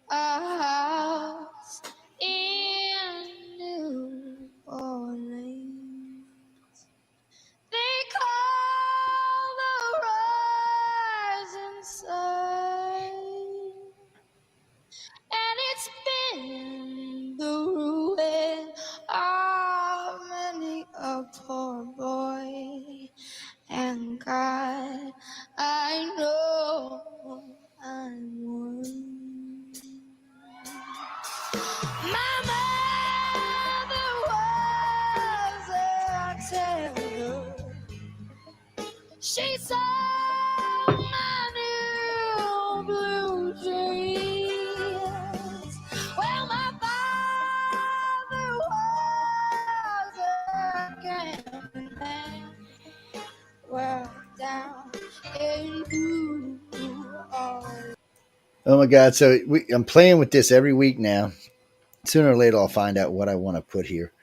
a house in New Orleans. They call the rising sun, and it's been the ruin of many a poor boy. And God, I know I'm one. My mother was a terror. She saw my new blue jeans. Well, my father was a gambling man. Well, down in New Orleans. Oh my God! So I'm playing with this every week now. Sooner or later, I'll find out what I want to put here.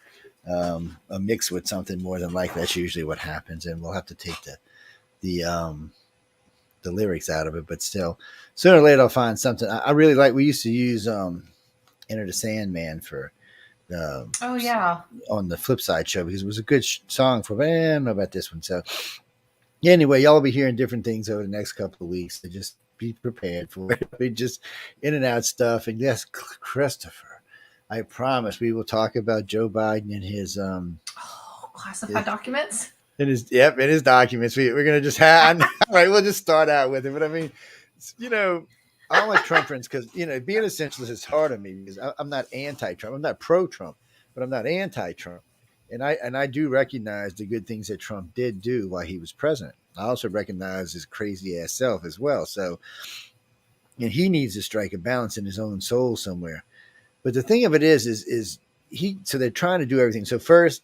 A mix with something more than likely. That's usually what happens, and we'll have to take the lyrics out of it. But still, sooner or later, I'll find something. I really like. We used to use "Enter the Sandman" for Oh yeah, on the Flip Side show because it was a good song for. I don't know about this one. So yeah, anyway, y'all will be hearing different things over the next couple of weeks. So just be prepared for it. We just in and out stuff. And yes, Christopher, I promise we will talk about Joe Biden and his classified documents. In his documents. We're gonna just have all right. We'll just start out with it. But I mean, I don't like Trump friends because being a centralist is hard on me because I'm not anti-Trump. I'm not pro-Trump, but I'm not anti-Trump. And I do recognize the good things that Trump did do while he was president. I also recognize his crazy ass self as well. So, and he needs to strike a balance in his own soul somewhere. But the thing of it is so they're trying to do everything. So first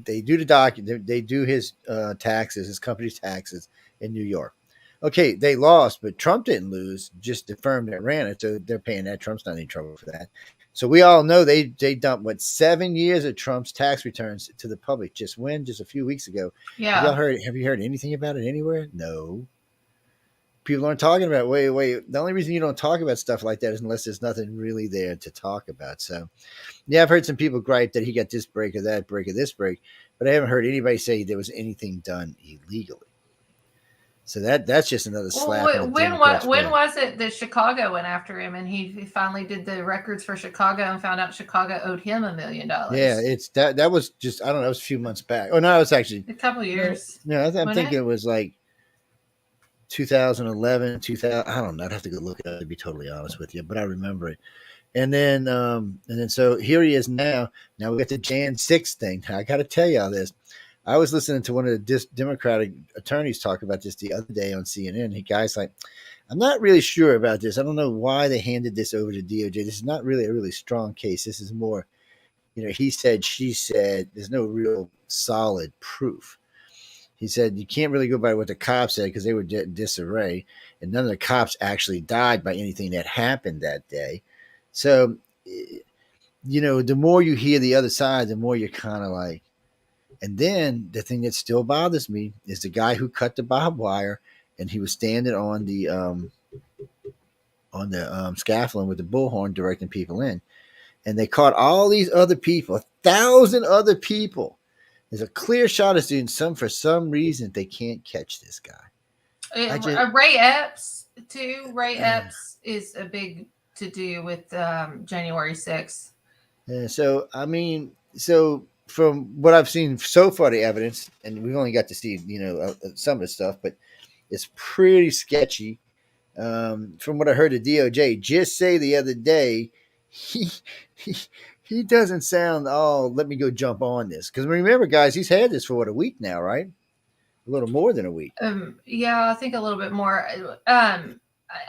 they do they do his taxes, his company's taxes in New York. Okay, they lost, but Trump didn't lose, just the firm that ran it. So they're paying that. Trump's not in any trouble for that. So we all know they dumped 7 years of Trump's tax returns to the public just a few weeks ago. Yeah. Have you heard anything about it anywhere? No. People aren't talking about it. Wait. The only reason you don't talk about stuff like that is unless there's nothing really there to talk about. So yeah, I've heard some people gripe that he got this break or that break or this break, but I haven't heard anybody say there was anything done illegally. So that's just another slap. Well, when was it that Chicago went after him and he finally did the records for Chicago and found out Chicago owed him $1 million? Yeah, it's that was just I don't know. That was a few months back. Oh no, it was actually a couple of years. No, I'm thinking it was like 2011, 2000. I don't know. I'd have to go look it up to be totally honest with you, but I remember it. And then so here he is now. Now we got the Jan 6 thing. I got to tell y'all this. I was listening to one of the Democratic attorneys talk about this the other day on CNN. The guy's like, I'm not really sure about this. I don't know why they handed this over to DOJ. This is not really a really strong case. This is more, he said, she said. There's no real solid proof. He said you can't really go by what the cops said because they were in disarray, and none of the cops actually died by anything that happened that day. So, the more you hear the other side, the more you're kind of like. And then the thing that still bothers me is the guy who cut the barbed wire, and he was standing on the scaffolding with the bullhorn directing people in, and they caught all these other people, 1,000 other people. There's a clear shot of students. For some reason they can't catch this guy. Ray Epps too. Ray Epps is a big to do with January 6th. So from what I've seen so far, the evidence, and we've only got to see, some of the stuff, but it's pretty sketchy. From what I heard the DOJ just say the other day, he doesn't sound, let me go jump on this. Because remember, guys, he's had this for a week now, right? A little more than a week. Yeah, I think a little bit more.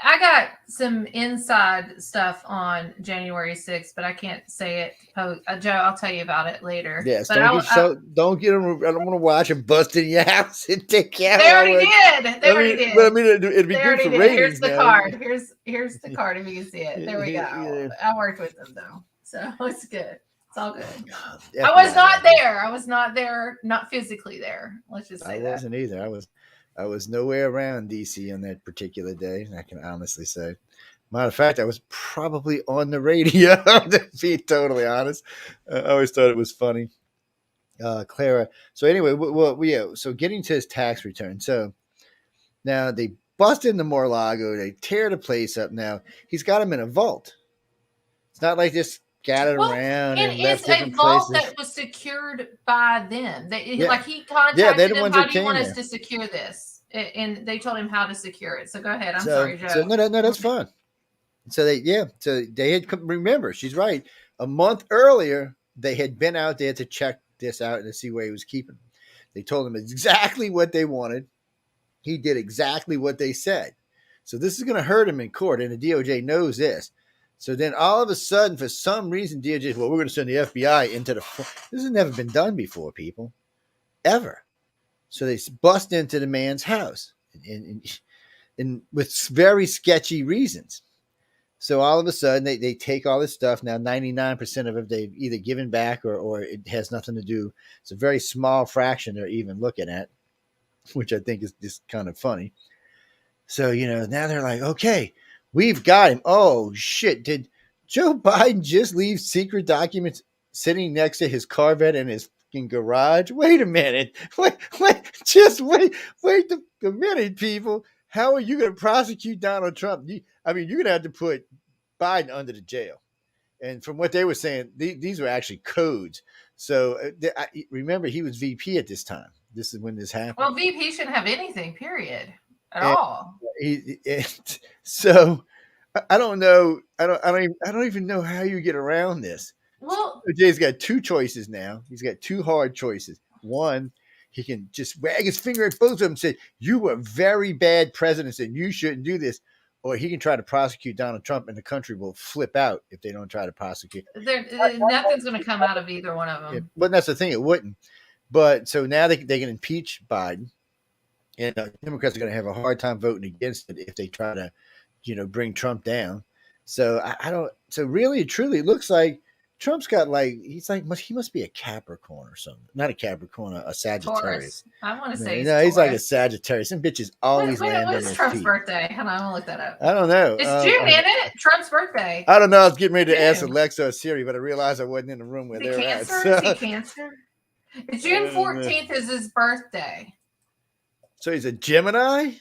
I got some inside stuff on January 6th, but I can't say it. Joe, I'll tell you about it later. Yes, don't get them. I don't want to watch them bust in your house and take you out. They already did. But I mean, it'd be good for ratings. Here's the card. Here's the card if you can see it. There we go. Yeah. I worked with them though, so it's good. It's all good. I was not there. I was not there. Not physically there. Let's just say that. I wasn't either. I was nowhere around DC on that particular day. I can honestly say Matter of fact, I was probably on the radio, to be totally honest. I always thought it was funny. Clara. So anyway, so getting to his tax return. So now they bust into Mar-a-Lago. They tear the place up. Now he's got him in a vault. It's not like this scattered around and left different places. That was secured by them. Like he contacted them. How do you want us to secure this? And they told him how to secure it. So go ahead. I'm sorry, Joe. So no, that's fine. So they had, remember, she's right. A month earlier, they had been out there to check this out and to see where he was keeping. They told him exactly what they wanted. He did exactly what they said. So this is going to hurt him in court, and the DOJ knows this. So then all of a sudden, for some reason, DOJ, we're going to send the FBI into the. This has never been done before, people, ever. So they bust into the man's house, and with very sketchy reasons. So all of a sudden, they take all this stuff. Now, 99% of it they've either given back or it has nothing to do. It's a very small fraction they're even looking at, which I think is just kind of funny. So, now they're like, okay, we've got him. Oh, shit. Did Joe Biden just leave secret documents sitting next to his Corvette in his fucking garage? Wait a minute. Wait a minute, people. How are you going to prosecute Donald Trump? You're going to have to put Biden under the jail. And from what they were saying, these were actually codes. So remember, he was VP at this time. This is when this happened. Well, VP shouldn't have anything, period, at all. So I don't know. I don't even know how you get around this. Well, Jay's got two choices now. He's got two hard choices. One, he can just wag his finger at both of them and say, you were very bad presidents and you shouldn't do this. Or he can try to prosecute Donald Trump and the country will flip out if they don't try to prosecute. Nothing's going to come out of either one of them. Yeah, but that's the thing. It wouldn't. But so now they can impeach Biden. And Democrats are going to have a hard time voting against it if they try to, bring Trump down. So I don't. So really, truly, it looks like Trump's got he must be a Capricorn or something. Not a Capricorn, a Sagittarius. Taurus. I want to say he's like a Sagittarius. Some bitches always land on his feet. Trump's birthday? Hold on, I'm gonna look that up. I don't know. It's June, isn't it? Trump's birthday. I don't know. I was getting ready to ask Alexa or Siri, but I realized I wasn't in the room where they're at. So. Is he Cancer? It's June 14th is his birthday. So he's a Gemini?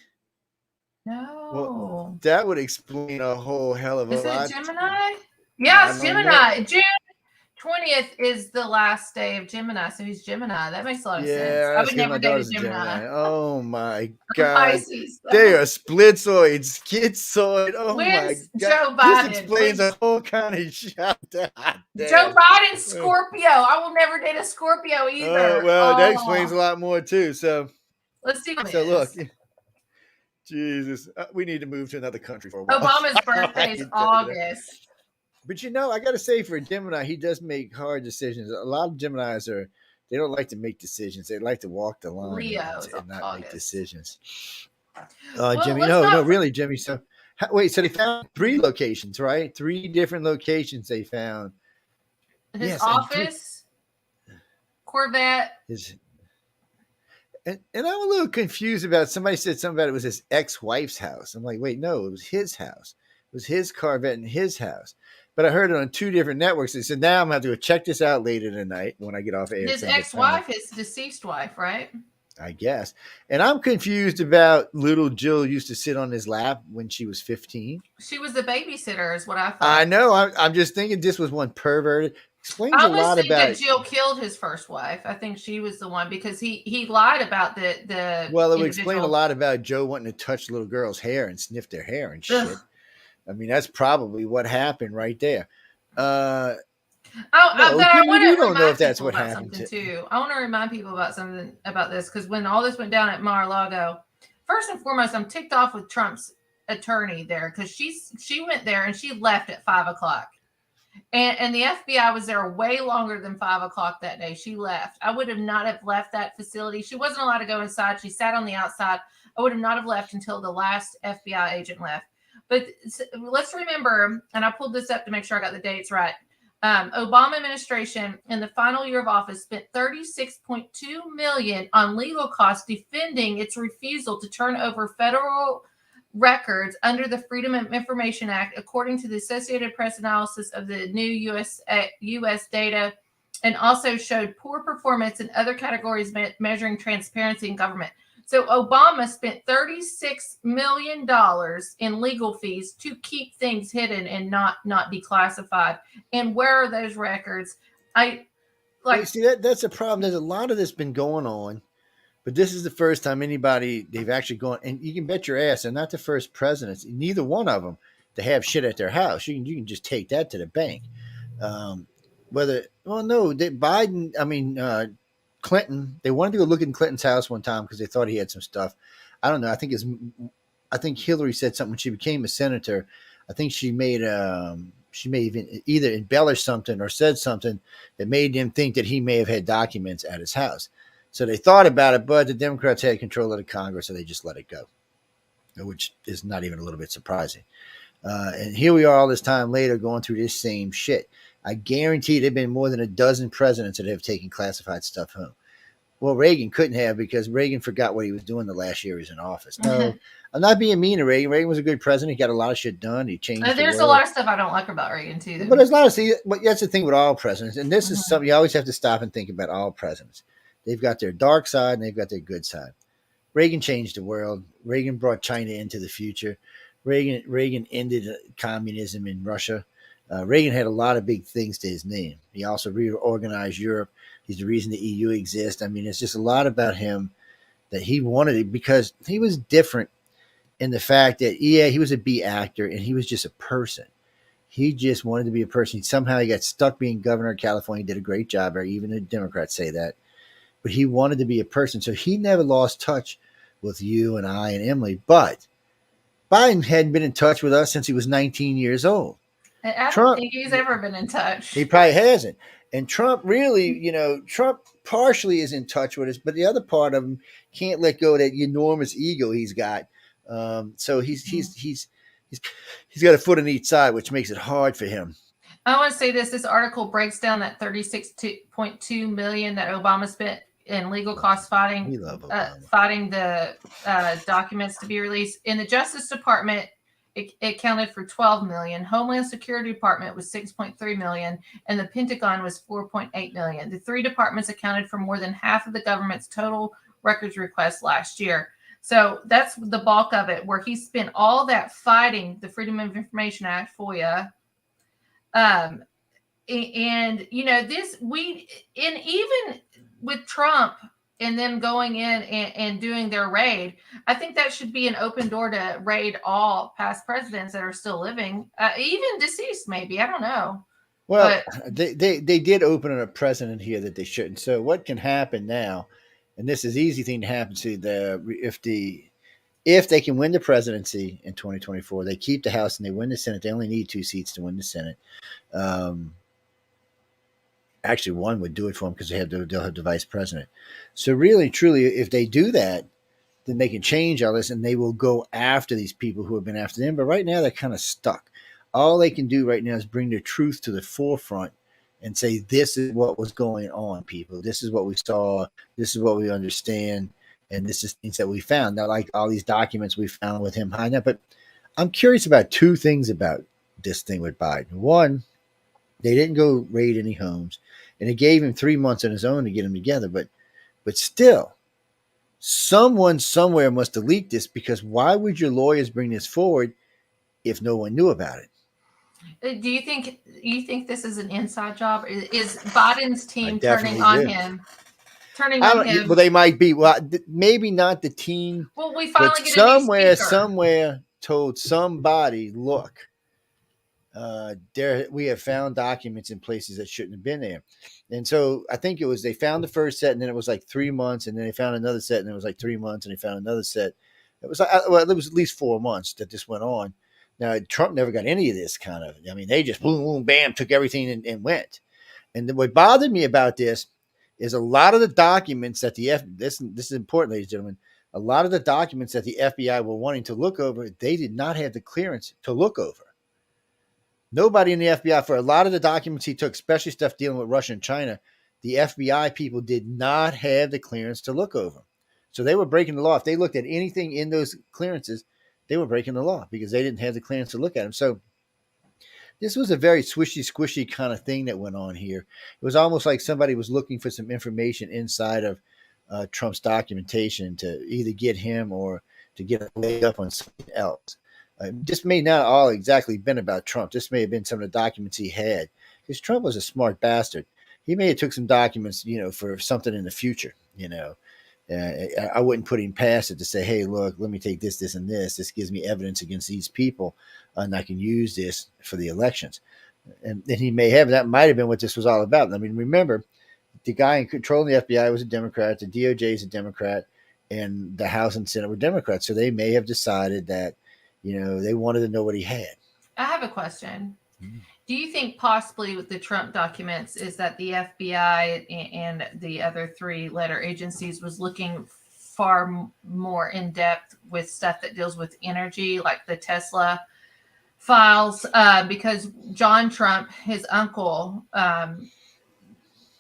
No. Well, that would explain a whole hell of a lot. Is it Gemini? Yeah, it's Gemini. June 20th is the last day of Gemini, so he's Gemini. That makes a lot of sense. I would never date a Gemini. Oh my God. They are splitzoids, schizoid. Oh my God. Joe Biden. This explains a whole kind of shit. Joe Biden, Scorpio. I will never date a Scorpio either. That explains a lot more too. So let's see what it is. Look. Jesus, we need to move to another country for a while. Obama's birthday is August. But I got to say, for a Gemini, he does make hard decisions. A lot of Geminis they don't like to make decisions. They like to walk the line and not make decisions. Jimmy, really, Jimmy. So they found 3 locations, right? 3 different locations they found. His office, Corvette. And I'm a little confused about, somebody said something about it was his ex-wife's house. I'm like, wait, no, it was his house. It was his Corvette in his house. But I heard it on 2 different networks. They said, now I'm going to have to go check this out later tonight when I get off air. His ex-wife, his deceased wife, right? I guess. And I'm confused about little Jill used to sit on his lap when she was 15. She was the babysitter is what I thought. I know. I'm just thinking this was one perverted. Explains a lot about that Jill killed his first wife. I think she was the one because he lied about the Well, it would explain a lot about Joe wanting to touch little girls' hair and sniff their hair and shit. Ugh. I mean, that's probably what happened right there. I want to don't know if that's what happened too. I want to remind people about something about this because when all this went down at Mar-a-Lago, first and foremost, I'm ticked off with Trump's attorney there because she went there and she left at 5:00. And the FBI was there way longer than 5:00 that day. She left. I would have not have left that facility. She wasn't allowed to go inside. She sat on the outside. I would have not have left until the last FBI agent left. But let's remember, and I pulled this up to make sure I got the dates right. Obama administration in the final year of office spent $36.2 million on legal costs defending its refusal to turn over federal records under the Freedom of Information Act, according to the Associated Press analysis of the new U.S. data, and also showed poor performance in other categories measuring transparency in government. So Obama spent $36 million in legal fees to keep things hidden and not declassified. And where are those records? See, that's a problem. There's a lot of this been going on, but this is the first time they've actually gone, and you can bet your ass they're not the first presidents, neither one of them, to have shit at their house. You can just take that to the bank. Clinton, they wanted to go look in Clinton's house one time because they thought he had some stuff. I don't know. I think Hillary said something when she became a senator. I think she may have either embellished something or said something that made them think that he may have had documents at his house. So they thought about it, but the Democrats had control of the Congress, so they just let it go, which is not even a little bit surprising. And here we are all this time later going through this same shit. I guarantee there have been more than a dozen presidents that have taken classified stuff home. Well, Reagan couldn't have because Reagan forgot what he was doing the last year he was in office. No, I'm not being mean to Reagan. Reagan was a good president. He got a lot of shit done. He changed. There's a lot of stuff I don't like about Reagan too. But there's a lot of but that's the thing with all presidents, and this is something you always have to stop and think about. All presidents, they've got their dark side and they've got their good side. Reagan changed the world. Reagan brought China into the future. Reagan ended communism in Russia. Reagan had a lot of big things to his name. He also reorganized Europe. He's the reason the EU exists. I mean, it's just a lot about him that he wanted it because he was different in the fact that, he was a B actor and he was just a person. He just wanted to be a person. Somehow he got stuck being governor of California. He did a great job there. Even the Democrats say that. But he wanted to be a person. So he never lost touch with you and I and Emily. But Biden hadn't been in touch with us since he was 19 years old. I don't think he's ever been in touch. He probably hasn't. And Trump really, Trump partially is in touch with us, but the other part of him can't let go of that enormous ego he's got. So he's got a foot on each side, which makes it hard for him. I want to say this. This article breaks down that $36.2 million that Obama spent in legal costs fighting the documents to be released. In the Justice Department, it accounted for $12 million. Homeland Security Department was $6.3 million, and the Pentagon was $4.8 million. The three departments accounted for more than half of the government's total records requests last year. So that's the bulk of it, where he spent all that fighting the Freedom of Information Act, FOIA. And even with Trump and them going in and doing their raid, I think that should be an open door to raid all past presidents that are still living, even deceased, maybe. I don't know. Well, they did open a precedent here that they shouldn't. So what can happen now, and this is an easy thing to happen to if they can win the presidency in 2024, they keep the House and they win the Senate. They only need 2 seats to win the Senate. Actually, one would do it for them because they'll have the vice president. So really, truly, if they do that, then they can change all this and they will go after these people who have been after them. But right now, they're kind of stuck. All they can do right now is bring the truth to the forefront and say, this is what was going on, people. This is what we saw. This is what we understand. And this is things that we found. Now, like all these documents we found with him hiding up. But I'm curious about 2 things about this thing with Biden. One, they didn't go raid any homes. And it gave him 3 months on his own to get them together. But still, someone somewhere must have leaked this, because why would your lawyers bring this forward if no one knew about it? Do you think this is an inside job? Is Biden's team turning on him? Well, they might be. Well, maybe not the team. Well, we finally get somewhere told somebody, look, we have found documents in places that shouldn't have been there. And so I think they found the first set, and then it was like 3 months, and then they found another set, and it was like 3 months, and they found another set. It was it was at least 4 months that this went on. Now, Trump never got any of this kind of. I mean, they just boom, boom, bam, took everything and went. And what bothered me about this is a lot of the documents that this is important, ladies and gentlemen. A lot of the documents that the FBI were wanting to look over, they did not have the clearance to look over. Nobody in the FBI, for a lot of the documents he took, especially stuff dealing with Russia and China, the FBI people did not have the clearance to look over. So they were breaking the law. If they looked at anything in those clearances, they were breaking the law because they didn't have the clearance to look at them. So this was a very squishy kind of thing that went on here. It was almost like somebody was looking for some information inside of Trump's documentation to either get him or to get a leg up on something else. This may not all exactly been about Trump. This may have been some of the documents he had, because Trump was a smart bastard. He may have took some documents, for something in the future. I wouldn't put him past it to say, hey, look, let me take this, this, and this. This gives me evidence against these people, and I can use this for the elections. And he may have. That might have been what this was all about. I mean, remember, the guy in control of the FBI was a Democrat, the DOJ is a Democrat, and the House and Senate were Democrats. So they may have decided that, they wanted to know what he had. I have a question. Mm-hmm. Do you think possibly with the Trump documents is that the FBI and the other 3 letter agencies was looking far more in depth with stuff that deals with energy, like the Tesla files, because John Trump, his uncle,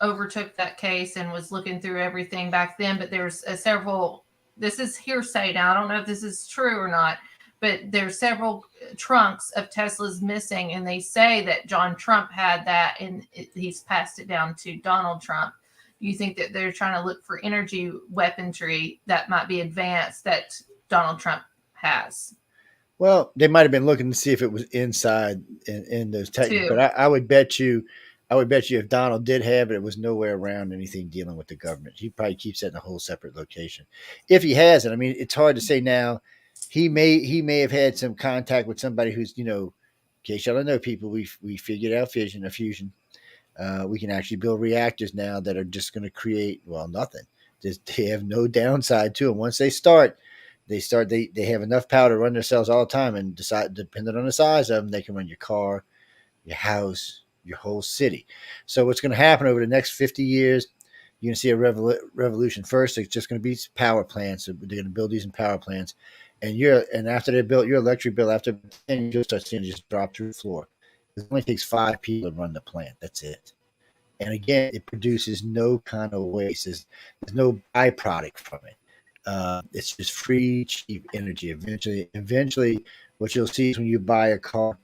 overtook that case and was looking through everything back then. But there's several, this is hearsay now, I don't know if this is true or not, but there's several trunks of Teslas missing, and they say that John Trump had that and he's passed it down to Donald Trump. Do you think that they're trying to look for energy weaponry that might be advanced that Donald Trump has? Well, they might have been looking to see if it was inside in those techniques, but I would bet you if Donald did have it, it was nowhere around anything dealing with the government. He probably keeps that in a whole separate location. If he has it, I mean, it's hard to say now. He may have had some contact with somebody who's, in case y'all don't know, people, we figured out fusion. We can actually build reactors now that are just going to create, nothing. They have no downside to them. Once they start, they have enough power to run their cells all the time, and decide, depending on the size of them, they can run your car, your house, your whole city. So what's going to happen over the next 50 years, you're going to see a revolution. First, it's just going to be power plants. So they're going to build these in power plants. And after they're built, your electric bill after 10 years, you'll start seeing it just drop through the floor. It only takes 5 people to run the plant. That's it. And again, it produces no kind of waste. There's no byproduct from it. It's just free, cheap energy. Eventually, what you'll see is when you buy a car,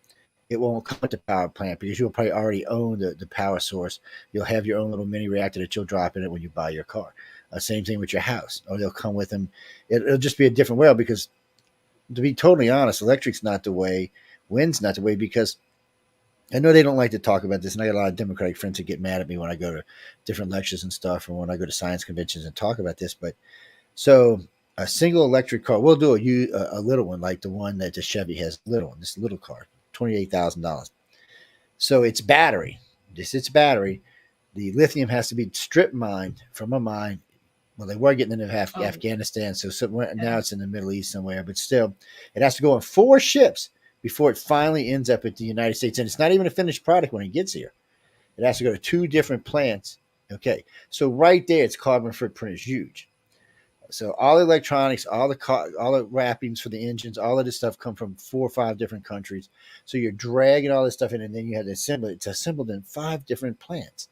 it won't come with the power plant because you'll probably already own the power source. You'll have your own little mini reactor that you'll drop in it when you buy your car. Same thing with your house, or they'll come with them. It'll just be a different way, because to be totally honest, electric's not the way, wind's not the way, because I know they don't like to talk about this, and I got a lot of Democratic friends that get mad at me when I go to different lectures and stuff, or when I go to science conventions and talk about this. But so a single electric car, we'll do a little one like the one that the Chevy has, this little car, $28,000. So it's battery. It's battery. The lithium has to be strip mined from a mine. Well, they were getting into Afghanistan, so now it's in the Middle East somewhere. But still, it has to go on 4 ships before it finally ends up at the United States. And it's not even a finished product when it gets here. It has to go to 2 different plants. Okay, so right there, its carbon footprint is huge. So all the electronics, all the wrappings for the engines, all of this stuff come from 4 or 5 different countries. So you're dragging all this stuff in, and then you have to assemble it. It's assembled in 5 different plants.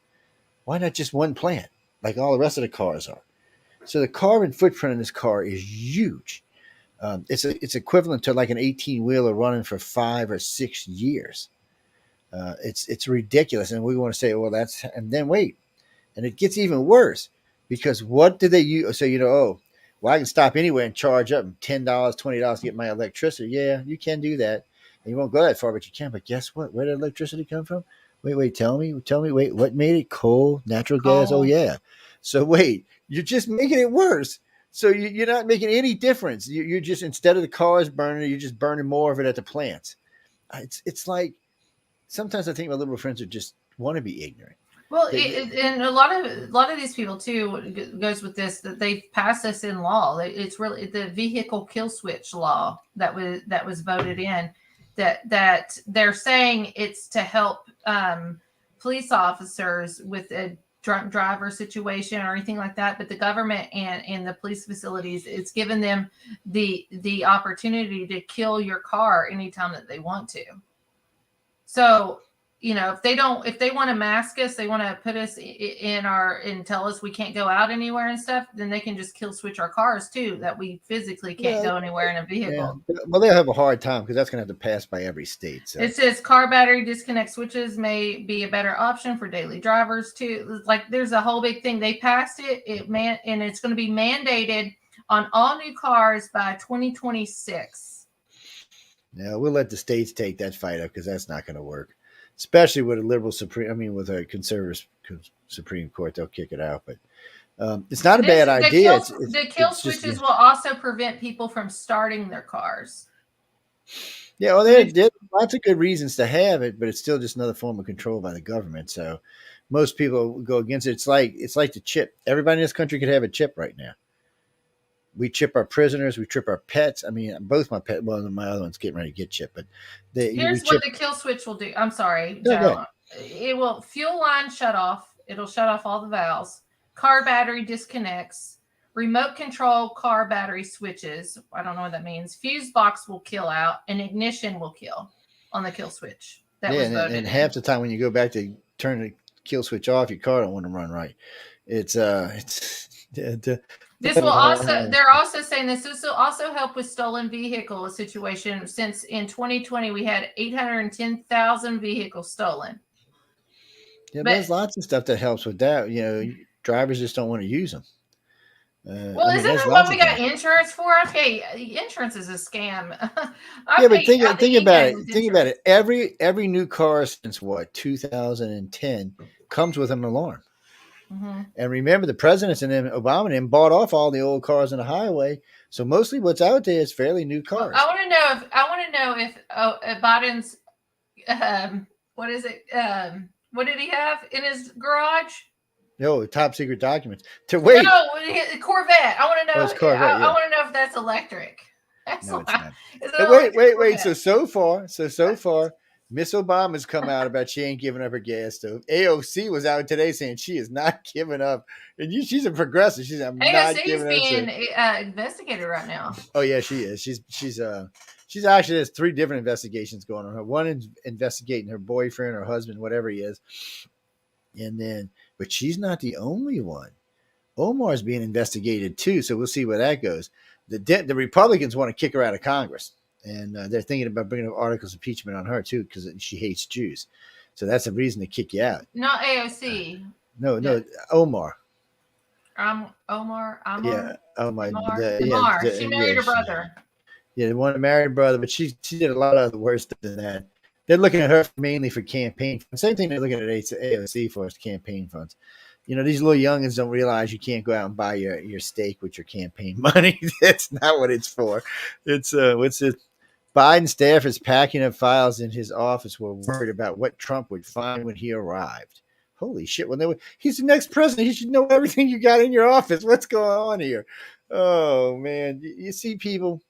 Why not just one plant, like all the rest of the cars are? So the carbon footprint in this car is huge. It's equivalent to like an 18-wheeler running for 5 or 6 years. It's ridiculous, and we want to say, well, and then wait, and it gets even worse, because what do they use? So I can stop anywhere and charge up $10, $20 to get my electricity. Yeah, you can do that, and you won't go that far, but you can. But guess what? Where did electricity come from? Wait, tell me. Wait, what made it? Coal, natural gas? Oh yeah. So wait, you're just making it worse. So you're not making any difference. You're just, instead of the cars burning, you're just burning more of it at the plants. It's like, sometimes I think my liberal friends are just want to be ignorant. Well, and a lot of these people too goes with this, that they passed this in law. It's really the vehicle kill switch law that was voted in. That they're saying it's to help police officers with a drunk driver situation or anything like that, but the government and the police facilities, it's given them the opportunity to kill your car anytime that they want to. So if they want to mask us, they want to put us and tell us we can't go out anywhere and stuff, then they can just kill switch our cars too, that we physically can't go anywhere in a vehicle. Yeah. Well, they'll have a hard time because that's going to have to pass by every state. So. It says car battery disconnect switches may be a better option for daily drivers too. Like there's a whole big thing. They passed it, and it's going to be mandated on all new cars by 2026. Yeah, we'll let the states take that fight up because that's not going to work. Especially with a liberal with a conservative Supreme Court, they'll kick it out. But it's not a bad idea. The kill switches will also prevent people from starting their cars. Yeah, well, there's lots of good reasons to have it, but it's still just another form of control by the government. So most people go against it. It's like the chip. Everybody in this country could have a chip right now. We chip our prisoners. We chip our pets. I mean, both my pet. Well, my other one's getting ready to get chipped. But here's what the kill switch will do. I'm sorry, Joe. It will fuel line shut off. It'll shut off all the valves. Car battery disconnects. Remote control car battery switches. I don't know what that means. Fuse box will kill out, and ignition will kill on the kill switch. And half the time when you go back to turn the kill switch off, your car don't want to run right. This will also, they're also saying this will also help with stolen vehicle situation, since in 2020 we had 810,000 vehicles stolen. Yeah, but there's lots of stuff that helps with that. Drivers just don't want to use them. Isn't that what we got insurance for? Okay, insurance is a scam. But think about it. Think about it. Every new car since 2010 comes with an alarm. Mm-hmm. And remember, the presidents and Obama and them bought off all the old cars on the highway. So mostly what's out there is fairly new cars. Well, I want to know if Biden's what is it? What did he have in his garage? No, top secret documents. No, Corvette. I want to know. I want to know if that's electric. No, it's not. Wait. So far, Miss Obama's come out about she ain't giving up her gas stove. AOC was out today saying she is not giving up. And she's a progressive. She's not giving up. AOC's being investigated right now. Oh yeah, she is. She's actually has 3 different investigations going on. One is investigating her boyfriend or husband, whatever he is. But she's not the only one. Omar's being investigated too, so we'll see where that goes. The Republicans want to kick her out of Congress, and they're thinking about bringing up articles of impeachment on her too because she hates Jews. So that's a reason to kick you out. Not AOC. No, Omar. Omar. Yeah, Omar. She married her brother. The one that married her brother, but she did a lot of other worse than that. They're looking at her mainly for campaign funds. Same thing they're looking at AOC for is campaign funds. These little youngins don't realize you can't go out and buy your steak with your campaign money. That's not what it's for. It's Biden staff is packing up files in his office. We're worried about what Trump would find when he arrived. Holy shit! He's the next president. He should know everything you got in your office. What's going on here? Oh man, you see people.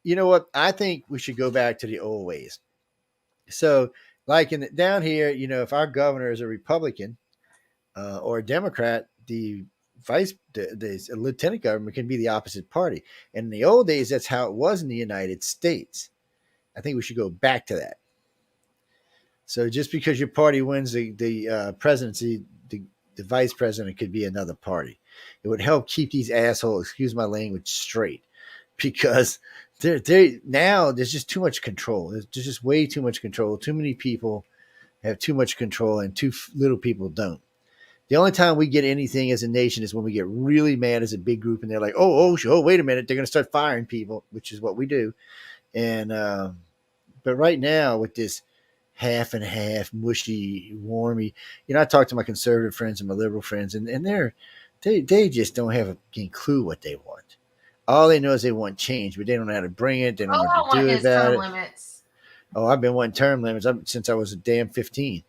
You know what? I think we should go back to the old ways. So, like down here, if our governor is a Republican or a Democrat, the lieutenant governor can be the opposite party. And in the old days, that's how it was in the United States. I think we should go back to that. So, just because your party wins the presidency, the vice president could be another party. It would help keep these assholes, excuse my language, straight, because now there's just too much control. There's just way too much control. Too many people have too much control and too little people don't. The only time we get anything as a nation is when we get really mad as a big group and they're like, oh, wait a minute. They're going to start firing people, which is what we do. And, but right now with this half and half, mushy, warmy, I talk to my conservative friends and my liberal friends and they just don't have a clue what they want. All they know is they want change, but they don't know how to bring it. They don't know what to do about it. Limits. Oh, I've been wanting term limits since I was a damn 15.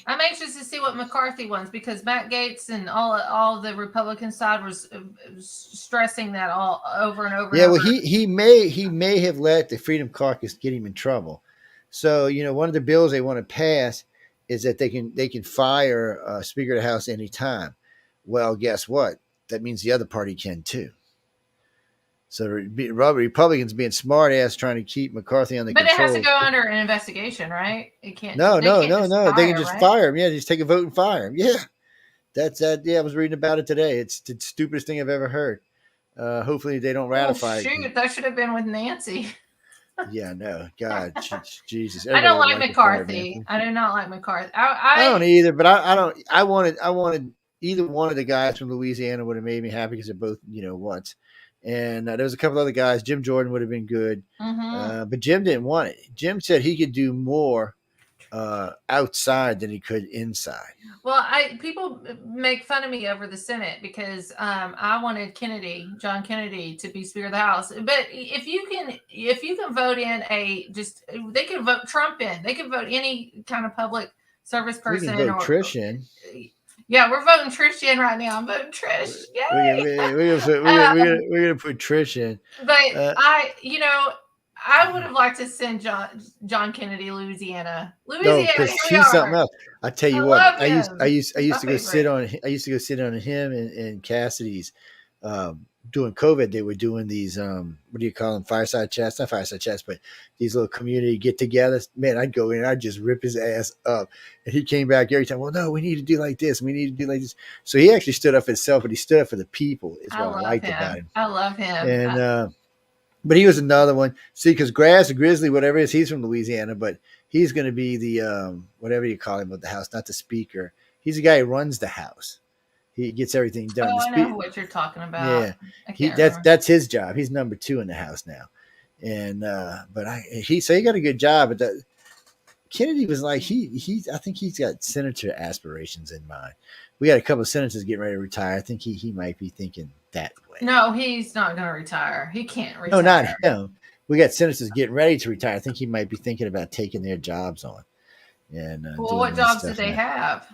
I'm anxious to see what McCarthy wants because Matt Gaetz and all the Republican side was stressing that all over and over. Yeah, well, he may have let the Freedom Caucus get him in trouble. So one of the bills they want to pass is that they can fire Speaker of the House anytime. Well, guess what? That means the other party can too. So Republicans being smart ass trying to keep McCarthy under control. But it has to go under an investigation, right? It can't. No. They can just right? fire him. Yeah, just take a vote and fire him. Yeah, that's that. Yeah, I was reading about it today. It's the stupidest thing I've ever heard. Hopefully they don't ratify. Shoot, that should have been with Nancy. Yeah, no, God, Jesus. I don't like McCarthy. I do not like McCarthy. I don't either, but I don't. I wanted either one of the guys from Louisiana would have made me happy because they're both once. And there was a couple other guys. Jim Jordan would have been good, but Jim didn't want it. Jim said he could do more outside than he could inside. Well, people make fun of me over the Senate because I wanted John Kennedy, to be Speaker of the House. But if you can vote in they can vote Trump in. They can vote any kind of public service person. We can vote Trish in. Yeah, we're voting Trish in right now. I'm voting Trish. Yay! We're gonna put Trish in. But I would have liked to send John Kennedy, Louisiana. No, because he's something else. I tell you what, I used to go sit on him and Cassidy's during COVID. They were doing these what do you call them? Fireside chats, not fireside chats, but these little community get-togethers. Man, I'd go in and I'd just rip his ass up, and he came back every time. Well, no, we need to do like this. We need to do like this. So he actually stood up for himself, but he stood up for the people. Is what I liked about him. I love him. And but he was another one. See, because Grass or Grizzly, whatever it is, he's from Louisiana, but he's going to be the whatever you call him with the House, not the Speaker. He's the guy who runs the House. He gets everything done. Oh, I know what you're talking about. Yeah, that's his job. He's number 2 in the House now, and he got a good job. But Kennedy was like I think he's got senator aspirations in mind. We got a couple of senators getting ready to retire. I think he might be thinking that way. No, he's not going to retire. He can't retire. No, not him. We got senators getting ready to retire. I think he might be thinking about taking their jobs on. And what jobs do they have?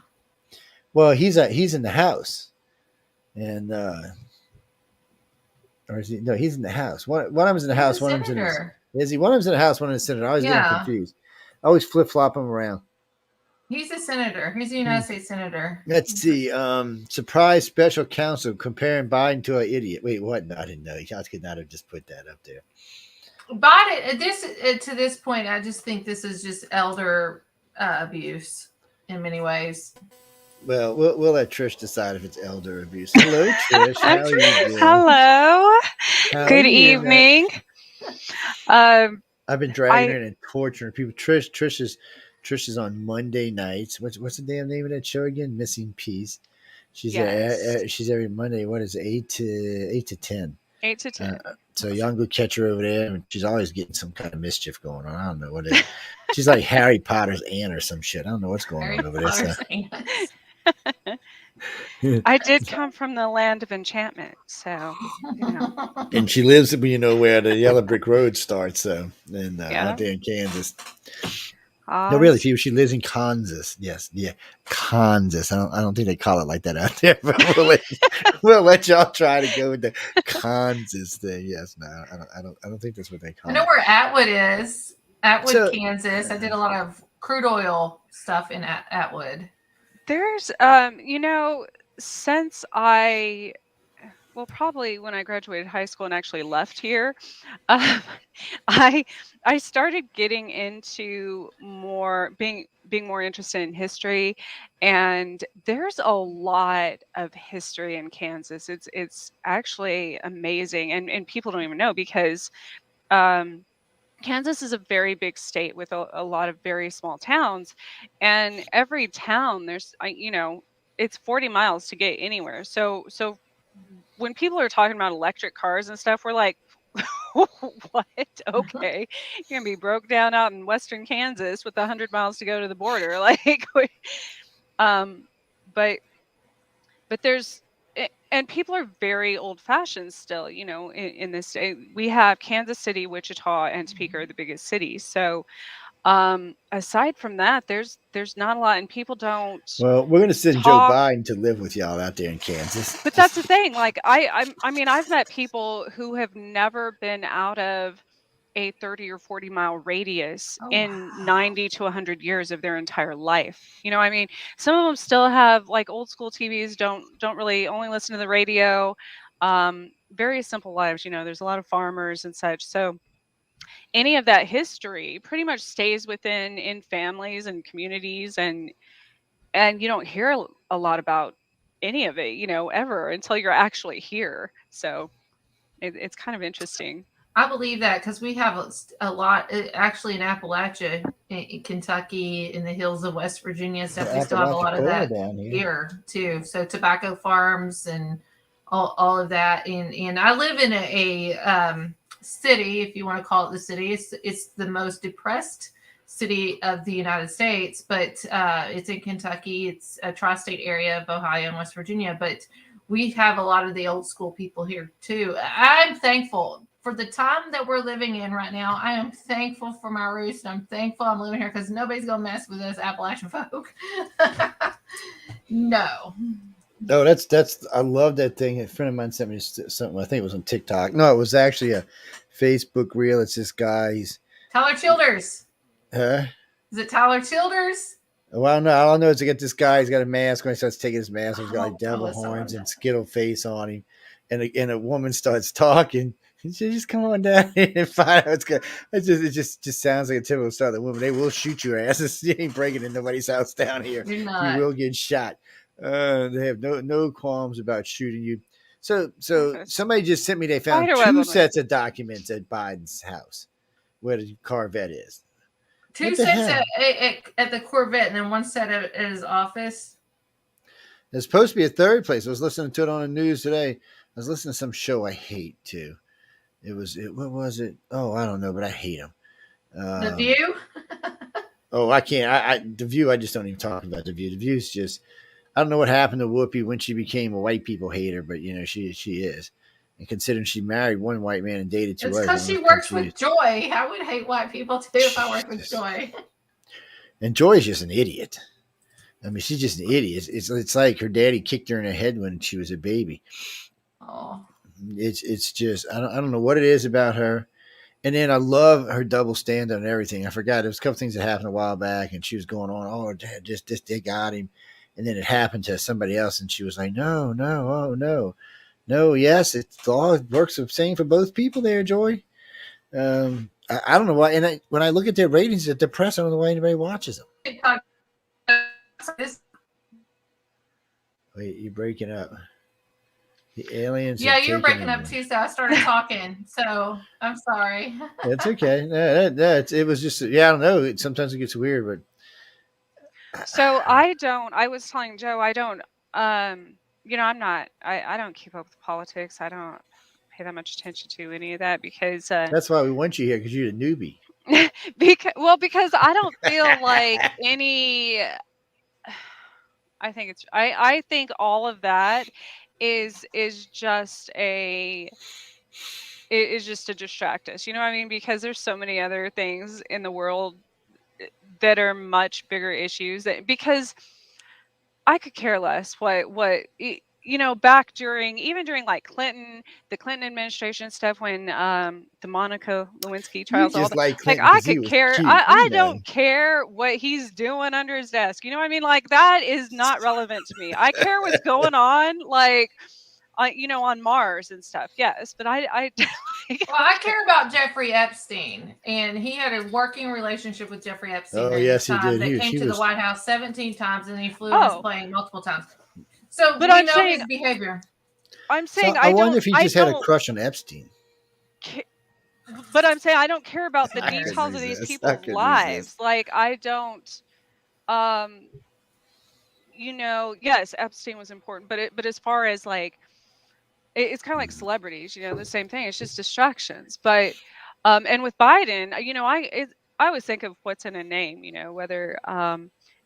Well, he's in the House, and or is he? No, he's in the House. One of them's in the House. One of them's in the. Is he? One of them's in the House. One of them's in the Senate. I always get confused. I always flip flop him around. He's a senator. He's a United States senator. Let's see. Surprise special counsel comparing Biden to an idiot. Wait, what? No, I didn't know. I could not have just put that up there. Biden, to this point, I just think this is just elder abuse in many ways. Well, we'll let Trish decide if it's elder abuse. Hello, Trish. How are you doing? Hello. Good evening. I've been dragging her and torturing people. Trish is on Monday nights. What's the damn name of that show again? Missing Piece. She's every Monday. What is it? 8 to 10. 8 to 10. So y'all can go catch her over there. And she's always getting some kind of mischief going on. I don't know what it is. She's like Harry Potter's aunt or some shit. I don't know what's going on over there. So. I did come from the land of enchantment, so And she lives, where the yellow brick road starts. So, and out there in Kansas. No, really, she lives in Kansas. Yes, Kansas. I don't think they call it like that out there, but we'll let y'all try to go with the Kansas thing. Yes, no, I don't think that's what they call it. I know where Atwood is. Atwood, Kansas. I did a lot of crude oil stuff in Atwood. There's, since probably when I graduated high school and actually left here, I started getting into being more interested in history, and there's a lot of history in Kansas. It's actually amazing, and people don't even know because Kansas is a very big state with a lot of very small towns, and every town it's 40 miles to get anywhere. So when people are talking about electric cars and stuff, we're like, what? Okay. You're going to be broke down out in Western Kansas with 100 miles to go to the border. But there's, and people are very old fashioned still, in this state. We have Kansas City, Wichita, and Topeka are the biggest cities. So aside from that, there's not a lot, and people don't. Well, we're going to send Joe Biden to live with y'all out there in Kansas. But that's the thing. Like I've met people who have never been out of a 30 or 40 mile radius in 90 to 100 years of their entire life. Some of them still have like old school TVs, don't really only listen to the radio. very simple lives. There's a lot of farmers and such. So any of that history pretty much stays in families and communities, and you don't hear a lot about any of it, ever until you're actually here. So it's kind of interesting. I believe that because we have a lot, actually, in Appalachia, in Kentucky, in the hills of West Virginia and stuff. We still have a lot of that down here too. So tobacco farms and all of that. And I live in a city, if you want to call it the city. It's the most depressed city of the United States, but it's in Kentucky. It's a tri-state area of Ohio and West Virginia, but we have a lot of the old school people here too. I'm thankful for the time that we're living in right now. I am thankful for my roots, and I'm thankful I'm living here because nobody's gonna mess with us Appalachian folk. No. No, that's I love that thing. A friend of mine sent me something. I think it was on TikTok. No, it was actually a Facebook reel. It's this guy. He's Tyler Childers. Huh? Is it Tyler Childers? Well, no, all I know is to get this guy. He's got a mask. When he starts taking his mask, he's got like devil horns and skittle face on him, and a woman starts talking. And she just come on down here and find out what's good. It just sounds like a typical start. The woman, they will shoot your asses. You ain't breaking in nobody's house down here. You will get shot. They have no qualms about shooting you. So somebody just sent me. They found two sets of documents at Biden's house where the Corvette is. Two sets at the Corvette, and then one set at his office. There's supposed to be a third place. I was listening to it on the news today. I was listening to some show I hate too. What was it? Oh, I don't know, but I hate them. The View? Oh, I can't. The View, I just don't even talk about The View. The View's just, I don't know what happened to Whoopi when she became a white people hater, but she is. And considering she married one white man and dated two others. It's because she works with Joy. I would hate white people too if I worked with Joy. And Joy is just an idiot. I mean, she's just an idiot. It's like her daddy kicked her in the head when she was a baby. Oh. It's just, I don't know what it is about her. And then I love her double standard and everything. I forgot, there was a couple things that happened a while back, and she was going on, oh, just they got him. And then it happened to somebody else, and she was like, no, yes, it's all works the same for both people there, Joy. I don't know why. And when I look at their ratings, it's depressing. I don't know why anybody watches them. Wait, you're breaking up. The aliens. Yeah, you're breaking up too, so I started talking. So I'm sorry. It's okay. It was just, I don't know. Sometimes it gets weird, but. So I was telling Joe, I don't keep up with politics. I don't pay that much attention to any of that because. That's why we want you here, because you're a newbie. because I don't feel like any. I think all of that is just to distract us. You know what I mean? Because there's so many other things in the world that are much bigger issues. Because I could care less what back during like the Clinton administration stuff, when the Monica Lewinsky trials, all that, like I could care. I don't care what he's doing under his desk. You know what I mean? Like, that is not relevant to me. I care what's going on, like, on Mars and stuff. Yes, but I well, I care about Jeffrey Epstein, and he had a working relationship with Jeffrey Epstein. Oh, yes, he did. He came to the White House 17 times, and he flew in his plane multiple times. So, but I'm saying his behavior. I'm saying, I wonder if he just had a crush on Epstein. But I'm saying I don't care about the details of these people's lives. Like, I don't. Yes, Epstein was important, but as far as like, it's kind of like celebrities. The same thing. It's just distractions. But and with Biden, I always think of what's in a name. Whether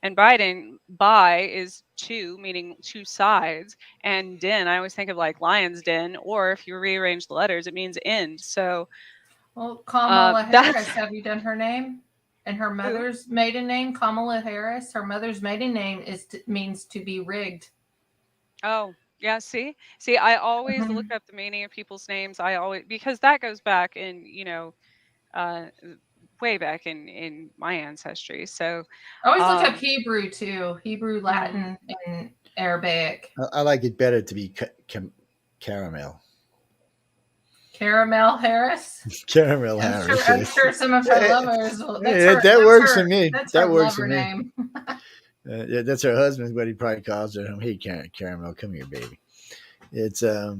and Biden, bi is two, meaning two sides, and den, I always think of like lion's den, or if you rearrange the letters, it means end. So, well, Kamala Harris, have you done her name? And her mother's maiden name, Kamala Harris, her mother's maiden name means to be rigged. Oh, yeah. See, I always look up the meaning of people's names. Because that goes back in, way back in my ancestry. So I always look up Hebrew too, Hebrew, Latin, and Arabic. I like it better to be caramel. Caramel Harris. Caramel Harris. I'm sure some of her lovers. That works for me. That's that her works for lover me. name. Yeah, that's her husband, but he probably calls her, "Hey, Caramel, come here, baby." It's oh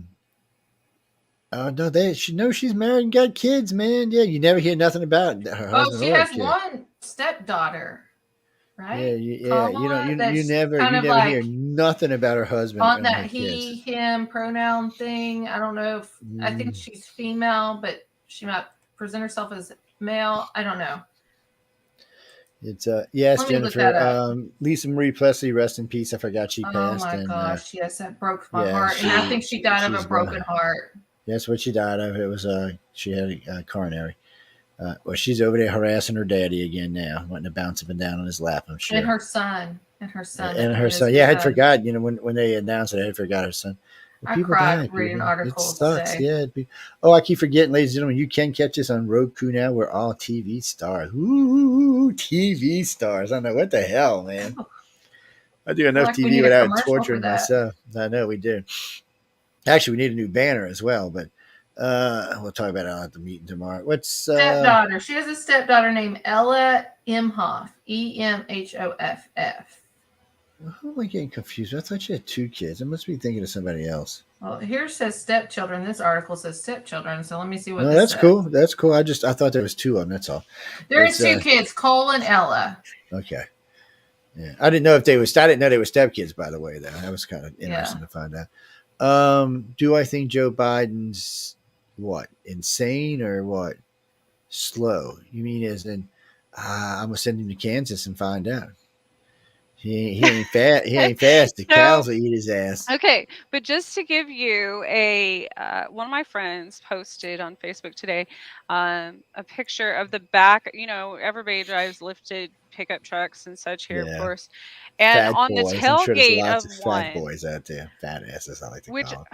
no, she knows she's married and got kids, man. Yeah, you never hear nothing about her husband. She has one stepdaughter, right? Yeah. You never hear nothing about her husband on that he him pronoun thing. I don't know if I think she's female, but she might present herself as male. I don't know. It's yes, Jennifer. Lisa Marie Presley, rest in peace. I forgot she passed. Oh my gosh, yes, that broke my heart. And I think she died of a broken heart. That's what she died of. It was she had a coronary. Well, she's over there harassing her daddy again now, wanting to bounce up and down on his lap, I'm sure. And her son. Yeah, I had forgot. When they announced it, I had forgot her son. I cried reading articles. It sucks. Today. Yeah. I keep forgetting, ladies and gentlemen, you can catch us on Roku now. We're all TV stars. Ooh, TV stars. I don't know what the hell, man. I do enough TV without torturing myself. I know we do. Actually, we need a new banner as well, but we'll talk about it at the meeting tomorrow. What's stepdaughter? She has a stepdaughter named Ella Emhoff. Emhoff. Who am I getting confused? I thought she had 2 kids. I must be thinking of somebody else. Well, here says stepchildren. This article says stepchildren. So let me see what. No, that's cool. That's cool. I thought there was 2 of them. That's all. There are 2 kids, Cole and Ella. Okay. Yeah, I didn't know if they were. I didn't know they were stepkids. By the way, though, that was kind of interesting to find out. Do I think Joe Biden's insane or what? Slow? You mean as in I'm gonna send him to Kansas and find out. He ain't fast. He ain't fast. The cows will eat his ass. Okay, but just to give you a one of my friends posted on Facebook today a picture of the back. Everybody drives lifted pickup trucks and such here, of course. And on the tailgate of one, fat boys out there, fat asses. I like to call them.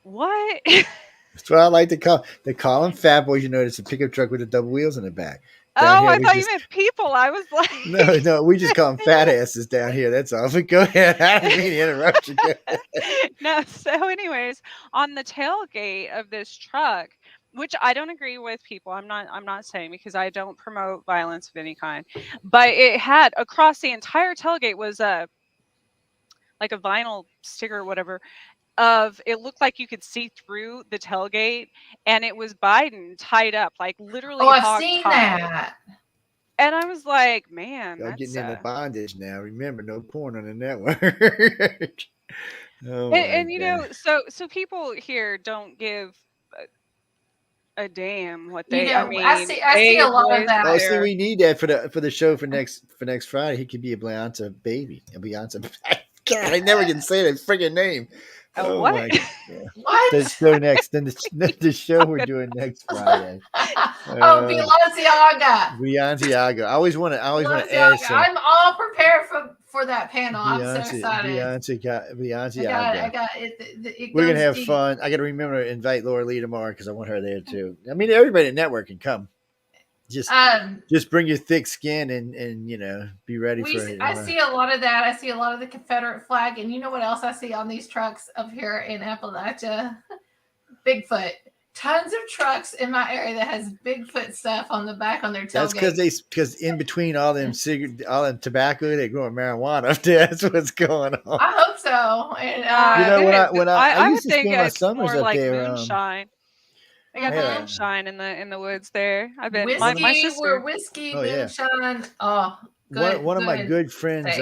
What? That's what I like to call. They call them fat boys. It's a pickup truck with the double wheels in the back. I thought you meant people. I was like, no, we just call them fat asses down here. That's all. But go ahead. I didn't mean to interrupt you. No. So, anyways, on the tailgate of this truck, which I don't agree with people. I'm not saying, because I don't promote violence of any kind, but it had across the entire tailgate was like a vinyl sticker or whatever. It looked like you could see through the tailgate, and it was Biden tied up, like literally. Oh, I've seen that. And I was like, man, y'all that's getting into bondage now. Remember, no porn on the network. And so people here don't give a damn what they. I see a lot of that. I see. We need that for the show for next Friday. He could be a Beyonce baby. A Beyonce. God, I never can say that freaking name. What? My God. What? The show next. Then the show we're doing next Friday. Beyonce. I always want to add something. I'm all prepared for that panel. I'm so excited. Beyonce. I got it. We're gonna have fun. I got to remember to invite Laura Lee tomorrow because I want her there too. I mean, everybody at network can come. Just bring your thick skin and be ready for it. I see a lot of that. I see a lot of the Confederate flag, and you know what else I see on these trucks up here in Appalachia? Bigfoot. Tons of trucks in my area that has Bigfoot stuff on the back on their tailgate. That's because in between all them tobacco, they growing marijuana up there. That's what's going on. I hope so. And I used to spend my summers up there. Moonshine. I got the moonshine in the woods there. I've been my sister. Moonshine. Oh, good. One of my good friends.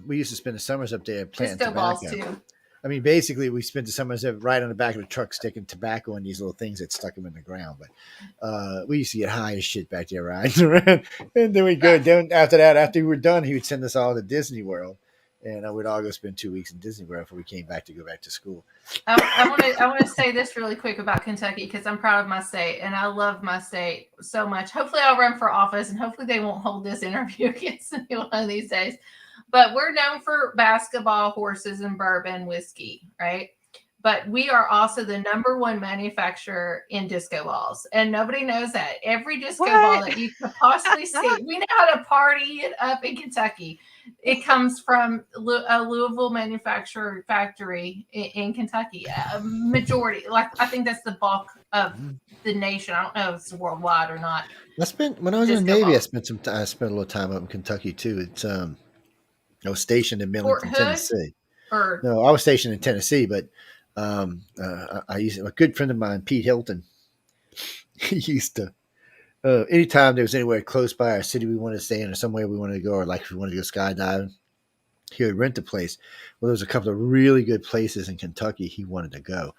We used to spend the summers up there planting tobacco. Too. I mean, basically, we spent the summers right on the back of the truck sticking tobacco in these little things that stuck them in the ground. But we used to get high as shit back there riding around. And then we go. Then after we were done, he would send us all to Disney World. And we'd all go spend 2 weeks in Disney World before we came back to go back to school. I want to say this really quick about Kentucky because I'm proud of my state and I love my state so much. Hopefully I'll run for office and hopefully they won't hold this interview against me one of these days. But we're known for basketball, horses, and bourbon whiskey, right? But we are also the #1 manufacturer in disco balls. And nobody knows that. Every disco ball that you could possibly see, we know how to party it up in Kentucky. it comes from a Louisville manufacturer factory in Kentucky. Majority, like I think that's the bulk of the nation. I don't know if it's worldwide or not. When I was in the Navy, I spent a little time up in Kentucky too. It's I was stationed in Millington, Tennessee. No, I was stationed in Tennessee, but I used a good friend of mine, Pete Hilton. He used to anytime there was anywhere close by our city we wanted to stay in, or somewhere we wanted to go, or like if we wanted to go skydiving, he would rent a place. Well, there was a couple of really good places in Kentucky he wanted to go.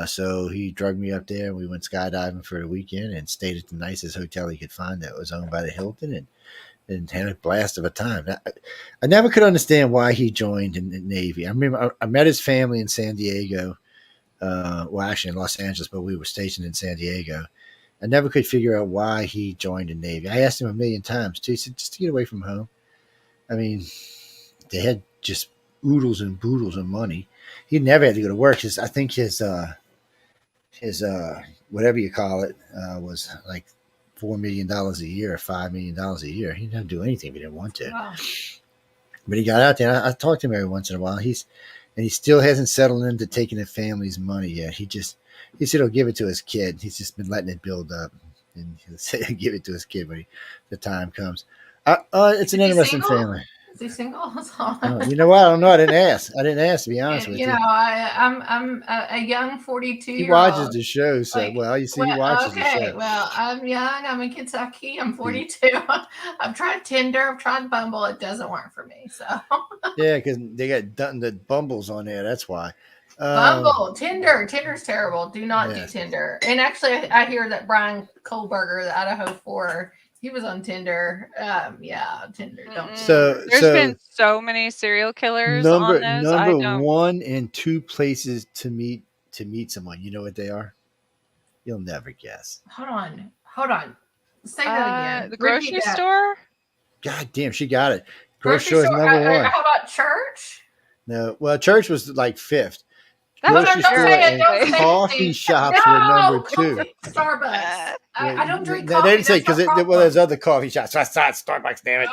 So he drugged me up there and we went skydiving for the weekend and stayed at the nicest hotel he could find that was owned by the Hilton and had a blast of a time. I never could understand why he joined in the Navy. I remember I met his family in San Diego, well, actually in Los Angeles, but we were stationed in San Diego. I never could figure out why he joined the Navy. I asked him a million times too. He said, just to get away from home. I mean, they had just oodles and boodles of money. He never had to go to work. I think his whatever you call it was like $4 million a year or $5 million a year. He didn't do anything if he didn't want to. Wow. But he got out there. I talked to him every once in a while. He still hasn't settled into taking the family's money yet. He said he'll give it to his kid. He's just been letting it build up, and he'll say he'll give it to his kid when the time comes. It's an interesting family. Is he single? You know what? I don't know. I didn't ask. To be honest with you. You know, I'm a young 42-year-old. He watches the show, so he watches the show. Okay, well, I'm young. I'm in Kentucky. I'm 42. I've tried Tinder. I've tried Bumble. It doesn't work for me. So yeah, because they got the Bumbles on there. That's why. Bumble, Tinder's terrible. Do not do Tinder. And actually, I hear that Brian Kohlberger, the Idaho 4. He was on Tinder. Tinder. Don't. So there's been so many serial killers on those. Number 1 and 2 places to meet someone. You know what they are? You'll never guess. Hold on. Say that again. The grocery store. God damn, she got it. Grocery store is number 1. How about church? No, well, church was like 5th. Grocery store and coffee shops were number 2. Starbucks. I don't drink coffee. They didn't say because there's other coffee shops. So I saw Starbucks, damn it.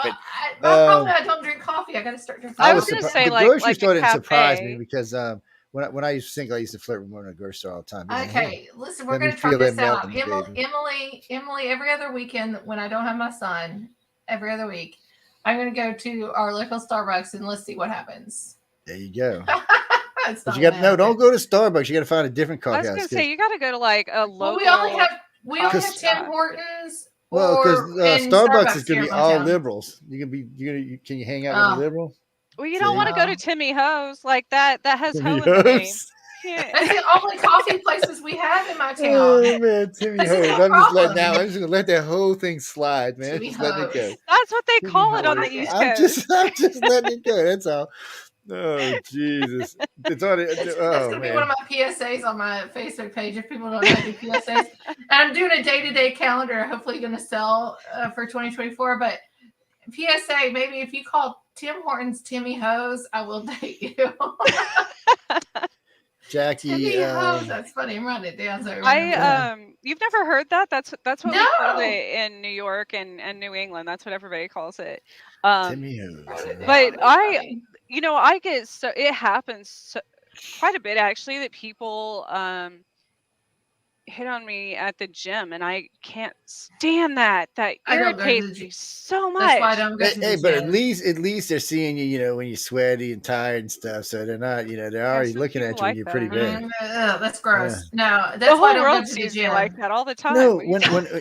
But I don't drink coffee. I got to start drinking coffee. I was going to say the grocery store didn't surprise me because when I used to think I used to flirt with women at the grocery store all the time. Okay, listen, we're going to try this out. Emily, every other weekend when I don't have my son, every other week, I'm going to go to our local Starbucks and let's see what happens. There you go. But you got don't go to Starbucks. You got to find a different coffee house. I was going to say you got to go to like a local. Well, we only have Tim Hortons. Well, because Starbucks is going to be all liberals. Can you hang out with a liberal? Well, you don't want to go to Timmy Ho's like that. That has Ho in the name. That's the only coffee places we have in my town. Oh man, Timmy Ho's. I'm just gonna let that whole thing slide, man. Just letting it go. That's what they call it on the East Coast. I'm just letting it go. That's all. Oh Jesus! It's on it. That's gonna be one of my PSAs on my Facebook page. If people don't know, I do PSAs. And I'm doing a day-to-day calendar. Hopefully, going to sell for 2024. But PSA, maybe if you call Tim Hortons Timmy Ho's, I will date you. Jackie, Timmy Ho's. That's funny. I'm writing it down. So you've never heard that? That's what we call it in New York and New England. That's what everybody calls it. Timmy Ho's. But I get it happens quite a bit actually that people hit on me at the gym, and I can't stand that. That irritates me so much. That's why I don't go to the gym. But at least they're seeing you, when you're sweaty and tired and stuff. So they're not, they're already looking at you when you're pretty big. That's gross. No, that's the whole why I don't world go to the sees gym. me like that all the time. No,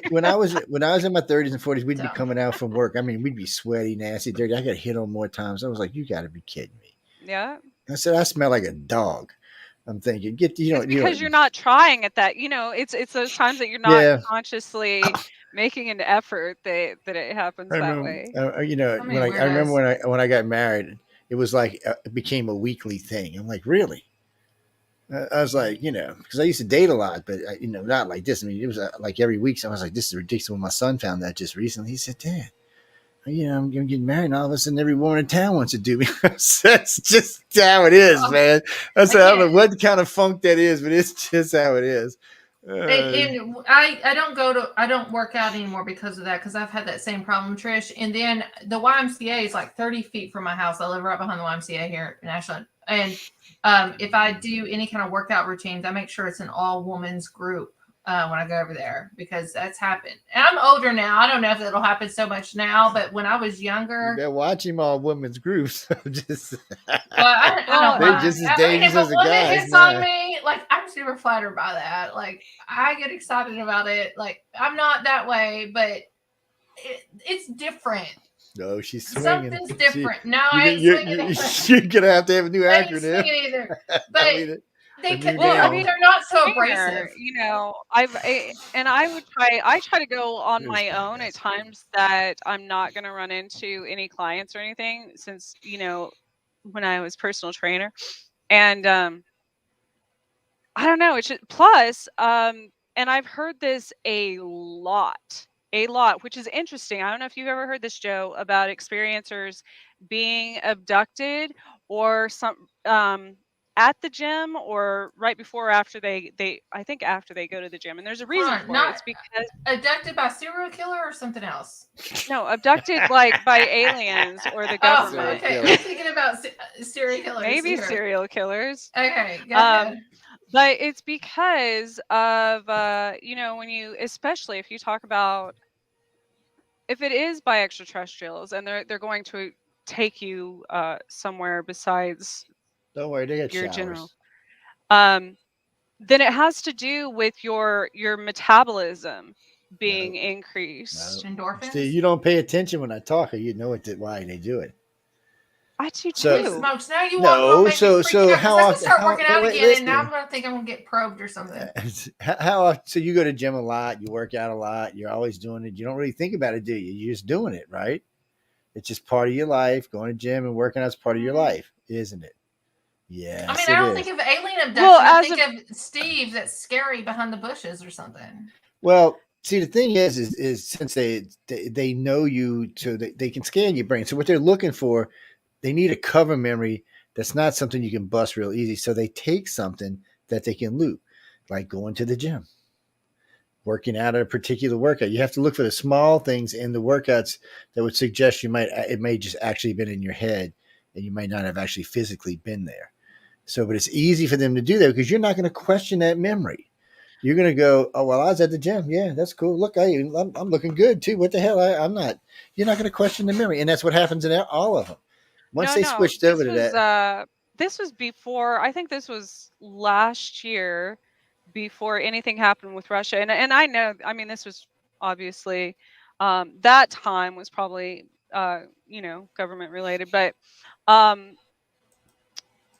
when I was in my 30s and 40s, we'd be coming out from work. I mean, we'd be sweaty, nasty, dirty. I got hit on more times. I was like, you got to be kidding me. Yeah. I said, I smell like a dog. I'm thinking, because you're not trying at that. It's those times that you're not consciously making an effort that it happens that way. I remember when I got married, it was like it became a weekly thing. I'm like, really? I was like, because I used to date a lot, but not like this. I mean, it was like every week. So I was like, this is ridiculous. When my son found that just recently, he said, Dad, I'm getting married, and all of a sudden every woman in town wants to do me. That's just how it is, man. I don't know what kind of funk that is, but it's just how it is. And I don't work out anymore because of that, because I've had that same problem, Trish. And then the YMCA is like 30 feet from my house. I live right behind the YMCA here in Ashland. And if I do any kind of workout routines, I make sure it's an all women's group when I go over there, because that's happened. And I'm older now. I don't know if it'll happen so much now, but when I was younger, they're watching all women's groups. Just I don't they're mind. just as dangerous as the woman guys. hits on me, like, I'm super flattered by that. Like, I get excited about it. Like, I'm not that way, but it's different. No, she's swinging. Something's different. I ain't swinging You're gonna have to have a new I ain't acronym. swinging either. But I mean, they're not so abrasive. You know, I try to go on my own at times that I'm not going to run into any clients or anything, since, you know, when I was personal trainer. And I don't know, it's just, plus and I've heard this a lot, which is interesting. I don't know if you've ever heard this, Joe, about experiencers being abducted or some at the gym, or right before or after they I think after they go to the gym. And there's a reason for it. It's because abducted by a serial killer or something else. No, abducted like by aliens or the government. Oh, okay. I was thinking about serial killers. Maybe serial killers. Okay, go ahead. But it's because of you know, when you, especially if you talk about, if it is by extraterrestrials and they're going to take you somewhere besides, don't worry, they got your showers. general, then it has to do with your metabolism being increased. Endorphins. See, you don't pay attention when I talk, or you know why they do it. I do too. Smokes. Now you want to so how often? Start working out again, and now I'm gonna think I'm gonna get probed or something. How often? So you go to the gym a lot, you work out a lot, you're always doing it. You don't really think about it, do you? You're just doing it, right? It's just part of your life. Going to the gym and working out is part of your life, isn't it? Yeah. I mean, I don't think of alien abduction. I think of Steve that's scary behind the bushes or something. Well, see, the thing is since they know you, so they can scan your brain. So what they're looking for, they need a cover memory that's not something you can bust real easy. So they take something that they can loop, like going to the gym, working out a particular workout. You have to look for the small things in the workouts that would suggest it may just actually been in your head, and you might not have actually physically been there. So, but it's easy for them to do that because you're not going to question that memory. You're going to go, oh, well, I was at the gym. Yeah, that's cool. Look, I'm looking good too. What the hell? I'm not. You're not going to question the memory. And that's what happens in all of them. Once they switched over to that. This was before, I think this was last year, before anything happened with Russia. And I know, I mean, this was obviously, that time was probably, you know, government related, but,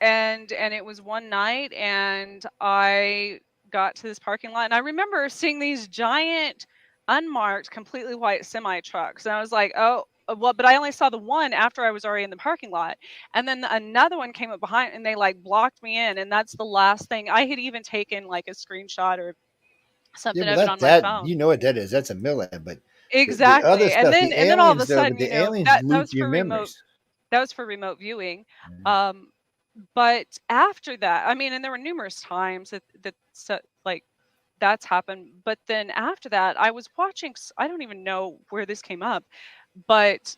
and it was one night, and I got to this parking lot, and I remember seeing these giant, unmarked, completely white semi trucks, and I was like, oh, well, but I only saw the one after I was already in the parking lot, and then another one came up behind, and they like blocked me in, and that's the last thing. I had even taken like a screenshot or something of it on my phone. You know what that is? That's a milliamp, but exactly. The other stuff, and then all of a sudden, the aliens that loop was your for memories. That was for remote viewing. But after that, I mean, and there were numerous times that like that's happened. But then after that, I was watching, I don't even know where this came up, but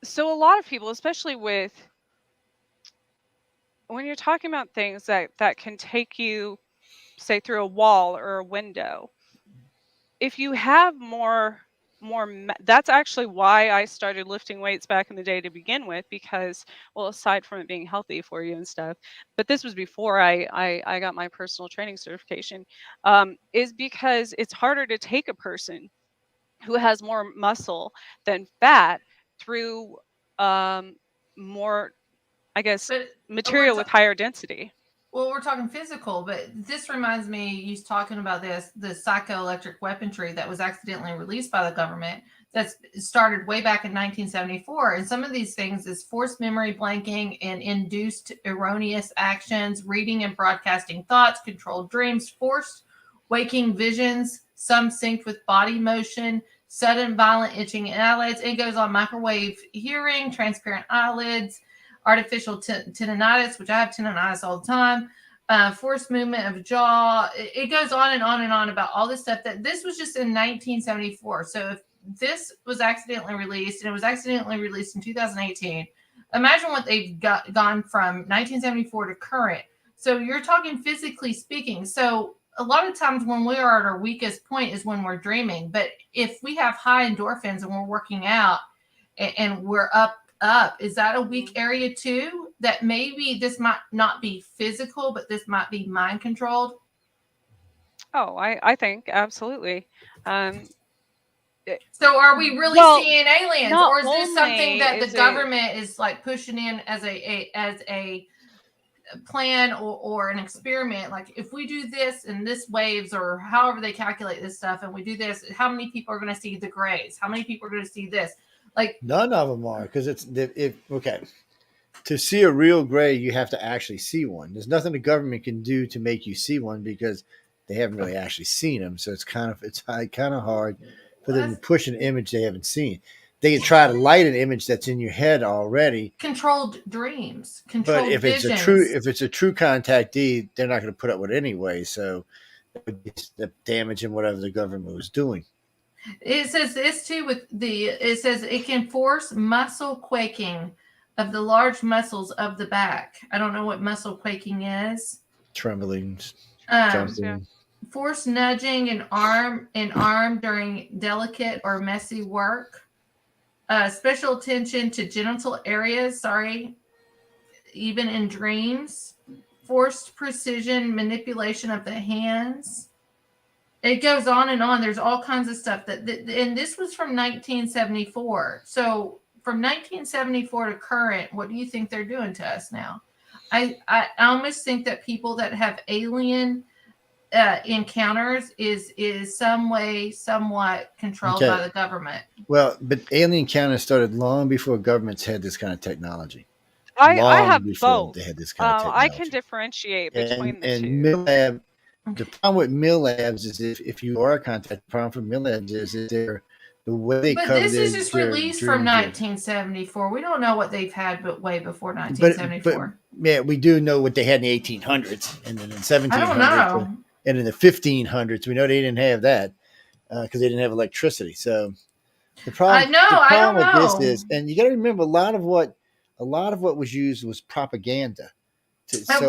so a lot of people, especially when you're talking about things that can take you, say, through a wall or a window, if you have more, that's actually why I started lifting weights back in the day to begin with, because, well, aside from it being healthy for you and stuff, but this was before I got my personal training certification, is because it's harder to take a person who has more muscle than fat through more, I guess, material with higher density. Well, we're talking physical, but this reminds me, you talking about the psychoelectric weaponry that was accidentally released by the government that started way back in 1974. And some of these things is forced memory blanking and induced erroneous actions, reading and broadcasting thoughts, controlled dreams, forced waking visions, some synced with body motion, sudden violent itching in eyelids. It goes on: microwave hearing, transparent eyelids, artificial tendonitis, which I have tendonitis all the time, forced movement of jaw. It goes on and on and on about all this stuff. That this was just in 1974. So if this was accidentally released, and it was accidentally released in 2018, imagine what they've gone from 1974 to current. So you're talking physically speaking. So a lot of times when we are at our weakest point is when we're dreaming. But if we have high endorphins and we're working out and we're up, is that a weak area too? That maybe this might not be physical, but this might be mind controlled? Oh, I think absolutely. So are we really seeing aliens, or is this something that the government is like pushing in as a plan or an experiment? Like, if we do this in this waves, or however they calculate this stuff, and we do this, how many people are going to see the grays? How many people are going to see this? Like, none of them are, because okay. To see a real gray, you have to actually see one. There's nothing the government can do to make you see one because they haven't really actually seen them. So it's kind of hard for them to push an image they haven't seen. They can try to light an image that's in your head already. Controlled dreams, controlled but if visions. it's a true contactee, they're not going to put up with it anyway. So it's the damage in whatever the government was doing. It says this too it says it can force muscle quaking of the large muscles of the back. I don't know what muscle quaking is. Trembling, jumping. Force nudging an arm during delicate or messy work. Special attention to genital areas. Even in dreams. Forced precision manipulation of the hands. It goes on and on. There's all kinds of stuff and this was from 1974. So from 1974 to current, what do you think they're doing to us now? I almost think that people that have alien encounters is somewhat controlled by the government. Well, but alien encounters started long before governments had this kind of technology. I have both. They had this kind of technology. I can differentiate between the two. MilLab, the problem with MilLabs is if you are a contact, the problem for MilLabs is the way they cover this is just released from 1974. We don't know what they've had, but way before 1974. But we do know what they had in the 1800s, and then in 1700s, I don't know. And in the 1500s. We know they didn't have that because they didn't have electricity. So the problem with this is, and you got to remember, a lot of what was used was propaganda.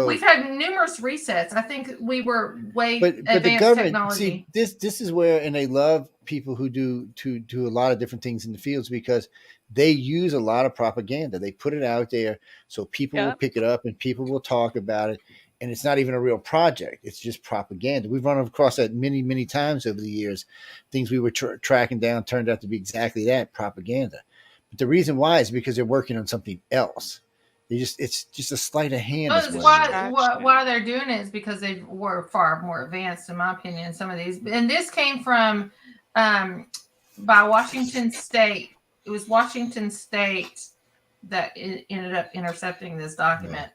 We've had numerous resets. I think we were way advanced the government, technology. See, this is where, and they love people who do a lot of different things in the fields because they use a lot of propaganda. They put it out there so people will pick it up and people will talk about it. And it's not even a real project. It's just propaganda. We've run across that many, many times over the years. Things we were tracking down turned out to be exactly that, propaganda. But the reason why is because they're working on something else. It's just a sleight of hand. Why they're doing it is because they were far more advanced, in my opinion, some of these. And this came from by Washington State. It was Washington State that ended up intercepting this document.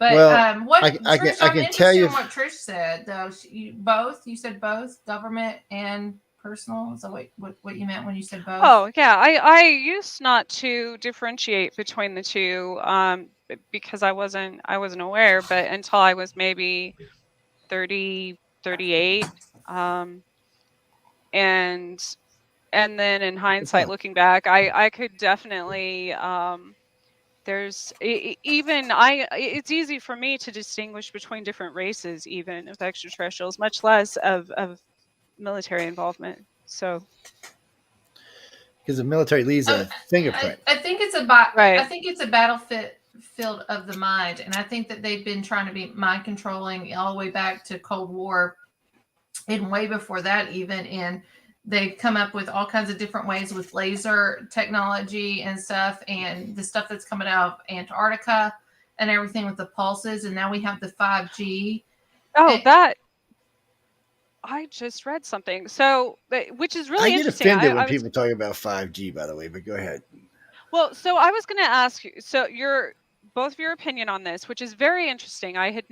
Yeah. But I can tell you what Trish said, though. You said both government and personal. So what you meant when you said both? Oh yeah, I used not to differentiate between the two because I wasn't aware, but until I was maybe 30, 38, and then in hindsight, looking back, I could definitely. It's easy for me to distinguish between different races, even of extraterrestrials, much less of military involvement. So, because the military leaves a fingerprint. I think it's I think it's a battlefield of the mind, and I think that they've been trying to be mind controlling all the way back to Cold War, and way before that even. And they've come up with all kinds of different ways with laser technology and stuff, and the stuff that's coming out of Antarctica and everything with the pulses. And now we have the 5G. I just read something. So, which is really interesting. I get offended when people talk about 5G, by the way, but go ahead. Well, so I was going to ask you, so both of your opinion on this, which is very interesting. I've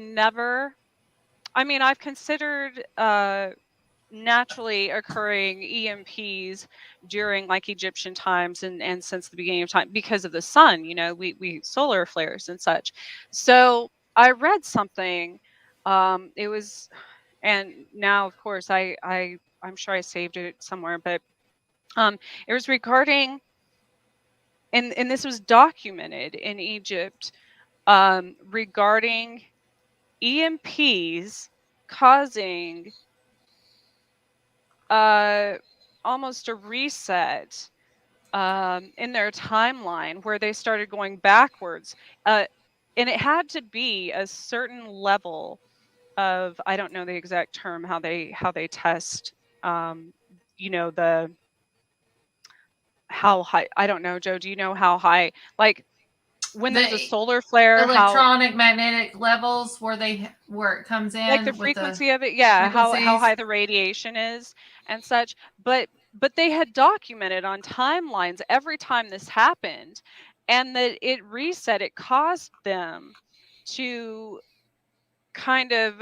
considered naturally occurring EMPs during like Egyptian times and since the beginning of time because of the sun, we solar flares and such. So I read something It was, and now of course I'm sure I saved it somewhere, but it was regarding, and this was documented in Egypt, regarding EMPs causing almost a reset in their timeline where they started going backwards. And it had to be a certain level of, I don't know the exact term, how they test, the how high, I don't know, Joe, do you know how high, like when there's a solar flare, electronic magnetic levels where it comes in, like the frequency of it, yeah, how high the radiation is and such. But they had documented on timelines every time this happened, and that it reset, it caused them to kind of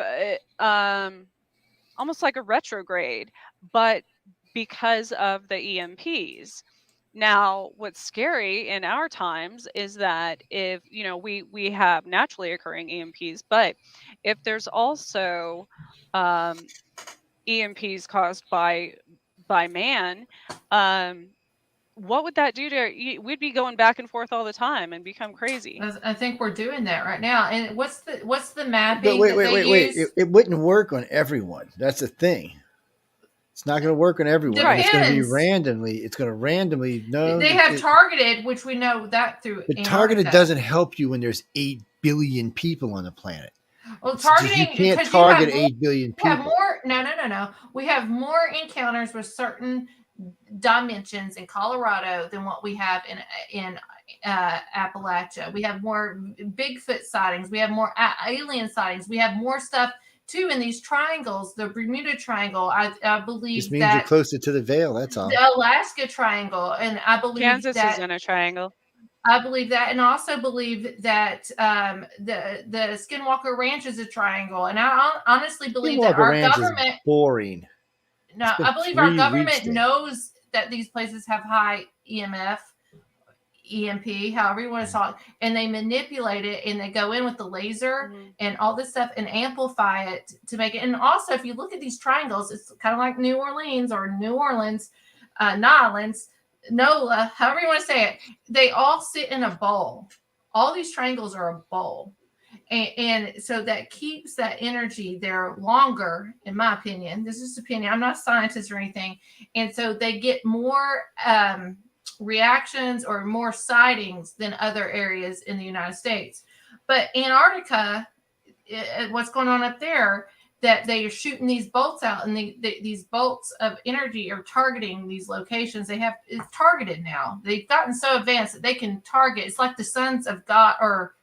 almost like a retrograde, but because of the EMPs. Now, what's scary in our times is that if, we have naturally occurring EMPs, but if there's also EMPs caused by man, what would that do to, we'd be going back and forth all the time and become crazy. I think we're doing that right now. And what's the mapping? But wait. It wouldn't work on everyone. That's the thing. It's not going to work on everyone. Depends. It's going to be randomly. It's going to randomly. No, they have targeted, which we know that through. But targeted doesn't help you when there's 8 billion people on the planet. Well, targeting, you can't target 8 billion people. We have more. No. We have more encounters with certain dimensions in Colorado than what we have in Appalachia. We have more Bigfoot sightings. We have more alien sightings. We have more stuff too in these triangles. The Bermuda Triangle, I believe, just means you're closer to the veil. That's all. The Alaska Triangle, and I believe Kansas is in a triangle. I believe that, and also believe that the Skinwalker Ranch is a triangle. And I honestly believe that our government is boring. No, I believe our government knows that these places have high EMF, EMP, however you want to talk, and they manipulate it, and they go in with the laser and all this stuff and amplify it to make it. And also, if you look at these triangles, it's kind of like New Orleans or New Orleans, Nolans, NOLA, however you want to say it. They all sit in a bowl. All these triangles are a bowl. And so that keeps that energy there longer, in my opinion. This is opinion. I'm not a scientist or anything. And so they get more reactions or more sightings than other areas in the United States. But Antarctica, what's going on up there, that they are shooting these bolts out, and these bolts of energy are targeting these locations. It's targeted now. They've gotten so advanced that they can target. It's like the Sons of God or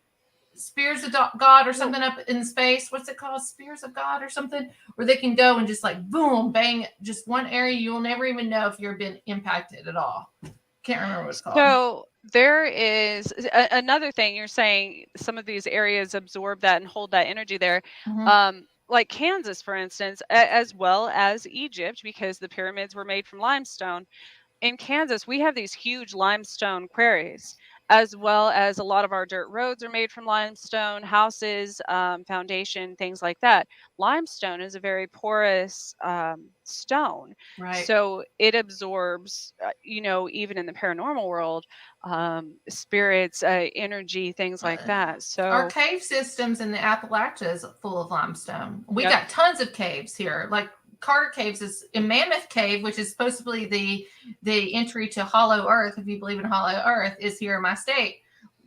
Spears of God or something up in space. What's it called? Spears of God or something, where they can go and just like boom, bang, just one area. You'll never even know if you've been impacted at all. Can't remember what it's called. So there is another thing you're saying. Some of these areas absorb that and hold that energy there. Like Kansas, for instance, as well as Egypt, because the pyramids were made from limestone. In Kansas, we have these huge limestone quarries, as well as a lot of our dirt roads are made from limestone, houses, foundation, things like that. Limestone is a very porous stone. Right. So it absorbs, even in the paranormal world, spirits, energy, things like that. So our cave systems in the Appalachia is full of limestone. We got tons of caves here, like Carter Caves is in Mammoth Cave, which is supposedly the entry to Hollow Earth, if you believe in Hollow Earth, is here in my state.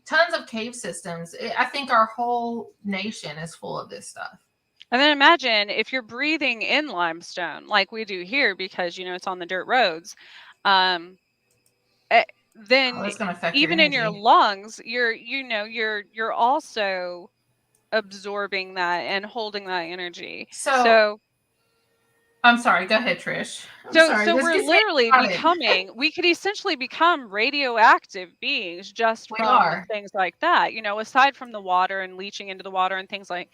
Tons of cave systems. I think our whole nation is full of this stuff. And then imagine if you're breathing in limestone like we do here, because it's on the dirt roads. Then that's going to affect even in your lungs, you're also absorbing that and holding that energy. So I'm sorry. Go ahead, Trish. So we're literally we could essentially become radioactive beings just from things like that, aside from the water and leaching into the water and things like,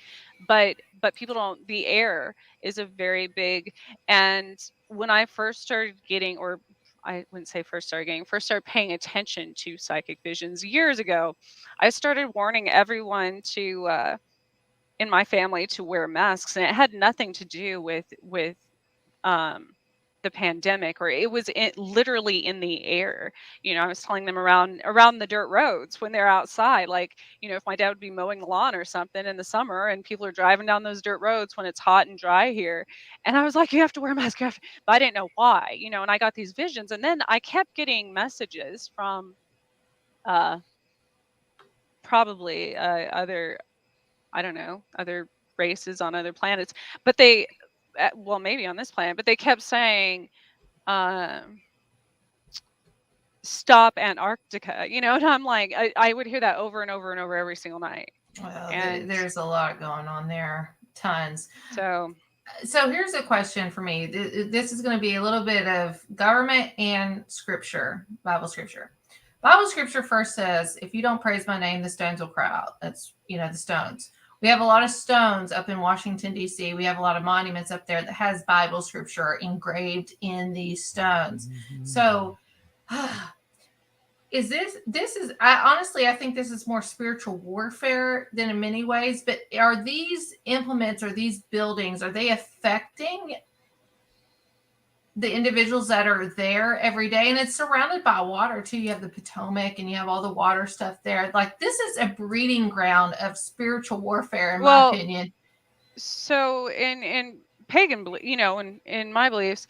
but people don't, the air is a very big, and when I first started getting, or I wouldn't say first started paying attention to psychic visions years ago, I started warning everyone to, in my family to wear masks, and it had nothing to do with the pandemic, or it was literally in the air. I was telling them around the dirt roads when they're outside, like, if my dad would be mowing the lawn or something in the summer and people are driving down those dirt roads when it's hot and dry here, and I was like, you have to wear a mask, but I didn't know why, and I got these visions, and then I kept getting messages from probably other, I don't know, other races on other planets, but they well, maybe on this planet, but they kept saying, stop Antarctica, and I'm like, I would hear that over and over and over every single night. Well, there's a lot going on there, tons. So here's a question for me. This is going to be a little bit of government and scripture, Bible scripture. Bible scripture first says, if you don't praise my name, the stones will cry out. That's, the stones. We have a lot of stones up in Washington, D.C. We have a lot of monuments up there that has Bible scripture engraved in these stones. Mm-hmm. So I think this is more spiritual warfare than in many ways, but are these implements or these buildings, are they affecting the individuals that are there every day? And it's surrounded by water too. You have the Potomac and you have all the water stuff there. Like, this is a breeding ground of spiritual warfare, in my opinion. So in pagan, in my beliefs,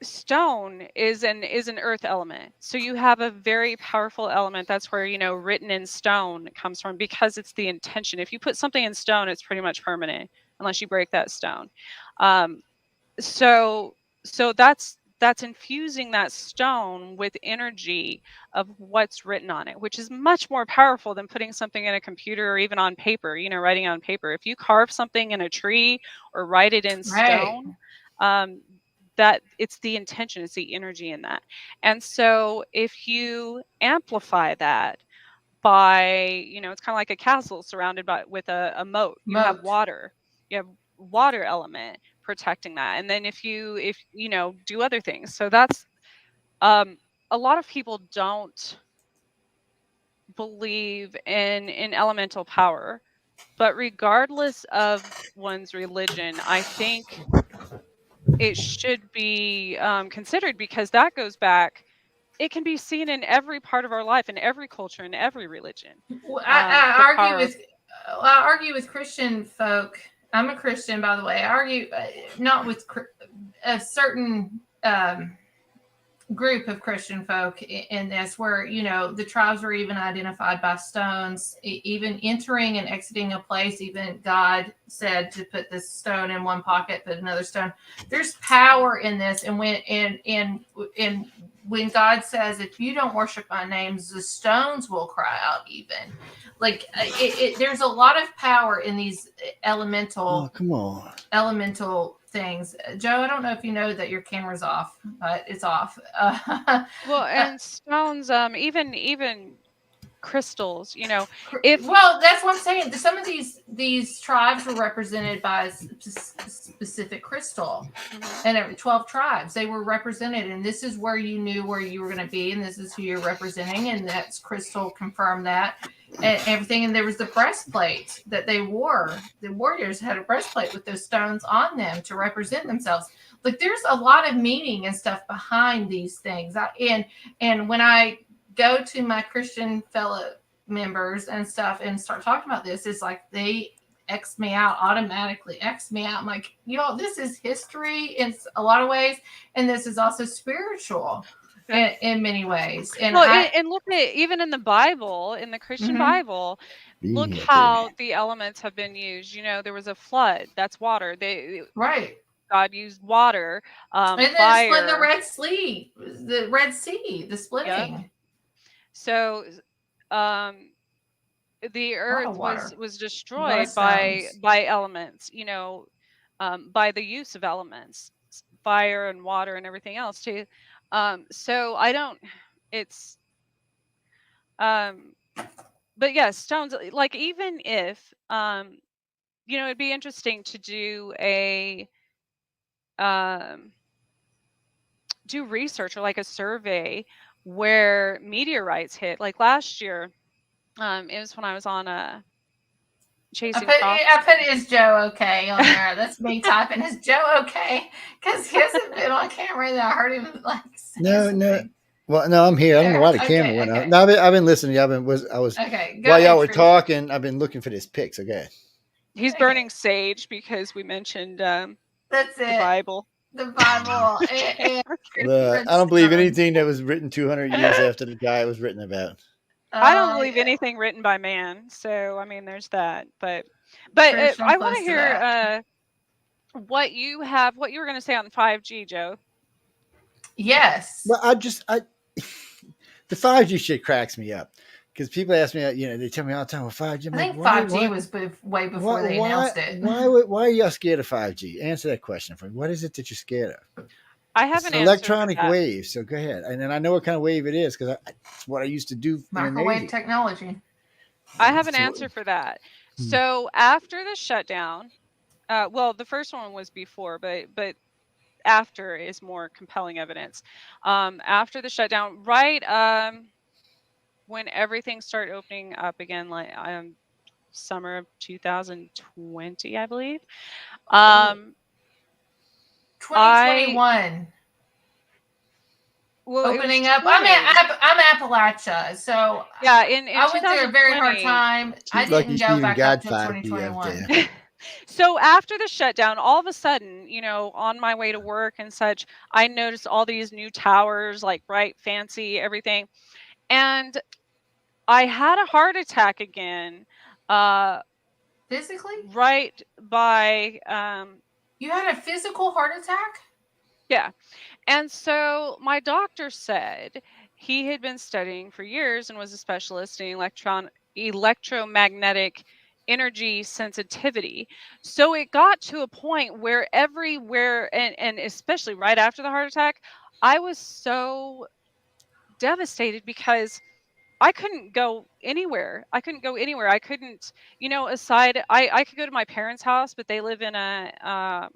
stone is an earth element. So you have a very powerful element. That's where, written in stone comes from, because it's the intention. If you put something in stone, it's pretty much permanent unless you break that stone. So that's infusing that stone with energy of what's written on it, which is much more powerful than putting something in a computer or even on paper, writing on paper. If you carve something in a tree or write it in stone, that it's the intention, it's the energy in that. And so if you amplify that by, it's kind of like a castle surrounded with a moat. You have water element protecting that. And then if you do other things. So that's a lot of people don't believe in elemental power, but regardless of one's religion, I think it should be considered, because that goes back. It can be seen in every part of our life, in every culture, in every religion. Well, I argue with Christian folk. I'm a Christian, by the way. I argue not with a certain group of Christian folk in this, where, the tribes were even identified by stones. Even entering and exiting a place, even God said to put this stone in one pocket, put another stone. There's power in this, and when God says, if you don't worship my names, the stones will cry out. Even like there's a lot of power in these elemental things. Joe, I don't know if you know that your camera's off, but it's off. Well, and stones, even crystals, well, that's what I'm saying. Some of these tribes were represented by a specific crystal, and 12 tribes, they were represented, and this is where you knew where you were going to be, and this is who you're representing, and that's crystal confirmed that, and everything. And there was the breastplate that they wore. The warriors had a breastplate with those stones on them to represent themselves. Like, there's a lot of meaning and stuff behind these things. And when I go to my Christian fellow members and stuff and start talking about this, it's like they automatically X me out. I'm like, this is history in a lot of ways, and this is also spiritual in many ways. And and look at, even in the Bible, in the Christian Bible, look how the elements have been used. There was a flood. That's water. God used water, and then fire. split the Red Sea, the splitting. Yep. So, the earth was destroyed by elements, by the use of elements, fire and water and everything else too. So but yeah, stones, like, even if, it'd be interesting to do do research, or like a survey where meteorites hit. Like last year, it was when I was on chasing I put is Joe okay on there. That's me typing. Is Joe okay? Because he hasn't been on camera that I heard him like say something. Well, no, I'm here. I don't know why the camera went out. No, I've been listening. I was okay. While y'all were talking, I've been looking for this pics. Okay. He's burning sage because we mentioned that's the Bible. The Bible. I don't believe anything that was written 200 years after the guy it was written about. I don't believe anything written by man. So I mean, there's that. But I want to hear what you were going to say on 5G, Joe. Yes. Well, the 5G shit cracks me up because people ask me, they tell me all the time, well, 5G. I think 5G was way before they announced it. Why are y'all scared of 5G? Answer that question for me. What is it that you're scared of? I have an electronic wave. So go ahead. And then I know what kind of wave it is because it's what I used to do. Microwave technology. I have an answer for that. So after the shutdown, well, the first one was before, but after is more compelling evidence. After the shutdown, right when everything started opening up again, like summer of 2020, I believe. 2021. Opening up. I'm Appalachia, so yeah. In I went through a very hard time. I didn't go back up until 2021. So after the shutdown, all of a sudden, on my way to work and such, I noticed all these new towers, like bright, fancy, everything. And I had a heart attack again. Physically? Right by... you had a physical heart attack? Yeah. And so my doctor said he had been studying for years and was a specialist in electromagnetic energy sensitivity. So it got to a point where everywhere, and especially right after the heart attack, I was so devastated because I couldn't go anywhere. I couldn't, aside, I could go to my parents' house, but they live in a,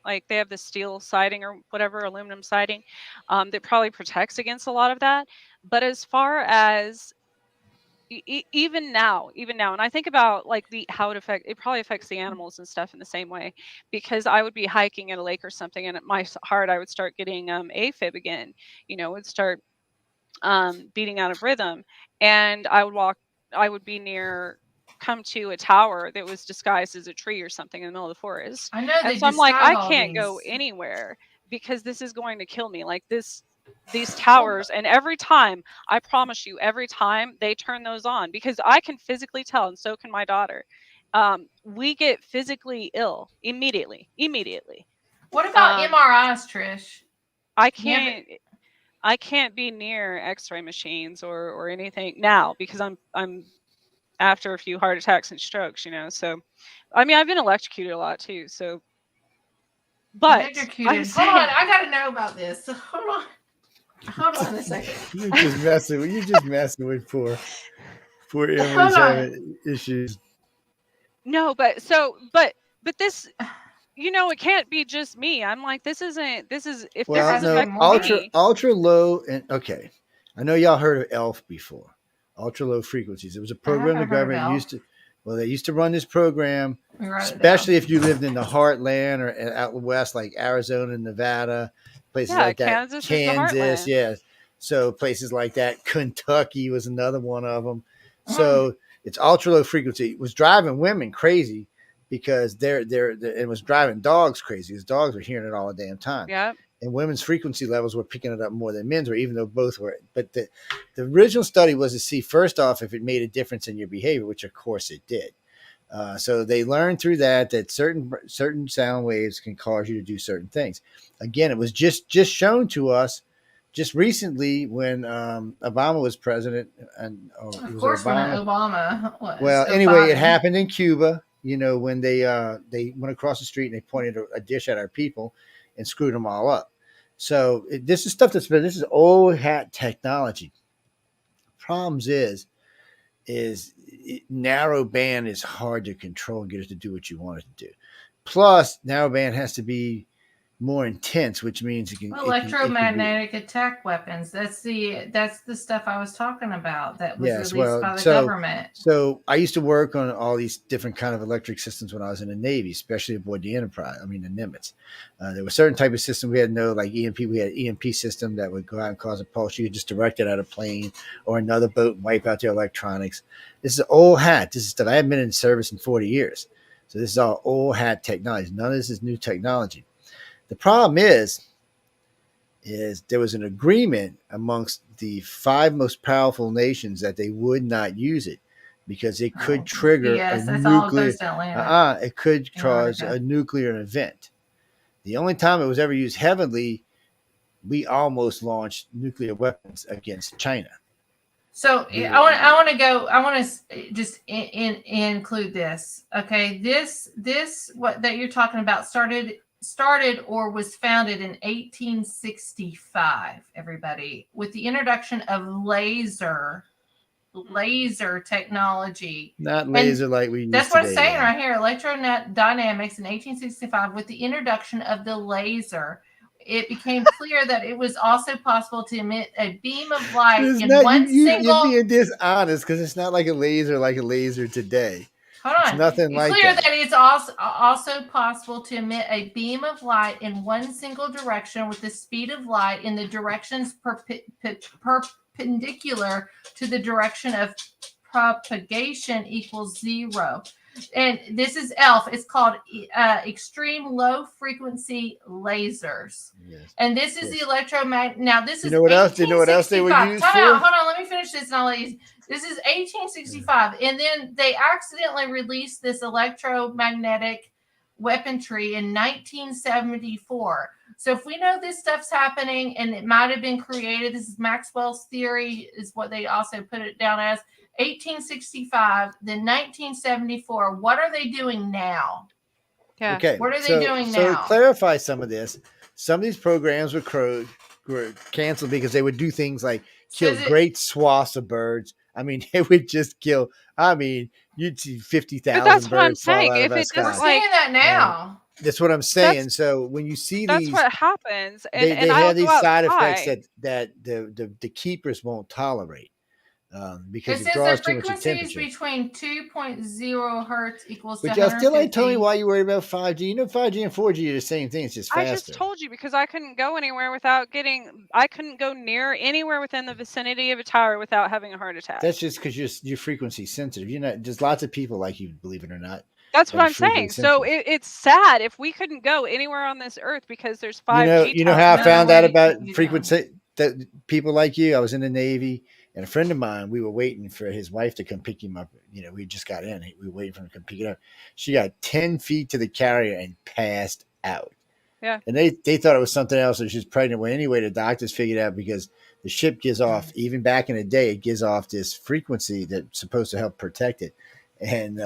like they have the steel siding or whatever, aluminum siding, that probably protects against a lot of that. But as far as even now, and I think about like how it probably affects the animals and stuff in the same way, because I would be hiking at a lake or something, and at my heart, I would start getting AFib again, would start beating out of rhythm, and I would come to a tower that was disguised as a tree or something in the middle of the forest. I know. And so I'm like, I can't go anywhere because this is going to kill me. Like these towers, and every time, I promise you, every time they turn those on, because I can physically tell, and so can my daughter, we get physically ill immediately. What about MRIs, Trish? I can't be near X-ray machines or anything now because I'm after a few heart attacks and strokes, So, I mean, I've been electrocuted a lot too. So, but hold on, I gotta know about this. Hold on a second. You're just messing with poor Emily's having issues. No, but this, it can't be just me. I'm like, this is if this is ultra low, and okay, I know y'all heard of ELF before. Ultra low frequencies. It was a program the government used to. Well, they used to run this program, especially if you lived in the heartland or out west, like Arizona, Nevada, places like that. Kansas, yes. So places like that. Kentucky was another one of them. So it's ultra low frequency. It was driving women crazy because it was driving dogs crazy because dogs were hearing it all the damn time. Yeah. And women's frequency levels were picking it up more than men's were, even though both were. But the original study was to see, first off, if it made a difference in your behavior, which of course it did. So they learned through that certain sound waves can cause you to do certain things. Again, it was just shown to us just recently when Obama was president. And of course, Obama was. Well, anyway, it happened in Cuba. When they went across the street and they pointed a dish at our people and screwed them all up. So this is stuff this is old hat technology. Problems is narrow band is hard to control and get it to do what you want it to do. Plus, narrow band has to be more intense, which means it can electromagnetic attack weapons. That's the stuff I was talking about that was released by the government. So I used to work on all these different kind of electric systems when I was in the Navy, especially aboard the Enterprise. I mean the Nimitz. There were certain type of systems we had like EMP. We had an EMP system that would go out and cause a pulse. You could just direct it at a plane or another boat and wipe out their electronics. This is old hat. This is stuff I haven't been in service in 40 years. So this is all old hat technology. None of this is new technology. The problem is there was an agreement amongst the 5 most powerful nations that they would not use it because it could trigger a nuclear. It could cause a nuclear event. The only time it was ever used heavily, we almost launched nuclear weapons against China. So I want to just include this. Okay, this what that you're talking about started or was founded in 1865, everybody, with the introduction of laser technology. Not laser like we used That's what today, it's saying right here. Electrodynamics in 1865, with the introduction of the laser, it became clear that it was also possible to emit a beam of light You're being dishonest because it's not like a laser today. Hold on. It's nothing it's like clear that. that it's also possible to emit a beam of light in one single direction with the speed of light in the directions perpendicular to the direction of propagation equals 0. And this is ELF. It's called extreme low frequency lasers. Yes. And this is the electromagnetic. Now this is. Do you know what else they were used for? Hold on. Let me finish this. And I'll let you. This is 1865, and then they accidentally released this electromagnetic weaponry in 1974. So if we know this stuff's happening and it might have been created, this is Maxwell's theory, is what they also put it down as. 1865, then 1974. What are they doing now? Yeah. Okay. What are they doing now? So to clarify some of this, some of these programs were canceled because they would do things like kill great swaths of birds. I mean, they would just kill. I mean, you'd see 50,000 birds. That's what I'm saying. If it doesn't, we're seeing that now. That's what I'm saying. So when you see that's these, what happens. And they have these side effects that the keepers won't tolerate. Because it draws too much temperature. Between 2.0 hertz equals. But y'all still ain't telling me why you worry about 5G. You know, 5G and 4G are the same thing. It's just faster. I just told you because I couldn't go anywhere without I couldn't go near anywhere within the vicinity of a tower without having a heart attack. That's just because you're frequency sensitive. You're not. There's lots of people like you, believe it or not. That's what I'm saying. So it's sad if we couldn't go anywhere on this earth because there's 5G. You know how I found out about frequency that people like you. I was in the Navy. And a friend of mine, we were waiting for his wife to come pick him up. You know, we just got in. We were waiting for him to come pick it up. She got 10 feet to the carrier and passed out. Yeah. And they thought it was something else. Or she was pregnant. Well, anyway, the doctors figured out because the ship gives off, even back in the day, it gives off this frequency that's supposed to help protect it. And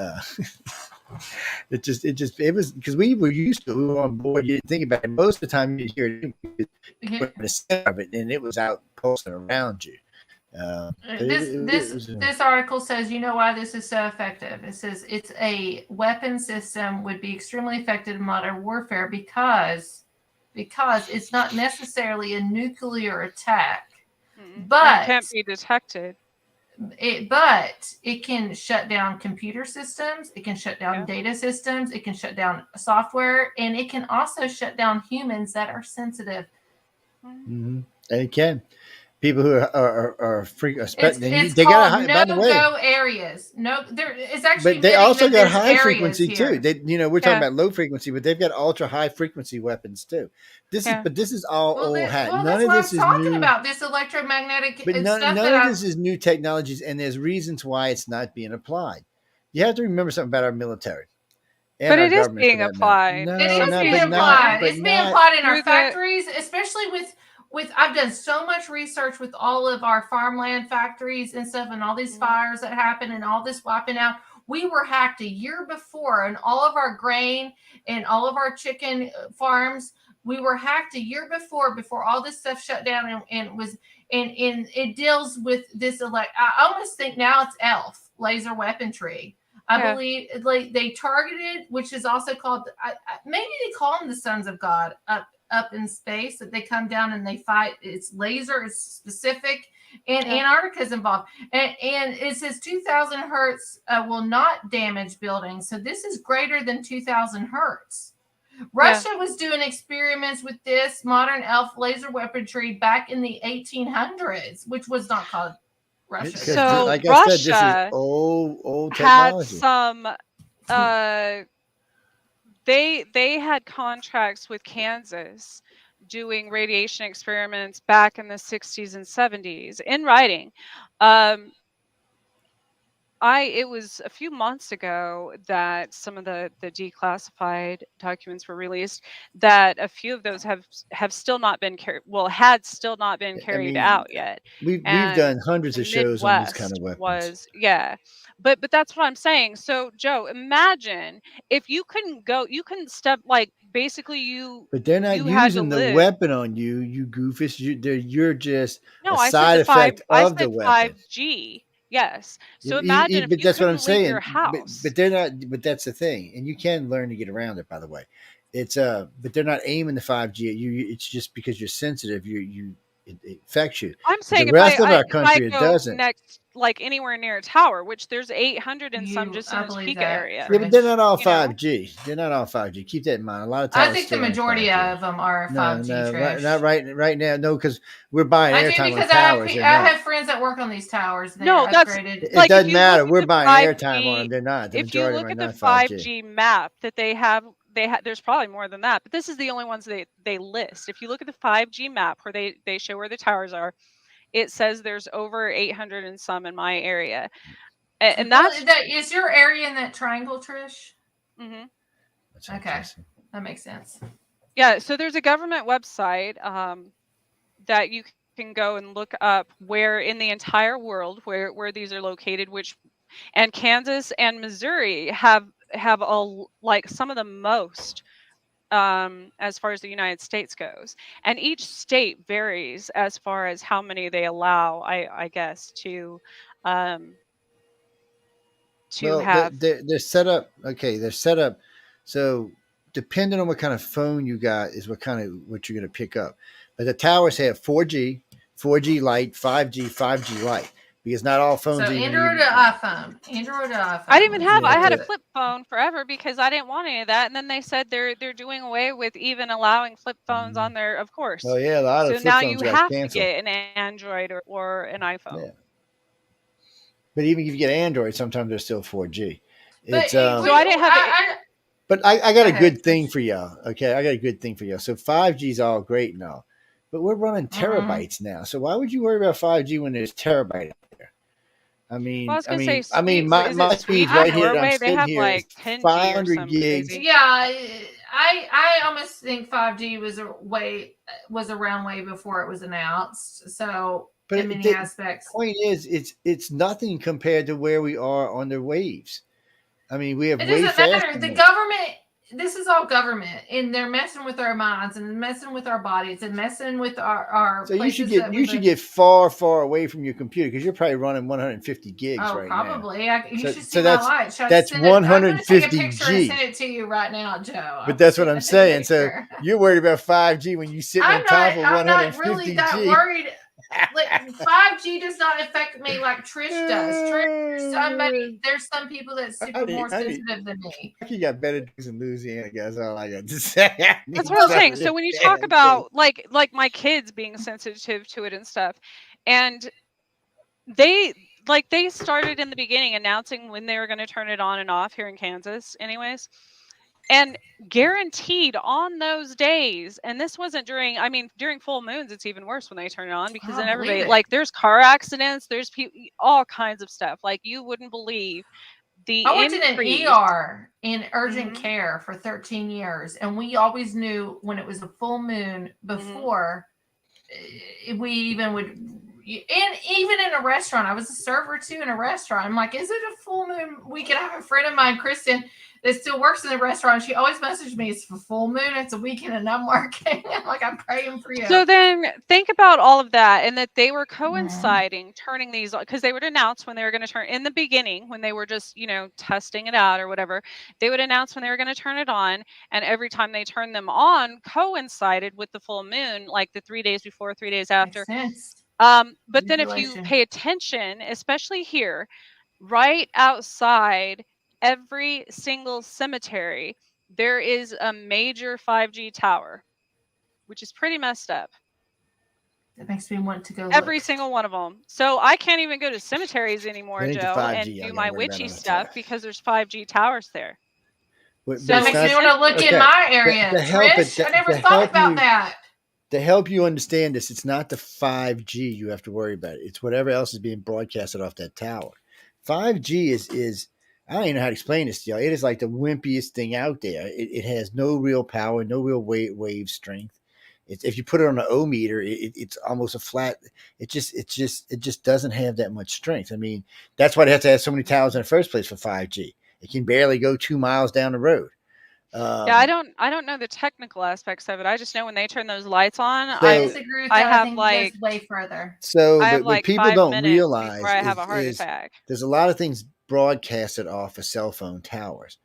it was because we were used to it. We were on board. You didn't think about it. Most of the time you hear it in the center of it, and it was out pulsing around you. This article says, you know why this is so effective. It says it's a weapon system would be extremely effective in modern warfare because it's not necessarily a nuclear attack, but it can't be detected. But it can shut down computer systems, it can shut down data systems, it can shut down software, and it can also shut down humans that are sensitive. Mm-hmm. And it can. People who are it's they got no-go areas. No, there is actually. But they also got high frequency too. We're talking about low frequency, but they've got ultra high frequency weapons too. This is all old hat. None of this is talking about this electromagnetic. But none of this is new technologies, and there's reasons why it's not being applied. You have to remember something about our military. But it is being applied. It is being applied. It's being applied in our factories, especially with I've done so much research with all of our farmland factories and stuff and all these fires that happen and all this wiping out. We were hacked a year before, and all of our grain and all of our chicken farms, we were hacked a year before all this stuff shut down and it deals with this. I almost think now it's ELF, laser weaponry. I believe like they targeted, which is also called, maybe they call them the sons of God. up in space that they come down and they fight. It's laser, it's specific, and Antarctica is involved. And it says 2,000 hertz will not damage buildings. So this is greater than 2,000 hertz. Russia was doing experiments with this modern ELF laser weaponry back in the 1800s, which was not called Russia. So like Russia I said, this is old had technology. some. They had contracts with Kansas doing radiation experiments back in the 60s and 70s in writing. It was a few months ago that some of the declassified documents were released, that a few of those have still not been had still not been carried out yet. We've done hundreds of shows on these kind of weapons. But that's what I'm saying. So Joe, imagine if you couldn't step, like, basically you. But they're not using the weapon on you, you goofus. You're just a side effect of the weapon. 5G. Yes. So imagine if you couldn't leave your house. But they're not. But that's the thing, and you can learn to get around it. By the way, it's but they're not aiming the 5G at you. It's just because you're sensitive. It affects you. I'm saying the rest of our country it doesn't. Next, like anywhere near a tower, which there's 800 and some just in the Topeka area. Yeah, but they're not all 5G. They're not all 5G. Keep that in mind. A lot of times I think the majority of them are 5G. No, not right now. No, because we're buying airtime on towers. I have friends that work on these towers. No, it doesn't matter. We're buying airtime on them. They're not. If you look at the 5G map that they have, there's probably more than that, but this is the only ones they list. If you look at the 5G map where they show where the towers are, it says there's over 800 and some in my area, and is your area in that triangle, Trish? Mm-hmm. Okay, that makes sense. Yeah, so there's a government website that you can go and look up where in the entire world where these are located, and Kansas and Missouri have some of the most as far as the United States goes, and each state varies as far as how many they allow, I guess, to have. They're set up. Okay, they're set up. So depending on what kind of phone you got is what you're going to pick up. But the towers have 4G, 4G Lite, 5G Lite. Because not all phones. So Android or iPhone. I didn't even have. I had a flip phone forever because I didn't want any of that, and then they said they're doing away with even allowing flip phones on there. Of course. Oh yeah, a lot of flip phones got canceled. So now you have to get an Android or an iPhone. Yeah. But even if you get Android, sometimes they're still 4G. So I didn't have. But I got a good thing for y'all. Okay, I got a good thing for y'all. So 5G is all great and all, but we're running terabytes now. So why would you worry about 5G when there's terabytes? I mean, my speeds right here. I'm sitting here, like 500 gigs. Yeah, I almost think 5G was around way before it was announced. So, but in many aspects, the point is, it's nothing compared to where we are on the waves. I mean, we have. It doesn't matter. The government. This is all government, and they're messing with our minds and messing with our bodies and messing with our. So you should get far away from your computer because you're probably running 150 gigs right probably. now. You should see my light. That's 150 I'm take a picture and send it to you right now, Joe. But that's what I'm saying. So you're worried about 5G when you sit on top of 150 I'm not really that worried. Like 5G does not affect me like Trish does. There's some people that's super more sensitive than me. You got better things in Louisiana, guys. That's all I got to say. That's what I'm saying. So when you talk about like my kids being sensitive to it and stuff, and they started in the beginning announcing when they were going to turn it on and off here in Kansas, anyways. And guaranteed on those days, and this wasn't during full moons, it's even worse when they turn it on because then everybody, there's car accidents, there's all kinds of stuff. Like you wouldn't believe the I worked in an ER in urgent care for 13 years, and we always knew when it was a full moon before we even would, And even in a restaurant, I was a server too in a restaurant. I'm like, is it a full moon weekend? I have a friend of mine, Kristen, that still works in the restaurant. She always messages me, it's for full moon, it's a weekend, and I'm working. I'm like, I'm praying for you. So then think about all of that, and that they were coinciding, turning these, because they would announce when they were going to turn in the beginning, when they were just, testing it out or whatever, they would announce when they were going to turn it on. And every time they turned them on coincided with the full moon, like the 3 days before, 3 days after. Makes sense. But then if you pay attention, especially here, right outside every single cemetery, there is a major 5G tower, which is pretty messed up. That makes me want to go Every look. single one of them. So I can't even go to cemeteries anymore, They need the Joe, 5G, and I do gotta my worry about witchy on the stuff tower. because there's 5G towers there. But So it's that makes me not- want to look in okay, my area. to help it- Trish, I to- never to thought help about you- that. To help you understand this, it's not the 5G you have to worry about. It's whatever else is being broadcasted off that tower. 5G is I don't even know how to explain this to y'all. It is like the wimpiest thing out there. It has no real power, no real wave strength. If you put it on an ohm meter, it's almost a flat. It just doesn't have that much strength. I mean, that's why they have to have so many towers in the first place for 5G. It can barely go 2 miles down the road. Yeah, I don't know the technical aspects of it. I just know when they turn those lights on, I disagree with that. I have think like it goes way further. So, I have but like what people 5 don't minutes realize before I have a heart is attack. there's a lot of things broadcasted off of cell phone towers.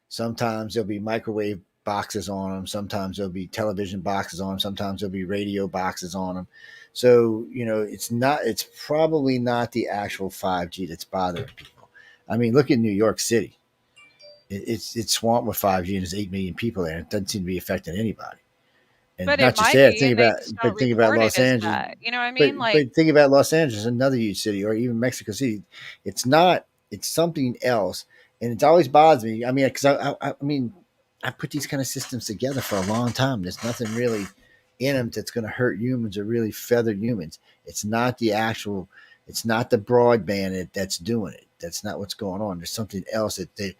Sometimes there'll be microwave boxes on them. Sometimes there'll be television boxes on them. Sometimes there'll be radio boxes on them. So, it's probably not the actual 5G that's bothering people. I mean, look at New York City. It's swamped with 5G and there's 8 million people there. It doesn't seem to be affecting anybody. And But not it just might that, be, think and they about, just but don't think about report Los it as Angeles. that. You know what I mean? But think about Los Angeles, another huge city, or even Mexico City. It's not. It's something else, and it's always bothers me. I mean, because I put these kind of systems together for a long time. There's nothing really in them that's going to hurt humans or really feather humans. It's not the actual. It's not the broadband that's doing it. That's not what's going on. There's something else that the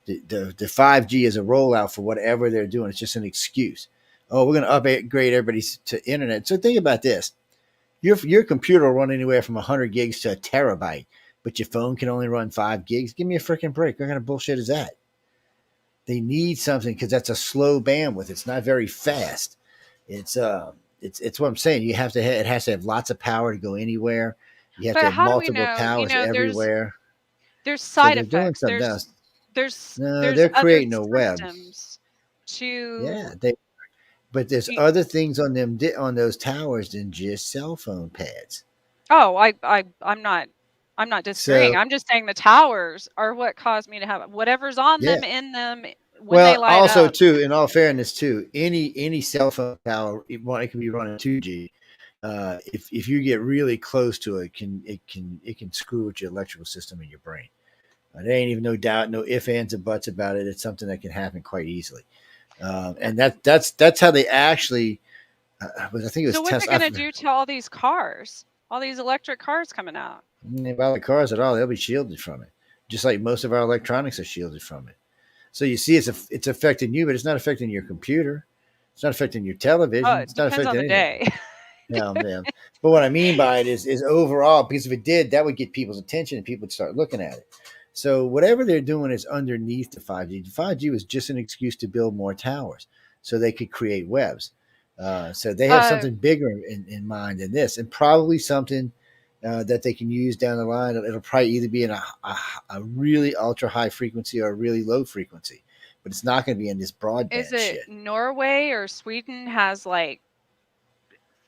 5G is a rollout for whatever they're doing. It's just an excuse. Oh, we're going to upgrade everybody to internet. So think about this. Your computer will run anywhere from 100 gigs to a terabyte, but your phone can only run 5 gigs. Give me a freaking break. What kind of bullshit is that? They need something because that's a slow bandwidth. It's not very fast. It's what I'm saying. It has to have lots of power to go anywhere. You have to have multiple towers everywhere. There's side doing effects. something else. They're creating a web. But there's other things on them on those towers than just cell phone pads. Oh, I'm not disagreeing. I'm just saying the towers are what caused me to have whatever's on them in them when they light also up. Too, in all fairness, too, any cell phone tower, it can be running 2G. If you get really close to it, it can screw with your electrical system in your brain. There ain't even no doubt, no ifs, ands, or buts about it. It's something that can happen quite easily. And that's how they actually. I think it was. So what's it going to do to all these cars, all these electric cars coming out? About the cars at all, they'll be shielded from it, just like most of our electronics are shielded from it. So you see, it's affecting you, but it's not affecting your computer. It's not affecting your television. Oh, it's not depends affecting on the anything. day. No, man. But what I mean by it is overall, because if it did, that would get people's attention and people would start looking at it. So whatever they're doing is underneath the 5G. The 5G was just an excuse to build more towers so they could create webs. So they have something bigger in mind than this, and probably something that they can use down the line. It'll probably either be in a really ultra high frequency or a really low frequency, but it's not going to be in this broadband Is it shit. Norway or Sweden has like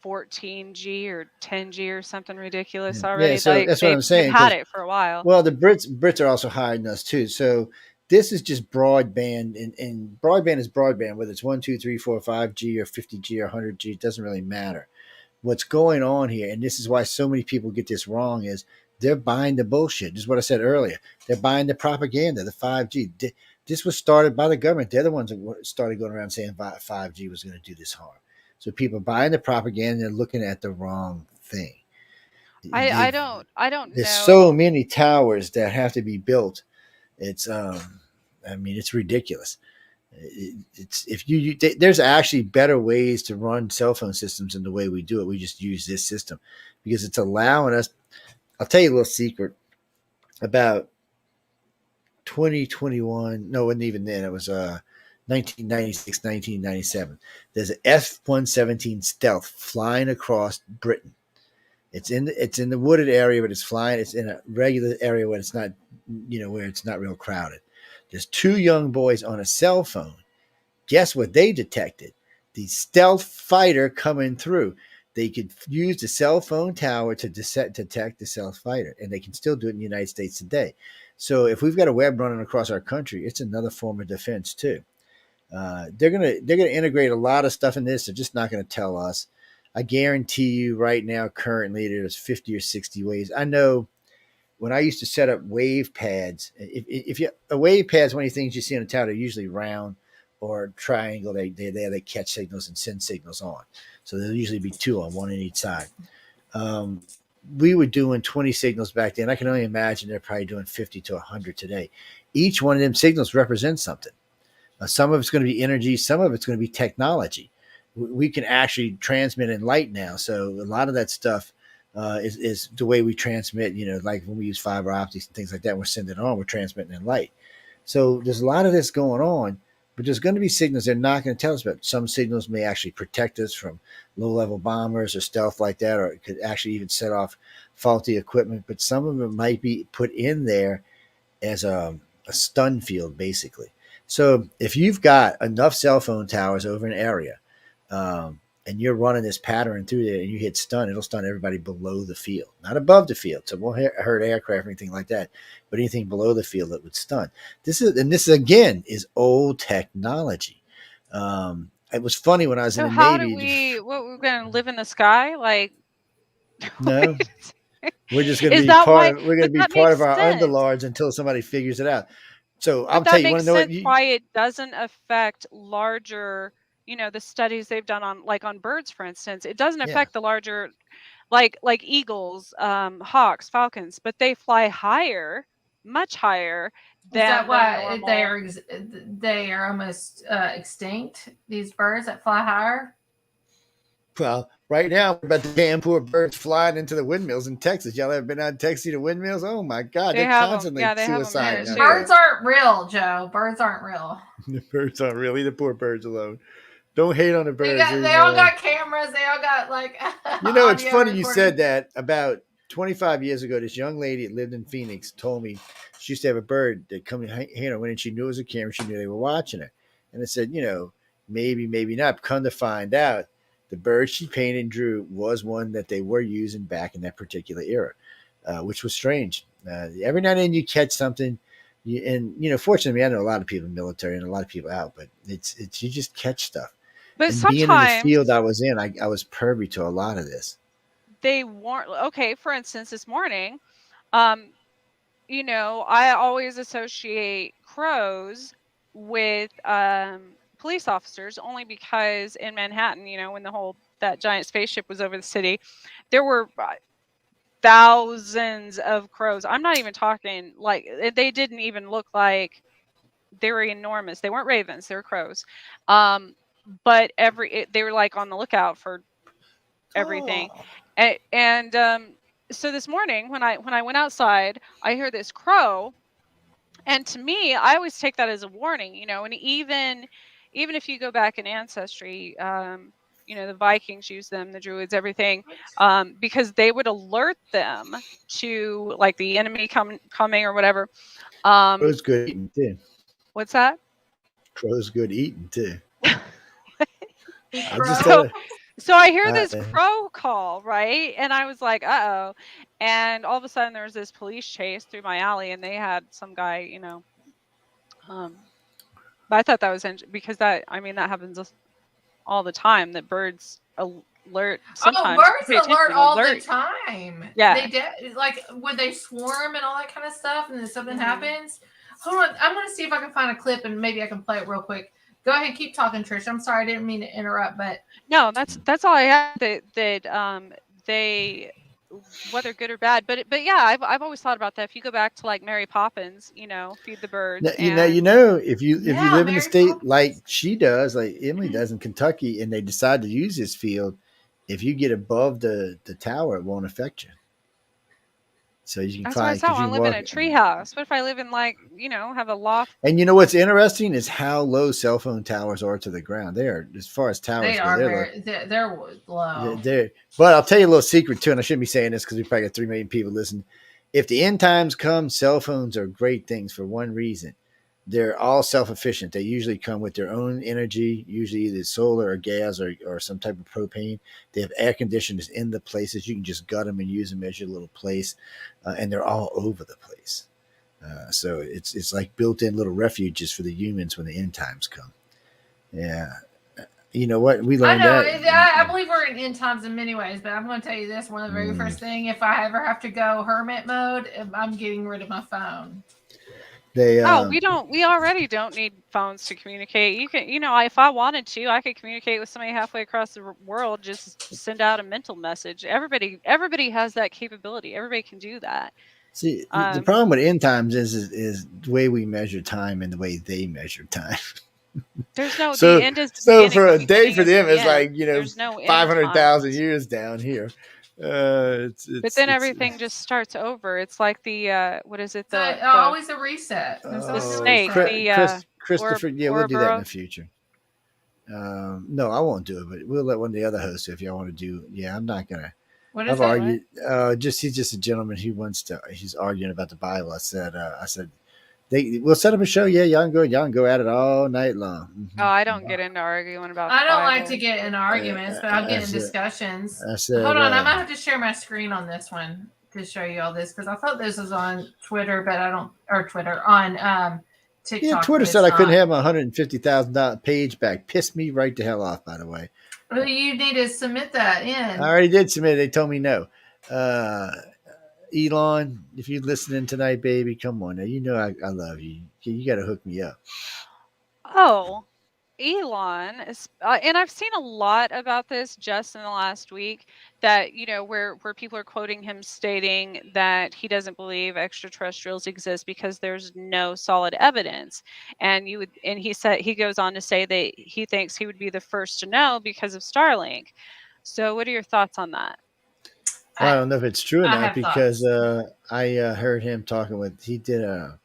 14G or 10G or something ridiculous already? Yeah, so that's what I'm saying. They've had it for a while. Well, the Brits are also higher than us too. So this is just broadband, and broadband is broadband, whether it's 1, 2, 3, 4, 5G or 50G or 100G, it doesn't really matter. What's going on here, and this is why so many people get this wrong, is they're buying the bullshit. This is what I said earlier. They're buying the propaganda, the 5G. This was started by the government. They're the ones that started going around saying 5G was going to do this harm. So people are buying the propaganda and looking at the wrong thing. I don't know. There's so many towers that have to be built. It's it's ridiculous. There's actually better ways to run cell phone systems than the way we do it. We just use this system because it's allowing us. I'll tell you a little secret about 2021. No, it wasn't even then. It was 1996, 1997. There's an F-117 Stealth flying across Britain. It's in the wooded area, but it's flying. It's in a regular area where it's not, where it's not real crowded. There's two young boys on a cell phone. Guess what they detected? The stealth fighter coming through. They could use the cell phone tower to detect the stealth fighter, and they can still do it in the United States today. So if we've got a web running across our country, it's another form of defense too. They're gonna integrate a lot of stuff in this. They're just not gonna tell us. I guarantee you right now, currently, there's 50 or 60 ways. I know when I used to set up wave pads, a wave pad's one of the things you see on a tower, they're usually round or triangle. They catch signals and send signals on. So there'll usually be two on, one on each side. We were doing 20 signals back then. I can only imagine they're probably doing 50 to 100 today. Each one of them signals represents something. Some of it's going to be energy. Some of it's going to be technology. We can actually transmit in light now. So a lot of that stuff is the way we transmit, like when we use fiber optics and things like that, we're sending it on, we're transmitting in light. So there's a lot of this going on, but there's going to be signals they're not going to tell us about. Some signals may actually protect us from low-level bombers or stealth like that, or it could actually even set off faulty equipment. But some of them might be put in there as a stun field, basically. So if you've got enough cell phone towers over an area, and you're running this pattern through there and you hit stun, it'll stun everybody below the field, not above the field. So it won't hurt aircraft or anything like that, but anything below the field that would stun. This again is old technology. It was funny when I was in the Navy. We're going to live in the sky? Like, no, we're just going to be part of our underlords until somebody figures it out. So I'll tell you, why it doesn't affect larger, the studies they've done on birds, for instance. It doesn't affect the larger, like eagles, hawks, falcons, but they fly higher, much higher than. Is that why they are almost extinct? These birds that fly higher. Well, right now we're about to damn poor birds flying into the windmills in Texas. Y'all ever been out in Texas to windmills? Oh my God, they're constantly suicide. Birds aren't real, Joe. Birds aren't real. The birds aren't real. Leave the poor birds alone. Don't hate on the birds. They all got cameras. They all got it's funny you said that. About 25 years ago, this young lady that lived in Phoenix told me she used to have a bird that come in when and she knew it was a camera. She knew they were watching her, and I said, maybe not. Come to find out, the bird she painted and drew was one that they were using back in that particular era, which was strange. Every now and then you catch something, fortunately, I know a lot of people in the military and a lot of people out, but it's you just catch stuff. But and sometimes being in the field I was in, I was privy to a lot of this. They weren't okay. For instance, this morning, I always associate crows with police officers, only because in Manhattan, when that giant spaceship was over the city, there were thousands of crows. I'm not even talking they didn't even look like they were enormous. They weren't ravens, they were crows. But they were on the lookout for everything. And so this morning when I went outside, I heard this crow, and to me, I always take that as a warning, and even if you go back in ancestry, the Vikings used them, the Druids, everything, because they would alert them to the enemy coming or whatever. Crow's good eating too. What's that? Crow's good eating too. So I hear this crow call, right? And I was like, uh-oh. And all of a sudden there was this police chase through my alley, and they had some guy, but I thought that was because that happens all the time, that birds alert sometimes. Oh, birds alert all the time. Yeah. They did, when they swarm and all that kind of stuff, and then something happens. Hold on, I'm going to see if I can find a clip, and maybe I can play it real quick. Go ahead, keep talking, Trish. I'm sorry, I didn't mean to interrupt, but no, that's all I have. That they, whether good or bad, but yeah, I've always thought about that. If you go back to Mary Poppins, feed the birds. Now, if you live in a state like she does, like Emily does in Kentucky, and they decide to use this field, if you get above the tower, it won't affect you. So you can That's climb. why I said I want to live in a tree house. What if I live in have a loft? And you know what's interesting is how low cell phone towers are to the ground. They are, as far as towers they go, are they're low. But I'll tell you a little secret too, and I shouldn't be saying this because we probably got 3 million people listening. If the end times come, cell phones are great things for one reason. They're all self-efficient. They usually come with their own energy, usually either solar or gas or some type of propane. They have air conditioners in the places. You can just gut them and use them as your little place, and they're all over the place. So it's like built-in little refuges for the humans when the end times come. Yeah. You know what? We learned I believe we're in end times in many ways, but I'm going to tell you this. One of the very first thing, if I ever have to go hermit mode, I'm getting rid of my phone. We already don't need phones to communicate. You can, if I wanted to, I could communicate with somebody halfway across the world, just send out a mental message. Everybody has that capability. Everybody can do that. See, the problem with end times is the way we measure time and the way they measure time. There's no the end is the beginning, for a day for them it's like there's no 500,000 years down here. But then everything just starts over. It's like the what is it? Always a reset. The snake. Christopher. Yeah, we'll do that in the future. No, I won't do it, but we'll let one of the other hosts if y'all want to do. Yeah, I'm not gonna. What is I've argued. He's just a gentleman. He's arguing about the Bible. I said. We'll set up a show. Yeah, y'all can go at it all night long. Mm-hmm. Oh, I don't get into arguing about. I don't like to get into arguments, but I'll get in discussions. Hold on, I might have to share my screen on this one to show you all this because I thought this was on Twitter, but I don't. Or Twitter on TikTok. Yeah, Twitter said I couldn't have my $150,000 page back. Pissed me right the hell off. By the way. Well, you need to submit that in. I already did submit it. They told me no. Elon, if you're listening tonight, baby, come on now. You know I love you. You got to hook me up. Oh, Elon is, and I've seen a lot about this just in the last week. That where people are quoting him stating that he doesn't believe extraterrestrials exist because there's no solid evidence, and he goes on to say that he thinks he would be the first to know because of Starlink. So, what are your thoughts on that? Well, I don't know if it's true or not because I heard him talking he did a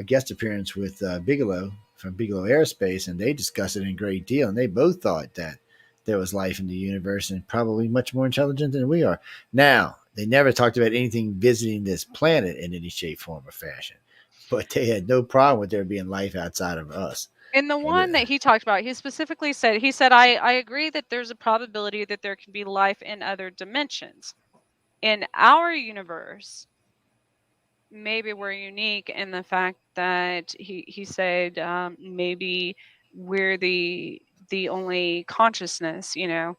guest appearance with Bigelow from Bigelow Aerospace, and they discussed it in great deal, and they both thought that there was life in the universe and probably much more intelligent than we are. Now, they never talked about anything visiting this planet in any shape, form, or fashion, but they had no problem with there being life outside of us. In the one that he talked about, he specifically said, I agree that there's a probability that there can be life in other dimensions. In our universe, maybe we're unique in the fact that he said maybe we're the only consciousness, or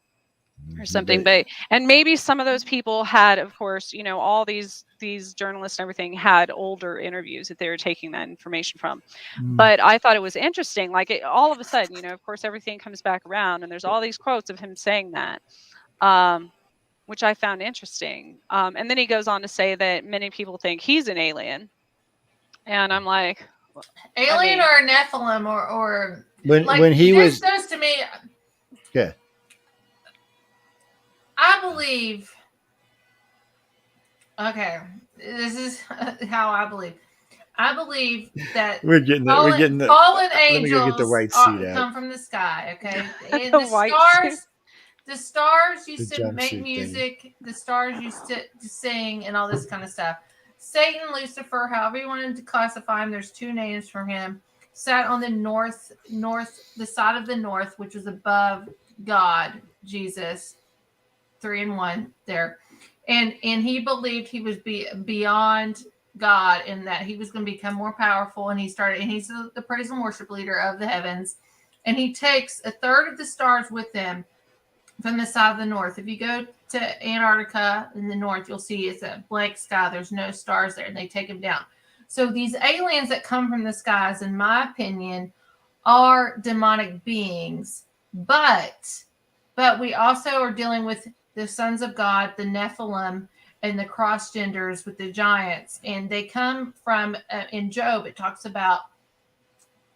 something. But and maybe some of those people had, of course, all these journalists and everything had older interviews that they were taking that information from. But I thought it was interesting, all of a sudden, of course, everything comes back around, and there's all these quotes of him saying that. Which I found interesting. And then he goes on to say that many people think he's an alien. And I'm like... Alien or a Nephilim or when he was... Those to me... Yeah. I believe... Okay. This is how I believe. I believe that fallen angels let me go get the white suit come from the sky, okay? And the stars used to make music. The stars used to sing and all this kind of stuff. Satan, Lucifer, however you wanted to classify him, there's 2 names for him, sat on the the side of the north, which was above God, Jesus, 3 in 1 there. And he believed he was beyond God and that he was going to become more powerful. And he's the praise and worship leader of the heavens. And he takes a third of the stars with him from the side of the north. If you go to Antarctica in the north, you'll see it's a blank sky. There's no stars there, and they take them down. So these aliens that come from the skies, in my opinion, are demonic beings. But we also are dealing with the sons of God, the Nephilim, and the cross genders with the giants. And they come from, in Job, it talks about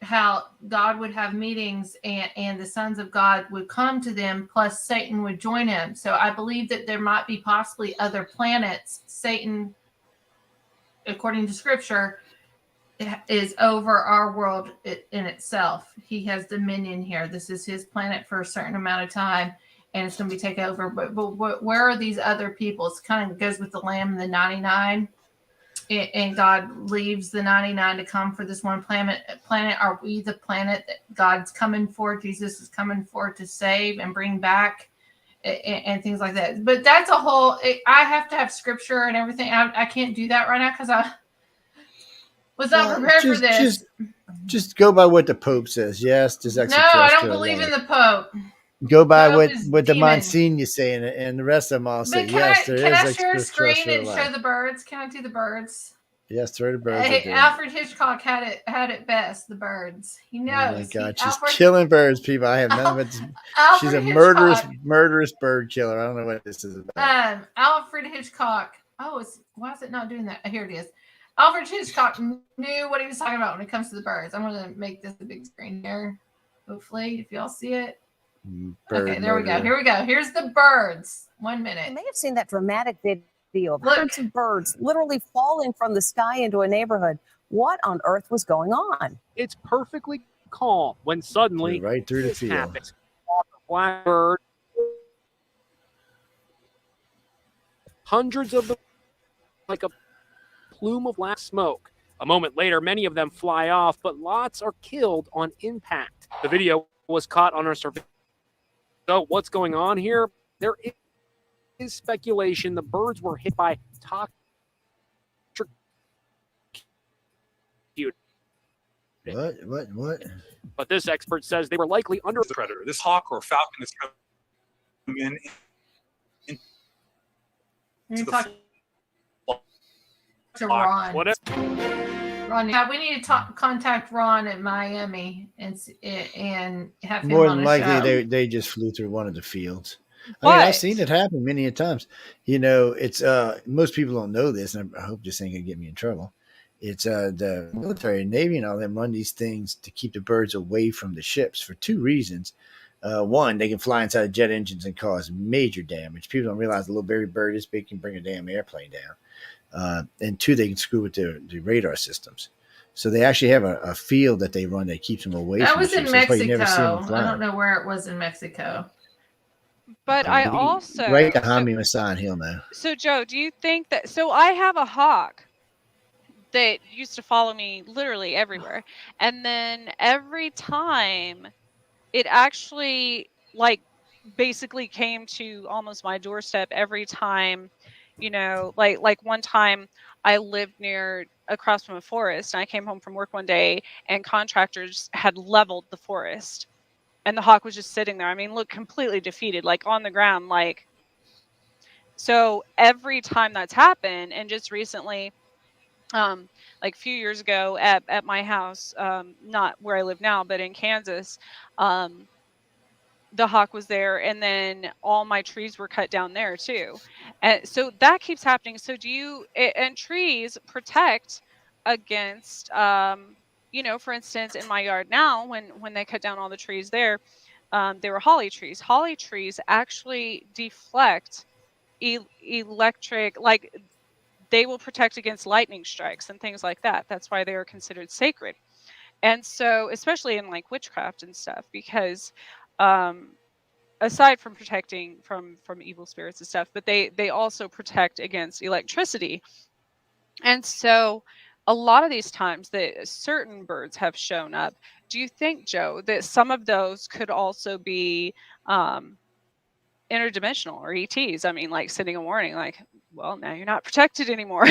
how God would have meetings and the sons of God would come to them, plus Satan would join him. So I believe that there might be possibly other planets. Satan, according to scripture, is over our world in itself. He has dominion here. This is his planet for a certain amount of time, and it's going to be taken over. But where are these other people? It kind of goes with the lamb and the 99, and God leaves the 99 to come for this one planet. Are we the planet that God's coming for? Jesus is coming for to save and bring back, and things like that. But that's a whole. I have to have scripture and everything. I can't do that right now because I was not prepared for this. Just go by what the Pope says. Yes, there's extraterrestrial. No, I don't believe in the Pope. Go by what the Monsignor saying, and the rest of them all say yes. Can I share a screen and show the birds? Can I do the birds? Yes, throw the birds. Alfred Hitchcock had it best. The birds. He knows. Oh my God, she's killing birds, people. I have none of it. She's a murderous bird killer. I don't know what this is about. Alfred Hitchcock. Oh, why is it not doing that? Here it is. Alfred Hitchcock knew what he was talking about when it comes to the birds. I'm going to make this a big screen here. Hopefully, if y'all see it. Okay, there we go. Here we go. Here's the birds. 1 minute. You may have seen that dramatic video of hundreds of birds literally falling from the sky into a neighborhood. What on earth was going on? It's perfectly calm when suddenly right through the field. Happens. Blackbird. Hundreds of them, like a plume of black smoke. A moment later, many of them fly off, but lots are killed on impact. The video was caught on our surveillance. So what's going on here? There is speculation the birds were hit by toxic. What? But this expert says they were likely under the predator. This hawk or falcon is coming in. To Ron. Ron, we need to contact Ron in Miami and have him more on than the likely show. they just flew through one of the fields. I mean, I've seen it happen many a times. You know, it's most people don't know this, and I hope this ain't gonna get me in trouble. It's the military, Navy, and all them run these things to keep the birds away from the ships for two reasons. One, they can fly inside of jet engines and cause major damage. People don't realize a little baby bird this big can bring a damn airplane down. And two, they can screw with the radar systems. So they actually have a field that they run that keeps them away. That from was the in ships. Mexico. I don't know where it was in Mexico. But I also right behind me, Masson Hill now. So Joe, do you think that? So I have a hawk that used to follow me literally everywhere, and then every time it actually basically came to almost my doorstep every time. You know, like one time I lived across from a forest, and I came home from work one day and contractors had leveled the forest and the hawk was just sitting there. I mean, look, completely defeated, like on the ground, so every time that's happened. And just recently, like a few years ago at my house, not where I live now, but in Kansas, the hawk was there, and then all my trees were cut down there too. And so that keeps happening. So and trees protect against, for instance, in my yard now, when they cut down all the trees there, they were holly trees. Holly trees actually deflect electric, they will protect against lightning strikes and things like that. That's why they are considered sacred. And so, especially in witchcraft and stuff, because aside from protecting from evil spirits and stuff, but they also protect against electricity. And so a lot of these times that certain birds have shown up, do you think, Joe, that some of those could also be interdimensional or ETs? I mean, sending a warning, well, now you're not protected anymore.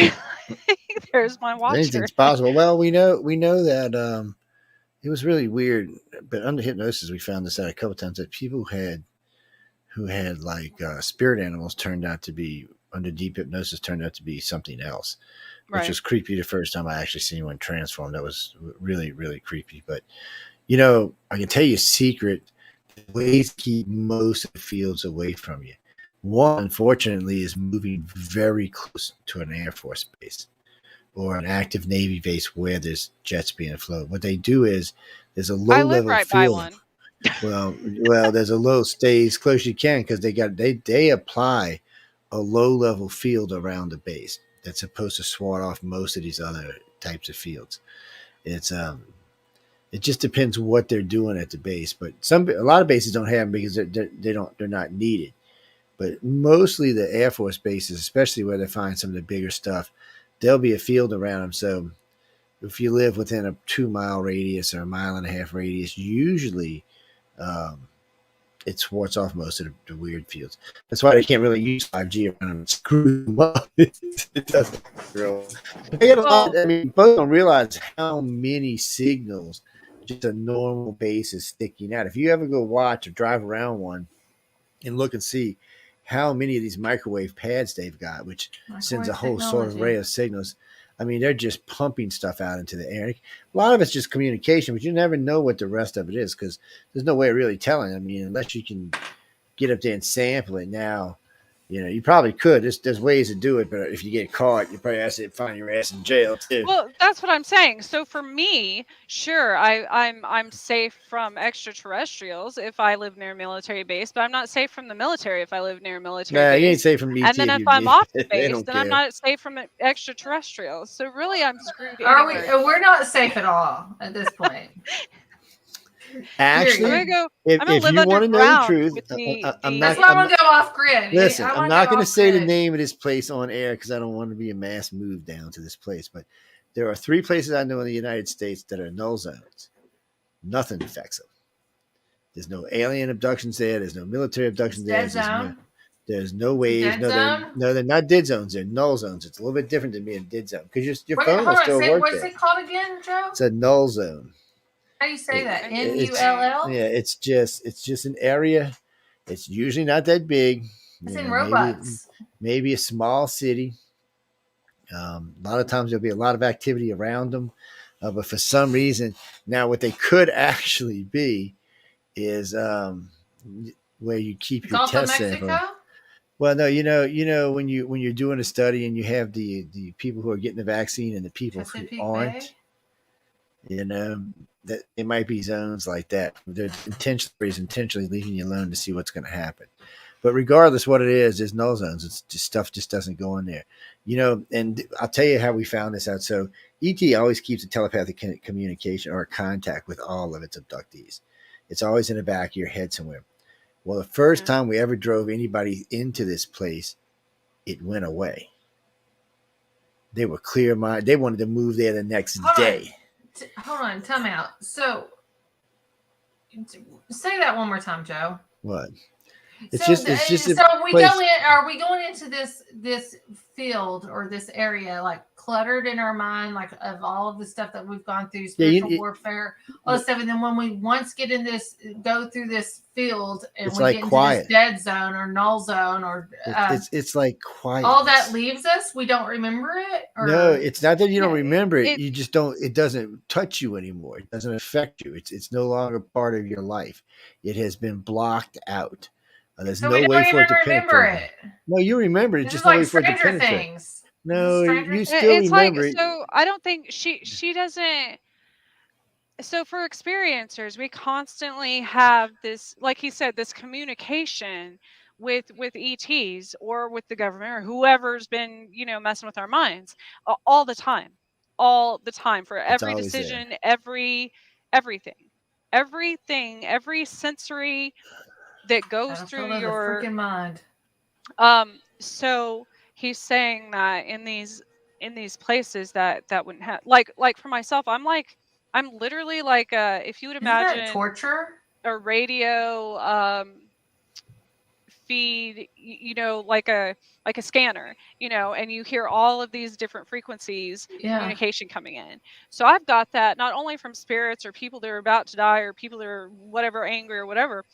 There's my watcher. Anything's possible. Well, we know that it was really weird, but under hypnosis, we found this out a couple times, that people who had spirit animals turned out to be, under deep hypnosis, turned out to be something else, which was creepy the first time I actually seen one transform. That was really, really creepy. But, I can tell you a secret, ways to keep most of the fields away from you. One, unfortunately, is moving very close to an Air Force base. or an active Navy base where there's jets being afloat. What they do is there's a low I live level right by field. one. Well, there's a low, stay as close as you can, because they apply a low level field around the base that's supposed to swat off most of these other types of fields. It's it just depends what they're doing at the base, but a lot of bases don't have them because they're not needed. But mostly the Air Force bases, especially where they find some of the bigger stuff, there'll be a field around them. So if you live within a 2-mile radius or a 1.5-mile radius, usually it swarts off most of the weird fields. That's why they can't really use 5G around them and screw them up. It doesn't grow. I mean, folks don't realize how many signals just a normal base is sticking out. If you ever go watch or drive around one and look and see how many of these microwave pads they've got, which sends a whole sort of array of signals. I mean, they're just pumping stuff out into the air. A lot of it's just communication, but you never know what the rest of it is because there's no way of really telling. I mean, unless you can get up there and sample it now, you probably could. There's ways to do it, but if you get caught, you probably have to find your ass in jail too. Well, that's what I'm saying. So for me, sure, I'm safe from extraterrestrials if I live near a military base, but I'm not safe from the military if I live near a military base. You ain't safe from me. And then if I'm off the base, then I'm not safe from extraterrestrials. So really, I'm screwed. We're not safe at all at this point. Actually, if you want to know the truth, that's why I'm gonna go off grid. Listen, I'm not going to say the name of this place on air because I don't want to be a mass move down to this place. But there are 3 places I know in the United States that are null zones. Nothing affects them. There's no alien abductions there. There's no military abductions there. There's no waves. They're not dead zones. They're null zones. It's a little bit different than being a dead zone because your phone will still work. What's it called again, Joe? It's a null zone. How do you say that? NULL? Yeah, it's just an area. It's usually not that big. It's in robots. Maybe a small city. A lot of times there'll be a lot of activity around them, but for some reason, now what they could actually be is where you keep your test sample. Well, no, when you're doing a study and you have the people who are getting the vaccine and the people who aren't, that it might be zones like that. They're intentionally leaving you alone to see what's going to happen. But regardless what it is, there's null zones. It's just stuff just doesn't go in there. And I'll tell you how we found this out. So ET always keeps a telepathic communication or contact with all of its abductees. It's always in the back of your head somewhere. Well, the first time we ever drove anybody into this place, it went away. They were clear-minded. They wanted to move there the next day. Hold on, time out. So, say that one more time, Joe. What? Are we going into this field or this area like cluttered in our mind, like of all of the stuff that we've gone through, spiritual warfare, all this stuff, and then when we once go through this field and it's we like get into quiet. this dead zone or null zone or it's like quiet. All that leaves us. We don't remember it. No, it's not that you don't remember it. You just don't. It doesn't touch you anymore. It doesn't affect you. It's no longer part of your life. It has been blocked out. There's no way for it to penetrate. No, you remember it. Just no way for it to penetrate. No, you still remember it. So I don't think she doesn't. So for experiencers, we constantly have this, like he said, this communication with ETs or with the government or whoever's been, messing with our minds all the time for every decision, everything, every sensory that goes through your freaking mind. So he's saying that in these places that wouldn't have like for myself, I'm literally like if you would imagine Isn't that torture, a radio feed, like a scanner, and you hear all of these different frequencies, communication coming in. So I've got that not only from spirits or people that are about to die or people that are whatever angry or whatever.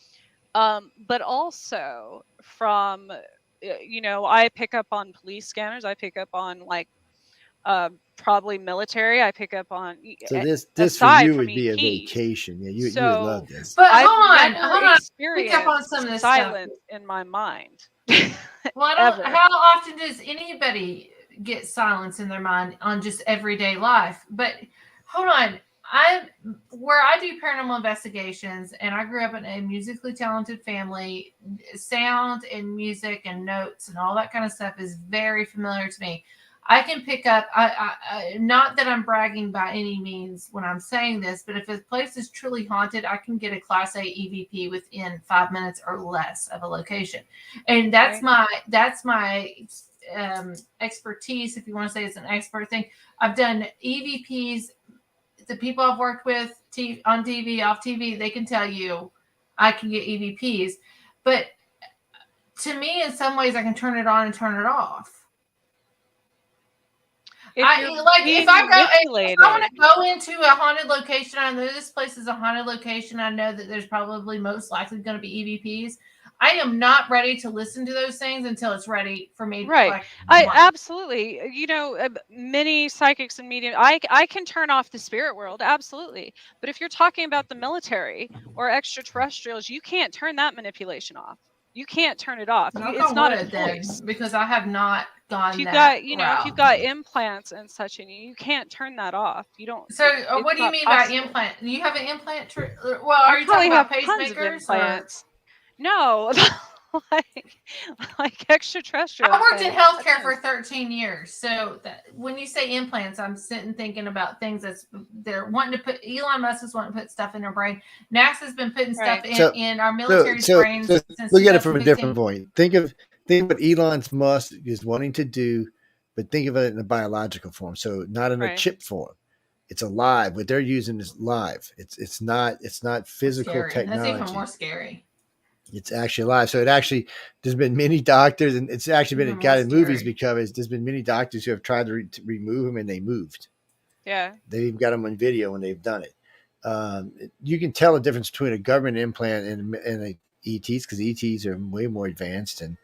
But also from, I pick up on police scanners. I pick up on probably military. I pick up on. So this for you would be a vacation. Yeah, you would love this. But hold on. Pick up on some of this silence in my mind. Well, how often does anybody get silence in their mind on just everyday life. But hold on. Where I do paranormal investigations, and I grew up in a musically talented family. Sound and music and notes and all that kind of stuff is very familiar to me. I can pick up, not that I'm bragging by any means when I'm saying this, but if a place is truly haunted, I can get a Class A EVP within 5 minutes or less of a location. And that's my expertise, if you want to say it's an expert thing. I've done EVPs. The people I've worked with on TV, off TV, they can tell you I can get EVPs. But to me, in some ways, I can turn it on and turn it off. If I want to go into a haunted location, I know this place is a haunted location. I know that there's probably most likely going to be EVPs. I am not ready to listen to those things until it's ready for me. Right. Absolutely. You know, many psychics and medium, I can turn off the spirit world. Absolutely. But if you're talking about the military or extraterrestrials, you can't turn that manipulation off. You can't turn it off. It's not a choice. Because I have not gone if you've that got, you know, route. if you've got implants and such in you, you can't turn that off. You don't. So what do you mean by implant? Do you have an implant? Well, are you talking about pacemakers? Implants. No, like extraterrestrial. I worked in healthcare for 13 years. So when you say implants, I'm sitting thinking about things they're wanting to put. Elon Musk is wanting to put stuff in their brain. NASA's been putting stuff in our military's brains. Since look at it from a different point. Think of what Elon Musk is wanting to do, but think of it in a biological form. So not in a chip form. It's alive. What they're using is live. It's not physical technology. That's even more scary. It's actually alive. So there's been many doctors, and it's actually been got in movies because there's been many doctors who have tried to remove them and they moved. Yeah. They've even got them on video when they've done it. You can tell the difference between a government implant and a ETs because ETs are way more advanced and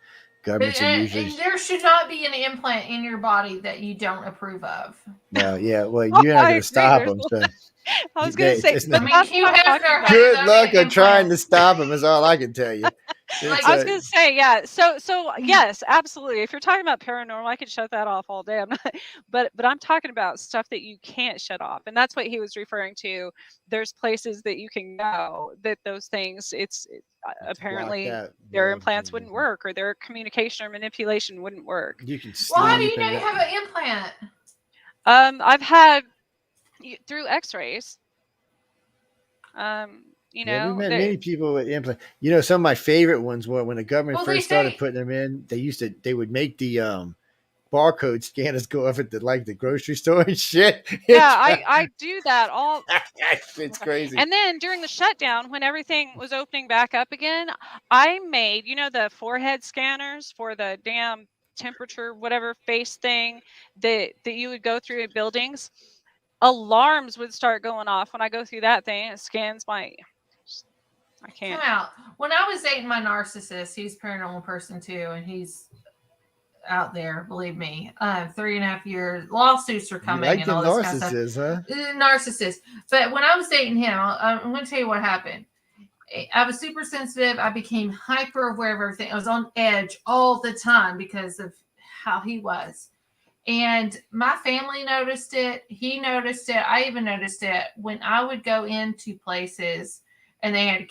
governments are usually. And there should not be an implant in your body that you don't approve of. No, yeah. Well, you're not going to stop them. So. I was going to say, good luck on trying to stop them is all I can tell you. I was going to say, yeah. So yes, absolutely. If you're talking about paranormal, I could shut that off all day. I'm not, but I'm talking about stuff that you can't shut off, and that's what he was referring to. There's places that you can go that those things. It's apparently their implants wouldn't work, or their communication or manipulation wouldn't work. You can. Well, how do you know you have an implant? I've had through X-rays. You know, we met many people with implants. You know, some of my favorite ones were when the government first started putting them in. They would make the barcode scanners go off at the grocery store and shit. Yeah, I do that all. It's crazy. And then during the shutdown, when everything was opening back up again, I made the forehead scanners for the damn temperature whatever face thing that you would go through in buildings. Alarms would start going off when I go through that thing. It scans my. I can't. Come out. When I was dating my narcissist, he's a paranormal person too, and he's out there. Believe me. 3.5 years. Lawsuits are coming. You like and all this kind of stuff. Narcissist. But when I was dating him, I'm going to tell you what happened. I was super sensitive. I became hyper aware of everything. I was on edge all the time because of how he was. And my family noticed it. He noticed it. I even noticed it when I would go into places and they had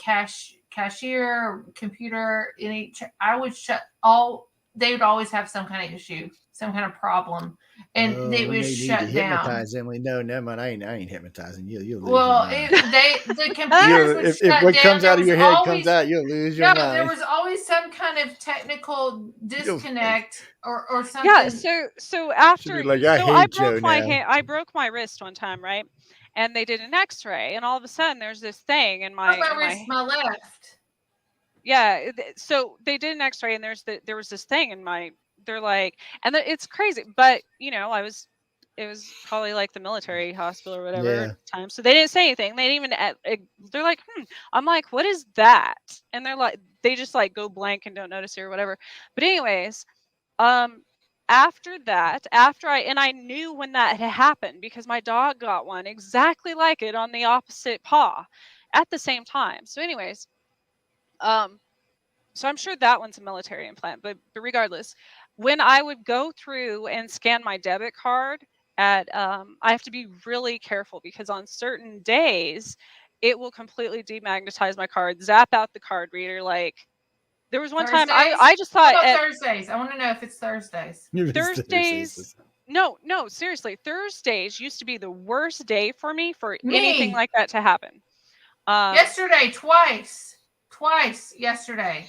cashier, computer in each. I would shut all. They would always have some kind of issue, some kind of problem, and they would shut down. Hypnotize Emily. No, never mind. I ain't hypnotizing you. You'll lose. Well, the computers would shut if what down. comes out of your head comes out, you'll lose your mind. There was always some kind of technical disconnect or something. Yeah. So after I broke my wrist one time, right? And they did an X-ray, and all of a sudden there's this thing in my wrist, my left. Yeah, so they did an X-ray, and there was this thing in my. They're like, and it's crazy, but it was probably like the military hospital or whatever at the time, so they didn't say anything. They didn't even. They're like, I'm like, what is that? And they're like, they just like go blank and don't notice it or whatever. But anyways, after that, I knew when that had happened because my dog got one exactly like it on the opposite paw at the same time. So anyways, so I'm sure that one's a military implant, but regardless, when I would go through and scan my debit card at, I have to be really careful because on certain days, it will completely demagnetize my card, zap out the card reader. Like, there was one time I just thought What about Thursdays? I want to know if it's Thursdays. Thursdays. No, seriously. Thursdays used to be the worst day for me for anything like that to happen. Yesterday, twice yesterday.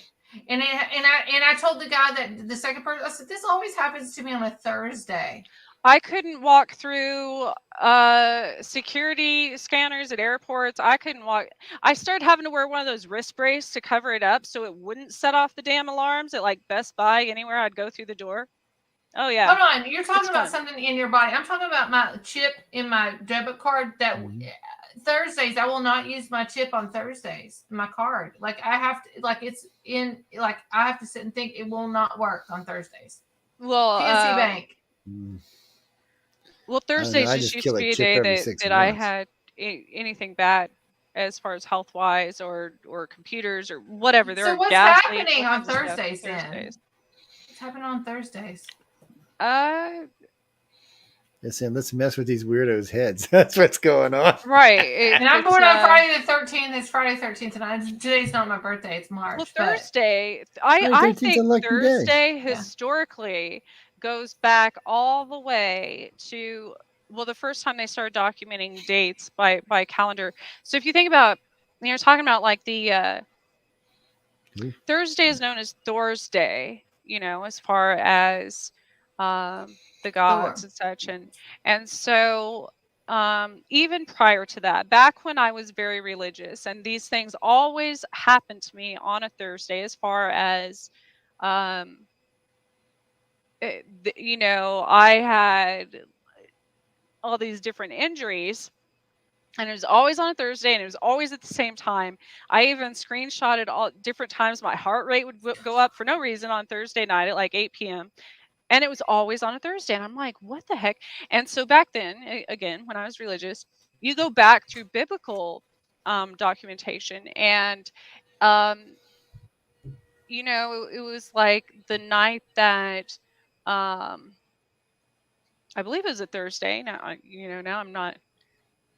And I told the guy that the second person, I said, this always happens to me on a Thursday. I couldn't walk through security scanners at airports. I couldn't walk. I started having to wear one of those wrist braces to cover it up so it wouldn't set off the damn alarms at like Best Buy, anywhere I'd go through the door. Oh, yeah. Hold on. You're talking about something in your body. I'm talking about my chip in my debit card that Thursdays, I will not use my chip on Thursdays, my card. Like I have to, like it's in, like I have to sit and think it will not work on Thursdays. Well, PNC Bank. Well, Thursdays just used to be a day that I had anything bad as far as health wise or computers or whatever. So what's happening on Thursdays then? What's happening on Thursdays? Listen, let's mess with these weirdos' heads. That's what's going on. Right. And I'm born on Friday the 13th. It's Friday 13th, and today's not my birthday. It's March. Well, Thursday, I think Thursday historically goes back all the way to, well, the first time they started documenting dates by calendar. So if you think about, you're talking about like the Thursday is known as Thor's Day, as far as the gods and such, and so even prior to that, back when I was very religious, and these things always happened to me on a Thursday, as far as I had all these different injuries, and it was always on a Thursday, and it was always at the same time. I even screenshotted all different times my heart rate would go up for no reason on Thursday night at like 8 p.m. And it was always on a Thursday. And I'm like, what the heck? And so back then, again, when I was religious, you go back through biblical documentation. And, it was like the night that, I believe it was a Thursday. Now, now I'm not,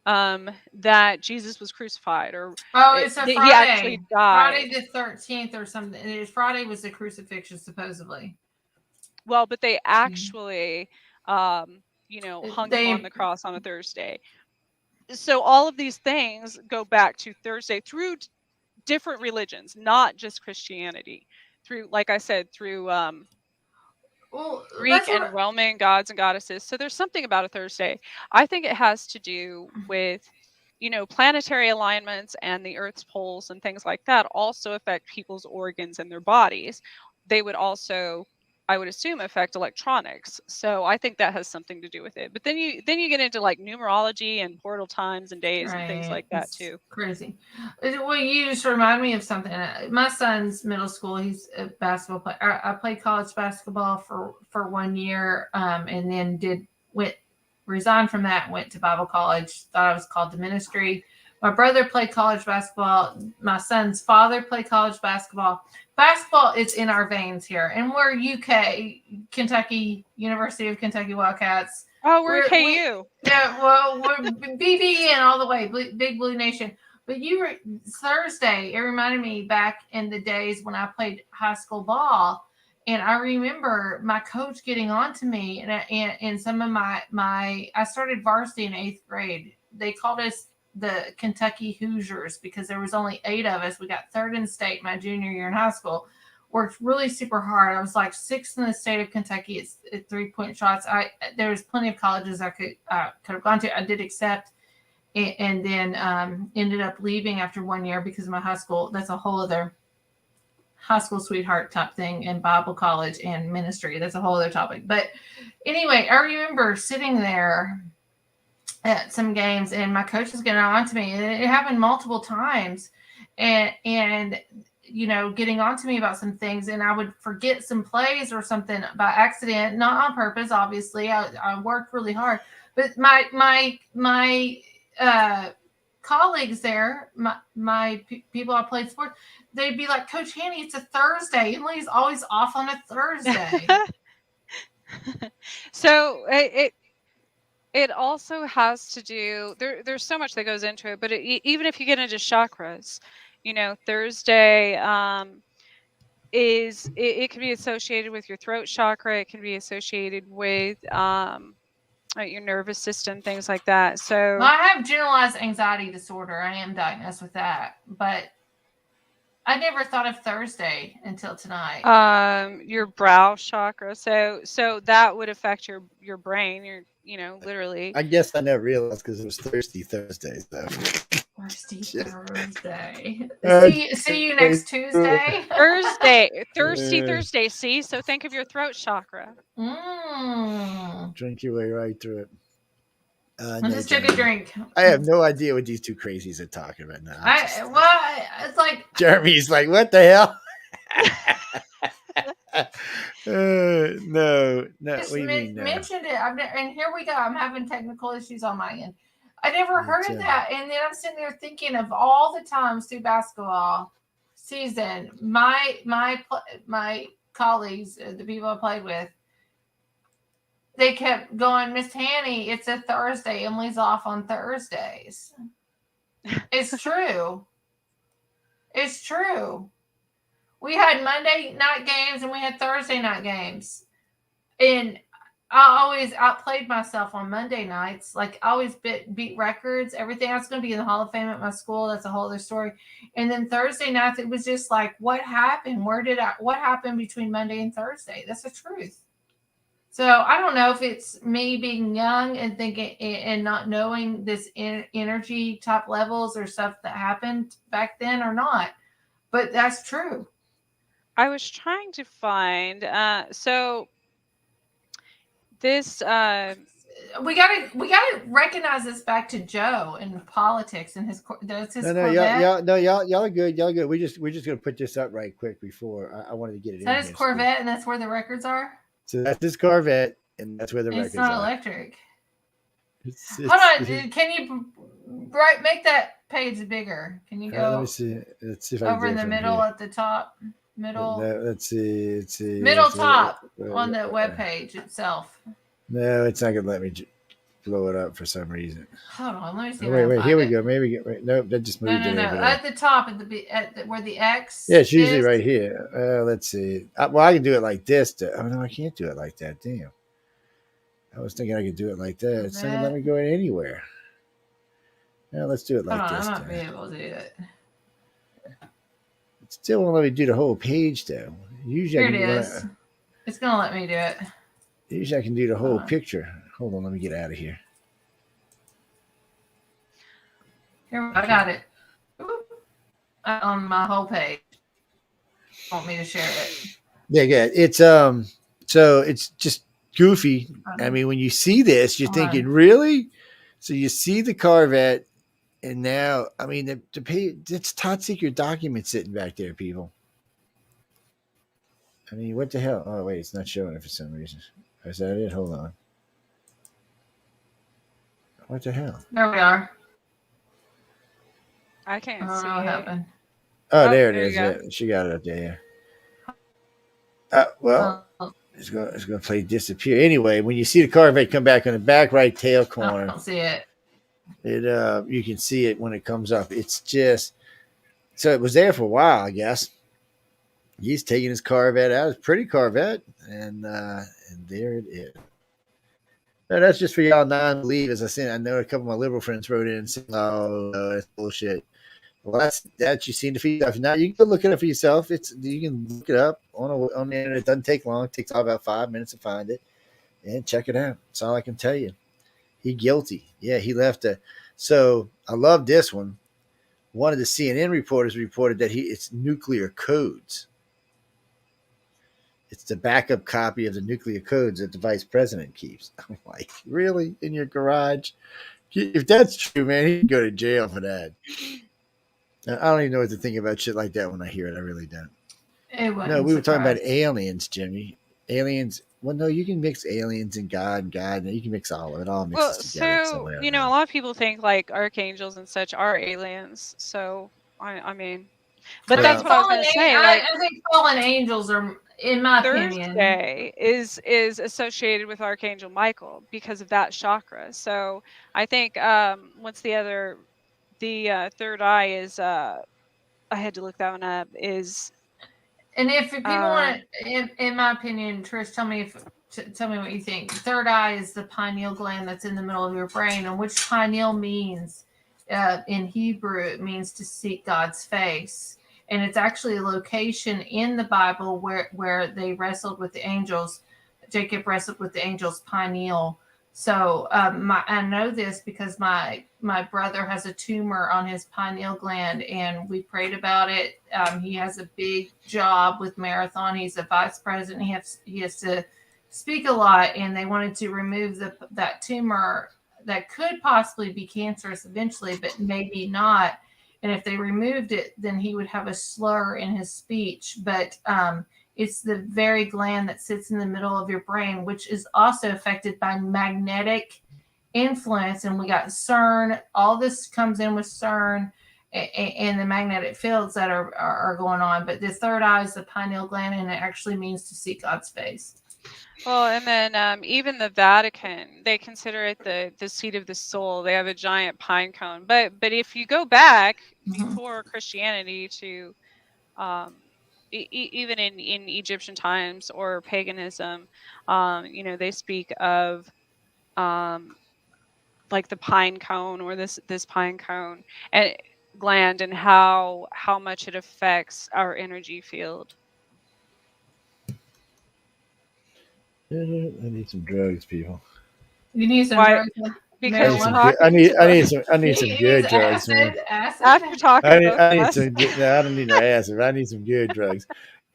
that Jesus was crucified, or it's a Friday. He actually died. Friday the 13th or something. Friday was the crucifixion, supposedly. Well, but they actually, hung him on the cross on a Thursday. So all of these things go back to Thursday through different religions, not just Christianity. Through, like I said, through Greek and Roman gods and goddesses. So there's something about a Thursday. I think it has to do with, planetary alignments, and the Earth's poles and things like that also affect people's organs and their bodies. They would also, I would assume, affect electronics. So I think that has something to do with it. But then you get into like numerology and portal times and days and things like that too. Crazy. Well, you just remind me of something. My son's middle school. He's a basketball player. I played college basketball for 1 year, and then resigned from that. Went to Bible college. Thought I was called to ministry. My brother played college basketball. My son's father played college basketball. Basketball is in our veins here. And we're UK, Kentucky, University of Kentucky Wildcats. Oh, we're KU. We're BBN all the way, Big Blue Nation. But Thursday, it reminded me back in the days when I played high school ball. And I remember my coach getting on to me. And some of I started varsity in 8th grade. They called us the Kentucky Hoosiers because there was only 8 of us. We got 3rd in state my junior year in high school. Worked really super hard. I was like 6th in the state of Kentucky at 3-point shots. There was plenty of colleges I could have gone to. I did accept, and then ended up leaving after 1 year because of my high school. That's a whole other high school sweetheart type thing, and Bible college and ministry. That's a whole other topic. But anyway, I remember sitting there at some games, and my coach was getting on to me, and it happened multiple times, and getting on to me about some things, and I would forget some plays or something by accident, not on purpose. Obviously, I worked really hard, but my colleagues there, my people I played sports, they'd be like, Coach Hanny, it's a Thursday. Emily's always off on a Thursday. So it also has to do. There's so much that goes into it, but even if you get into chakras, Thursday it can be associated with your throat chakra. It can be associated with your nervous system, things like that. So I have generalized anxiety disorder. I am diagnosed with that, but I never thought of Thursday until tonight. Your brow chakra. So that would affect your brain. Literally. I guess I never realized because it was Thirsty Thursday. So. Thirsty Thursday. See you next Tuesday. Thirsty Thursday. See, so think of your throat chakra. Drink your way right through it. Just took a drink. I have no idea what these two crazies are talking about now. It's like Jeremy's like, what the hell? No. What do you mean? Mentioned it, and here we go. I'm having technical issues on my end. I never heard of that, and then I'm sitting there thinking of all the times through basketball season, my colleagues, the people I played with, they kept going, Miss Hanny, it's a Thursday. Emily's off on Thursdays. It's true. It's true. We had Monday night games and we had Thursday night games. And I always outplayed myself on Monday nights. Like I always beat records, everything. I was going to be in the Hall of Fame at my school. That's a whole other story. And then Thursday nights, it was just like, what happened? What happened between Monday and Thursday? That's the truth. So I don't know if it's me being young and thinking and not knowing this energy type levels or stuff that happened back then or not, but that's true. I was trying to find so this we gotta recognize this back to Joe and politics and his Corvette. Y'all are good. Y'all are good. We're just gonna put this up right quick before I wanted to get it. That is Corvette, and that's where the records are. So that's his Corvette, and that's where the records are. It's not electric. Hold on, can you make that page bigger? Can you go? Let me see. Let's see if I over in the middle here. At the top. Middle. No, let's see. Middle top on the web page itself. No, it's not gonna let me blow it up for some reason. Hold on, let me see. Wait, here we go. Maybe nope, that just moved it. No. At the top, where the X. Yeah, it's usually right here. Let's see. Well, I can do it like this. Oh no, I can't do it like that. Damn. I was thinking I could do it like that. It's not gonna let me go anywhere. Yeah, let's do it like this. I'm not be able to do it. It still won't let me do the whole page though. Usually here it is. It's gonna let me do it. Usually I can do the whole picture. Hold on, let me get out of here. Here, I got it. On my whole page. Want me to share it? Yeah. It's so it's just goofy. I mean, when you see this, you're thinking, really? So you see the Corvette, and now, I mean, it's top secret documents sitting back there, people. I mean, what the hell? Oh, wait, it's not showing it for some reason. Is that it? Hold on. What the hell? There we are. I can't see what it. happened. Oh, there it is. Yeah, she got it up there. Well, it's gonna play disappear. Anyway, when you see the Corvette come back on the back right tail corner, I don't see it. You can see it when it comes up. It's just so it was there for a while, I guess. He's taking his Corvette out. It's a pretty Corvette, and there it is. No, that's just for y'all non-believers. I know a couple of my liberal friends wrote in and said, "Oh, no, that's bullshit." Well, that's you seen the feed stuff. Now you can go look it up for yourself. You can look it up on the internet. It doesn't take long. It takes about 5 minutes to find it and check it out. That's all I can tell you. He guilty. Yeah, he left a. So I love this one. One of the CNN reporters reported that it's nuclear codes. It's the backup copy of the nuclear codes that the vice president keeps. I'm like, really? In your garage? If that's true, man, he can go to jail for that. I don't even know what to think about shit like that when I hear it. I really don't. No, we were talking about aliens, Jimmy. Aliens. Well, no, you can mix aliens and God. You can mix all of it. All mixes together. So, a lot of people think like archangels and such are aliens. So, I mean, But that's what I was going to say. Like, I think fallen angels are, in my opinion, Thursday is associated with Archangel Michael because of that chakra. So I think what's the other? The third eye is. I had to look that one up. Is. And if people want, in my opinion, Trish, tell me what you think. Third eye is the pineal gland that's in the middle of your brain, and which pineal means in Hebrew, it means to seek God's face. And it's actually a location in the Bible where they wrestled with the angels. Jacob wrestled with the angels' pineal. So I know this because my brother has a tumor on his pineal gland, and we prayed about it. He has a big job with Marathon. He's a vice president. He has to speak a lot, and they wanted to remove that tumor that could possibly be cancerous eventually, but maybe not. And if they removed it, then he would have a slur in his speech. But it's the very gland that sits in the middle of your brain, which is also affected by magnetic influence. And we got CERN. All this comes in with CERN and the magnetic fields that are going on. But the third eye is the pineal gland, and it actually means to seek God's face. Well, and then even the Vatican, they consider it the seat of the soul. They have a giant pine cone. But if you go back before Christianity to even in Egyptian times or paganism, they speak of like the pine cone or this pine cone and gland and how much it affects our energy field. I need some drugs, people. You need some drugs. Because I need some good drugs, man. After talking I need some. No, I don't need no acid. I need some good drugs.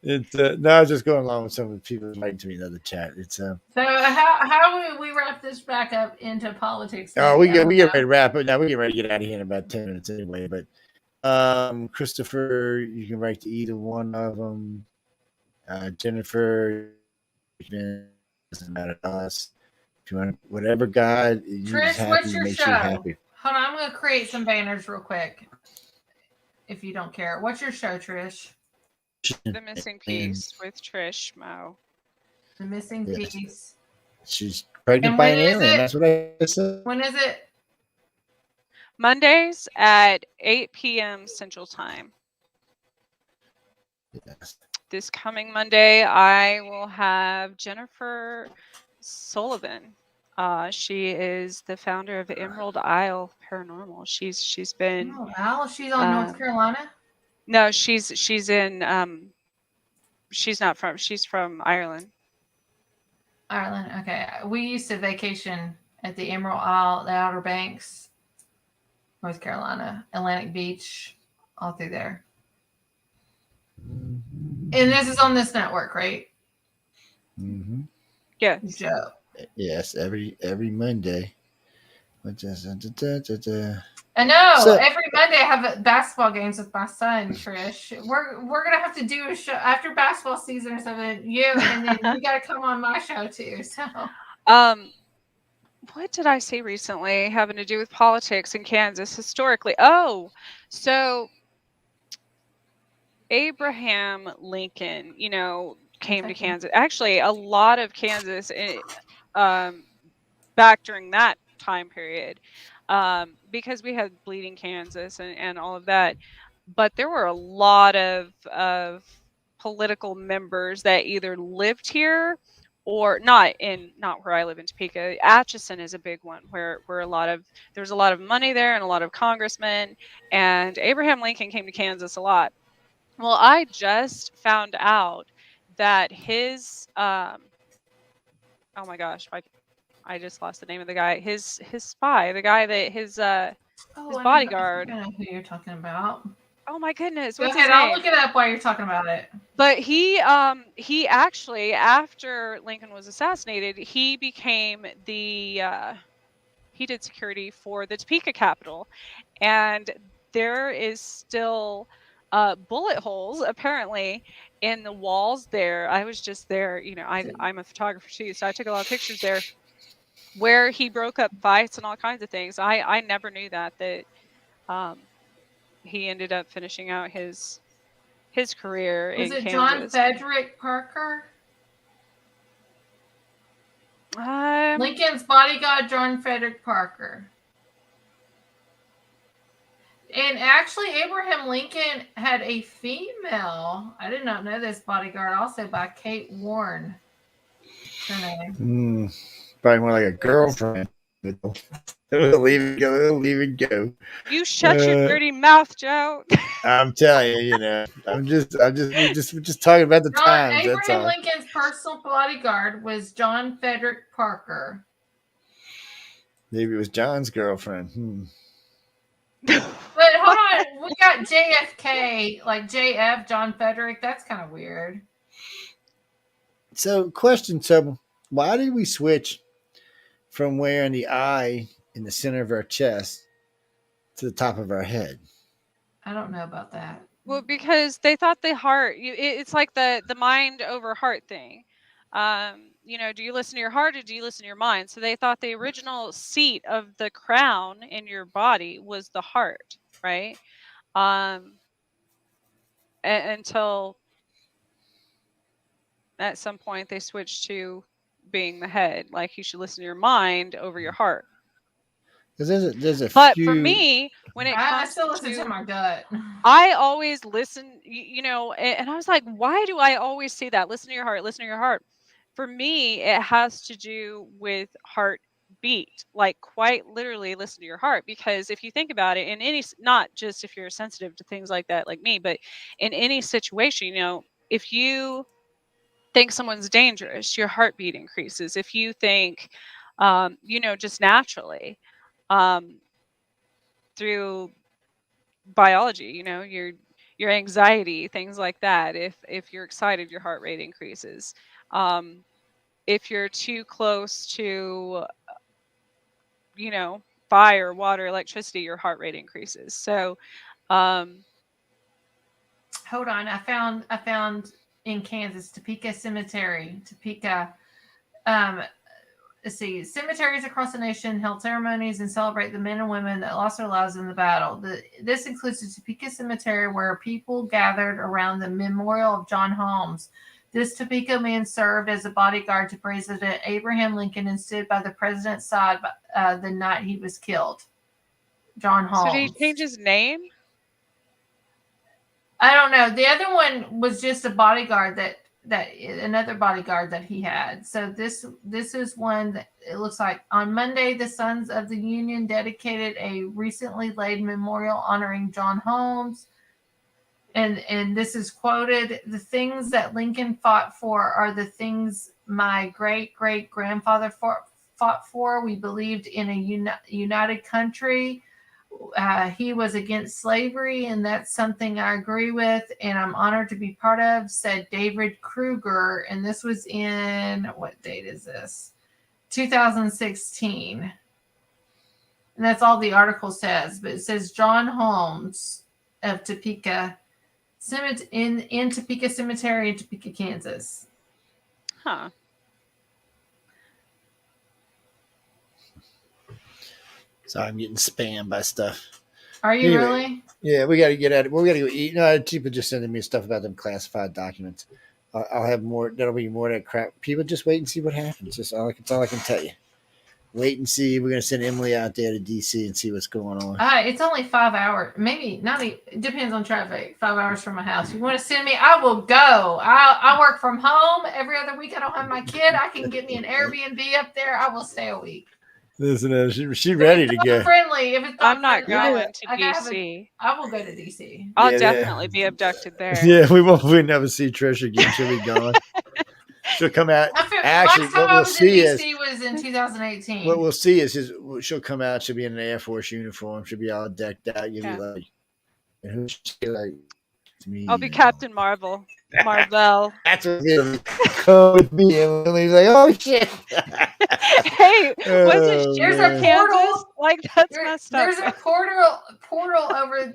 It's no, I was just going along with some of the people writing to me in the other chat. It's So how would we wrap this back up into politics? Oh, we get ready to wrap it now. We get ready to get out of here in about 10 minutes anyway. But Christopher, you can write to either one of them. Jennifer, doesn't matter to us. If you want whatever God, Trish, what's your show? Hold on, I'm going to create some banners real quick. If you don't care, what's your show, Trish? The Missing Piece with Trish Mo. The Missing Piece. She's pregnant by an alien. That's what I said. When is it? Mondays at 8 p.m. Central Time. Yes. This coming Monday, I will have Jennifer Sullivan. She is the founder of Emerald Isle Paranormal. She's been. Oh, wow. She's on North Carolina. No, she's in. She's not from. She's from Ireland. Ireland. Okay. We used to vacation at the Emerald Isle, the Outer Banks, North Carolina, Atlantic Beach, all through there. And this is on this network, right? Mm-hmm. Yeah. Joe. Yes, every Monday. I know. So, every Monday I have basketball games with my son, Trish. We're gonna have to do a show after basketball season or something. And then you gotta come on my show too. So what did I say recently having to do with politics in Kansas historically? Oh, so Abraham Lincoln, came to Kansas. Actually, a lot of Kansas back during that time period, because we had Bleeding Kansas and all of that. But there were a lot of political members that either lived here or not where I live in Topeka. Atchison is a big one where there's a lot of money there and a lot of congressmen, and Abraham Lincoln came to Kansas a lot. Well, I just found out that his oh my gosh, I just lost the name of the guy. His spy, the guy that his bodyguard. I don't know who you're talking about. Oh my goodness! Go ahead, I'll look it up while you're talking about it. But he actually, after Lincoln was assassinated, he became he did security for the Topeka Capitol, and there is still bullet holes apparently in the walls there. I was just there, I'm a photographer too, so I took a lot of pictures there where he broke up fights and all kinds of things. I never knew that he ended up finishing out his his career Was in it Kansas. John Frederick Parker? Lincoln's bodyguard, John Frederick Parker. And actually, Abraham Lincoln had a female, I did not know this, bodyguard also by Kate Warren. Her name. Probably more like a girlfriend. Leave it go. You shut your dirty mouth, Joe. I'm telling you, we're just talking about the times. Abraham That's all. Lincoln's personal bodyguard was John Frederick Parker. Maybe it was John's girlfriend. But hold on, we got JFK, like JF, John Frederick. That's kind of weird. So, question: so, why did we switch from wearing the eye in the center of our chest to the top of our head? I don't know about that. Well, because they thought the heart, it's like the mind over heart thing. Do you listen to your heart or do you listen to your mind? So they thought the original seat of the crown in your body was the heart, right? Until at some point they switched to being the head. Like you should listen to your mind over your heart. There's a but few... for me, when it comes I still listen to my gut. I always listen, and I was like, why do I always say that? Listen to your heart, listen to your heart. For me, it has to do with heartbeat, like quite literally listen to your heart. Because if you think about it, in any, not just if you're sensitive to things like that, like me, but in any situation, if you think someone's dangerous, your heartbeat increases. If you think, just naturally, through biology, your anxiety, things like that. If you're excited, your heart rate increases. If you're too close to, fire, water, electricity, your heart rate increases. So, hold on, I found in Kansas, Topeka Cemetery, Topeka. Let's see, cemeteries across the nation held ceremonies and celebrate the men and women that lost their lives in the battle. This includes the Topeka Cemetery, where people gathered around the memorial of John Holmes. This Topeka man served as a bodyguard to President Abraham Lincoln and stood by the president's side the night he was killed. John Holmes. So did he change his name? I don't know. The other one was just a bodyguard that another bodyguard that he had. So this is one that it looks like on Monday, the Sons of the Union dedicated a recently laid memorial honoring John Holmes. And this is quoted: "The things that Lincoln fought for are the things my great-great-grandfather fought for. We believed in a united country. He was against slavery, and that's something I agree with, and I'm honored to be part of," said David Kruger. And this was in, what date is this? 2016. And that's all the article says. But it says John Holmes of Topeka in Topeka Cemetery in Topeka, Kansas. Huh. Sorry, I'm getting spammed by stuff. Are you really? Yeah, we got to get at it. We got to go eat. No, people just sending me stuff about them classified documents. I'll have more. That'll be more of that crap. People just wait and see what happens. That's all I can tell you. Wait and see. We're going to send Emily out there to DC and see what's going on. It's only 5 hours. Maybe not. It depends on traffic. 5 hours from my house. You want to send me? I will go. I work from home every other week. I don't have my kid. I can get me an Airbnb up there. I will stay a week. Listen, she's ready to go. Friendly. If it's I'm not friendly, going to DC. I will go to DC. I'll definitely be abducted there. Yeah, we never see Trish again. She'll be gone. She'll come out. Actually, what we'll see is was in 2018. What we'll see is she'll come out. She'll be in an Air Force uniform. She'll be all decked out. You'll be like, and who's she like? Me. I'll be Captain Marvel. Marvel. That's what it'll come with me. And he's like, oh shit. Hey, there's a portal. Like that's messed up. There's a portal over of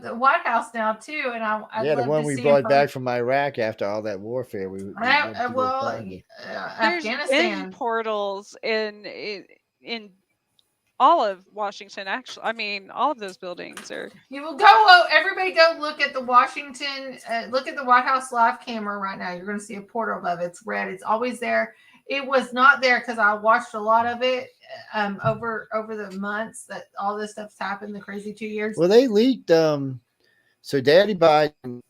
the White House now too, and I'd the one we brought back from Iraq after all that warfare. Afghanistan. There's portals in all of Washington, actually. I mean, all of those buildings are. You will go. Everybody, go look at the Washington. Look at the White House live camera right now. You're going to see a portal above. It's red. It's always there. It was not there because I watched a lot of it over the months that all this stuff's happened. The crazy 2 years. Well, they leaked. So Daddy Biden,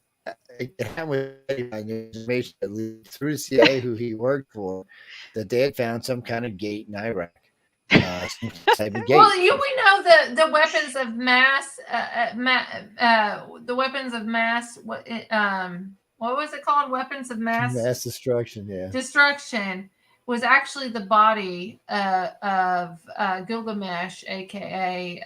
information that leaked through the CIA, who he worked for, that they had found some kind of gate in Iraq. Well, we know the weapons of mass. The weapons of mass. What was it called? Weapons of mass destruction. Yeah, destruction was actually the body of Gilgamesh, aka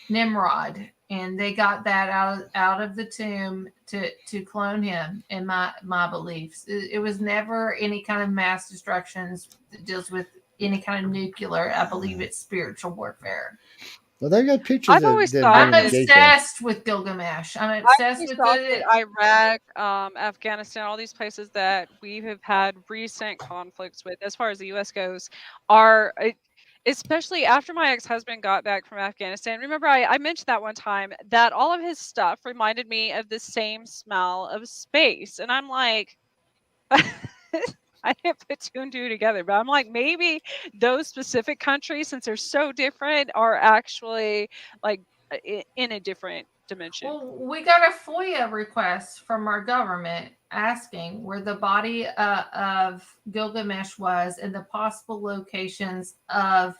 Nimrod, and they got that out of the tomb to clone him. In my beliefs, it was never any kind of mass destructions that deals with any kind of nuclear. I believe it's spiritual warfare. Well, they got pictures. I've always thought I'm obsessed with Gilgamesh. I'm obsessed with it. Iraq, Afghanistan, all these places that we have had recent conflicts with, as far as the U.S. goes, are especially after my ex-husband got back from Afghanistan. Remember, I mentioned that one time that all of his stuff reminded me of the same smell of space, and I'm like. I didn't put two and two together, but I'm like, maybe those specific countries, since they're so different, are actually like in a different dimension. Well, we got a FOIA request from our government asking where the body of Gilgamesh was and the possible locations of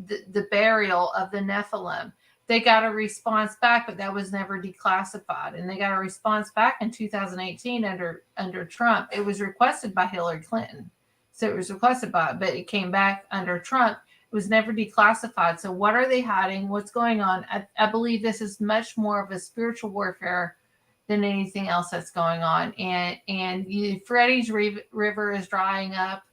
the burial of the Nephilim. They got a response back, but that was never declassified. And they got a response back in 2018 under Trump. It was requested by Hillary Clinton. So it was requested but it came back under Trump. It was never declassified. So what are they hiding? What's going on? I believe this is much more of a spiritual warfare than anything else that's going on. And Euphrates River is drying up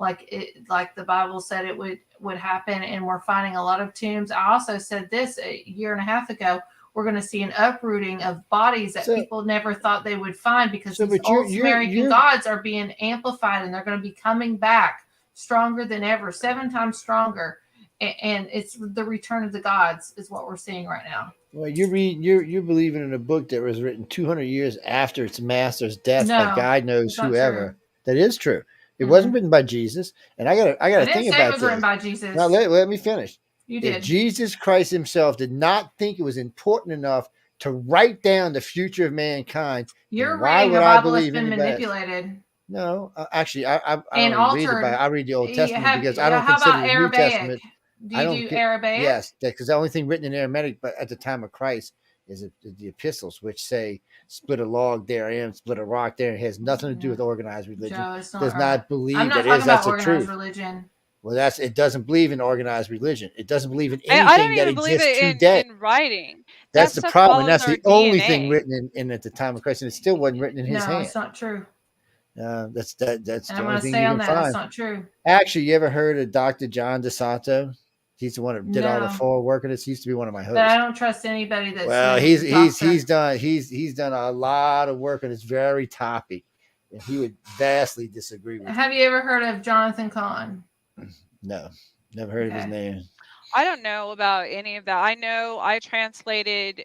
like the Bible said it would happen, and we're finding a lot of tombs. I also said this a year and a half ago. We're going to see an uprooting of bodies that people never thought they would find because these old Sumerian gods are being amplified, and they're going to be coming back stronger than ever, 7 times stronger. And it's the return of the gods is what we're seeing right now. Well, you're believing in a book that was written 200 years after its master's death by God knows whoever. That is true. It wasn't written by Jesus, and I gotta think about this. It was written by Jesus. Now let me finish. You did. If Jesus Christ himself did not think it was important enough to write down the future of mankind, you're reading the Bible that's been manipulated. No, actually, I read the Old Testament because I don't consider the New Testament. Do you do Arabic? Yes, because the only thing written in Aramaic, but at the time of Christ, is the epistles, which say split a log there and split a rock there. It has nothing to do with organized religion. Joe, does not believe I'm not that is that's the truth. Religion. Well, it doesn't believe in organized religion. It doesn't believe in anything that exists today. In writing. That's the problem. That's the only thing written in at the time of Christ, and it still wasn't written in his hand. No, it's not true. That's the only thing you can find. That's not true. Actually, you ever heard of Dr. John DeSanto? He's the one that did all the forward work on this. He used to be one of my hosts. But I don't trust anybody that's he's done a lot of work on this very topic, and he would vastly disagree with. Have you ever heard of Jonathan Cahn? No, never heard of his name. I don't know about any of that. I know I translated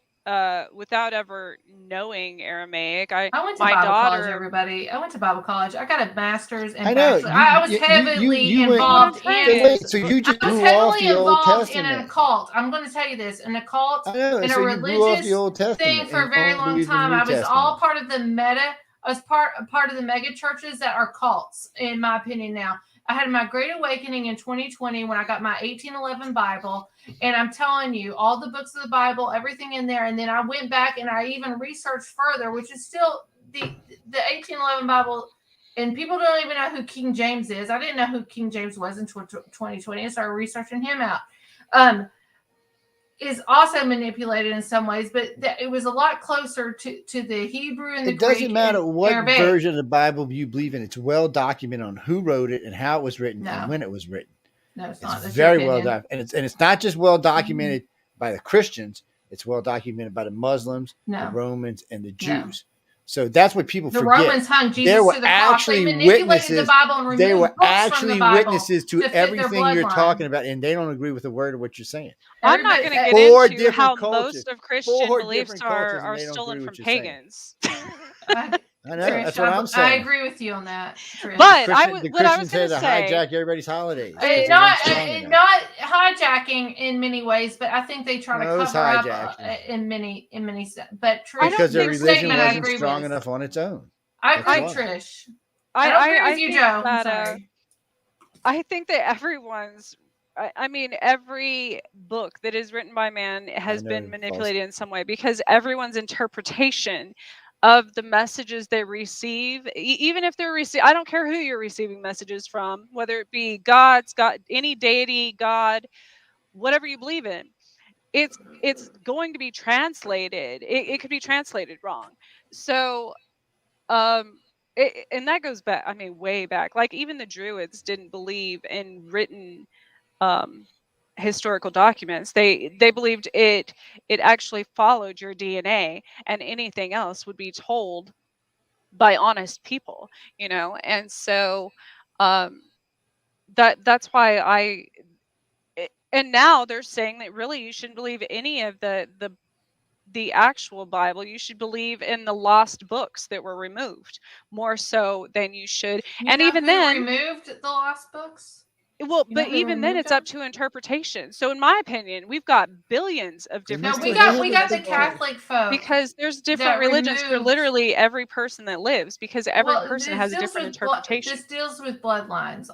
without ever knowing Aramaic. I went to Bible college, everybody. I went to Bible college. I got a master's and bachelor's. I was heavily involved so you just blew off the Old Testament. In an occult. I'm going to tell you this. An occult in a religious thing for a very long time. I was all part of the meta. I was part of the mega churches that are cults, in my opinion now. I had my great awakening in 2020 when I got my 1811 Bible. And I'm telling you, all the books of the Bible, everything in there. And then I went back and I even researched further, which is still the 1811 Bible. And people don't even know who King James is. I didn't know who King James was until 2020. I started researching him out. Is also manipulated in some ways, but it was a lot closer to the Hebrew and the Greek. It doesn't matter what version of the Bible you believe in. It's well documented on who wrote it and how it was written and when it was written. No, it's not. It's very well documented. And it's not just well documented by the Christians. It's well documented by the Muslims, the Romans, and the Jews. So that's what people The forget. Romans hung Jesus There were to the cross. They actually manipulated witnesses. the Bible and removed They were books from actually the Bible witnesses to fit their everything you're bloodline. talking about, and they don't agree with a word of what you're saying. I'm not going to get Four into different how cultures. most of Christian Four beliefs different cultures, and are they don't stolen agree from with what you're saying. pagans. I know. Trish, That's what I'm I saying. agree with you on that, Trish. But The what I Christians was had going to to say, hijack everybody's holidays. 'cause they weren't strong enough. Not hijacking in many ways, but I think they try to No, it's cover up hijacking. in many stuff. But I Trish, don't Because their think religion statement I wasn't agree strong with. enough on its own. I That's agree, why. Trish. I don't agree with you, think Joe. that, I'm sorry. I think that everyone's. I mean, every book that is written by man has been manipulated in some way, because everyone's interpretation of the messages they receive, even if they're I don't care who you're receiving messages from, whether it be God, any deity, God, whatever you believe in, it's going to be translated. It could be translated wrong. So, and that goes back, I mean, way back. Like, even the Druids didn't believe in written historical documents. They believed it actually followed your DNA, and anything else would be told by honest people, and so that's why and now they're saying that really you shouldn't believe any of the actual Bible. You should believe in the lost books that were removed more so than you should. And even then, removed the lost books. Well, but even then, it's up to interpretation. So, in my opinion, we've got billions of different. No, we got the Catholic folk, because there's different religions for literally every person that lives, because every person has a different interpretation. This deals with bloodlines.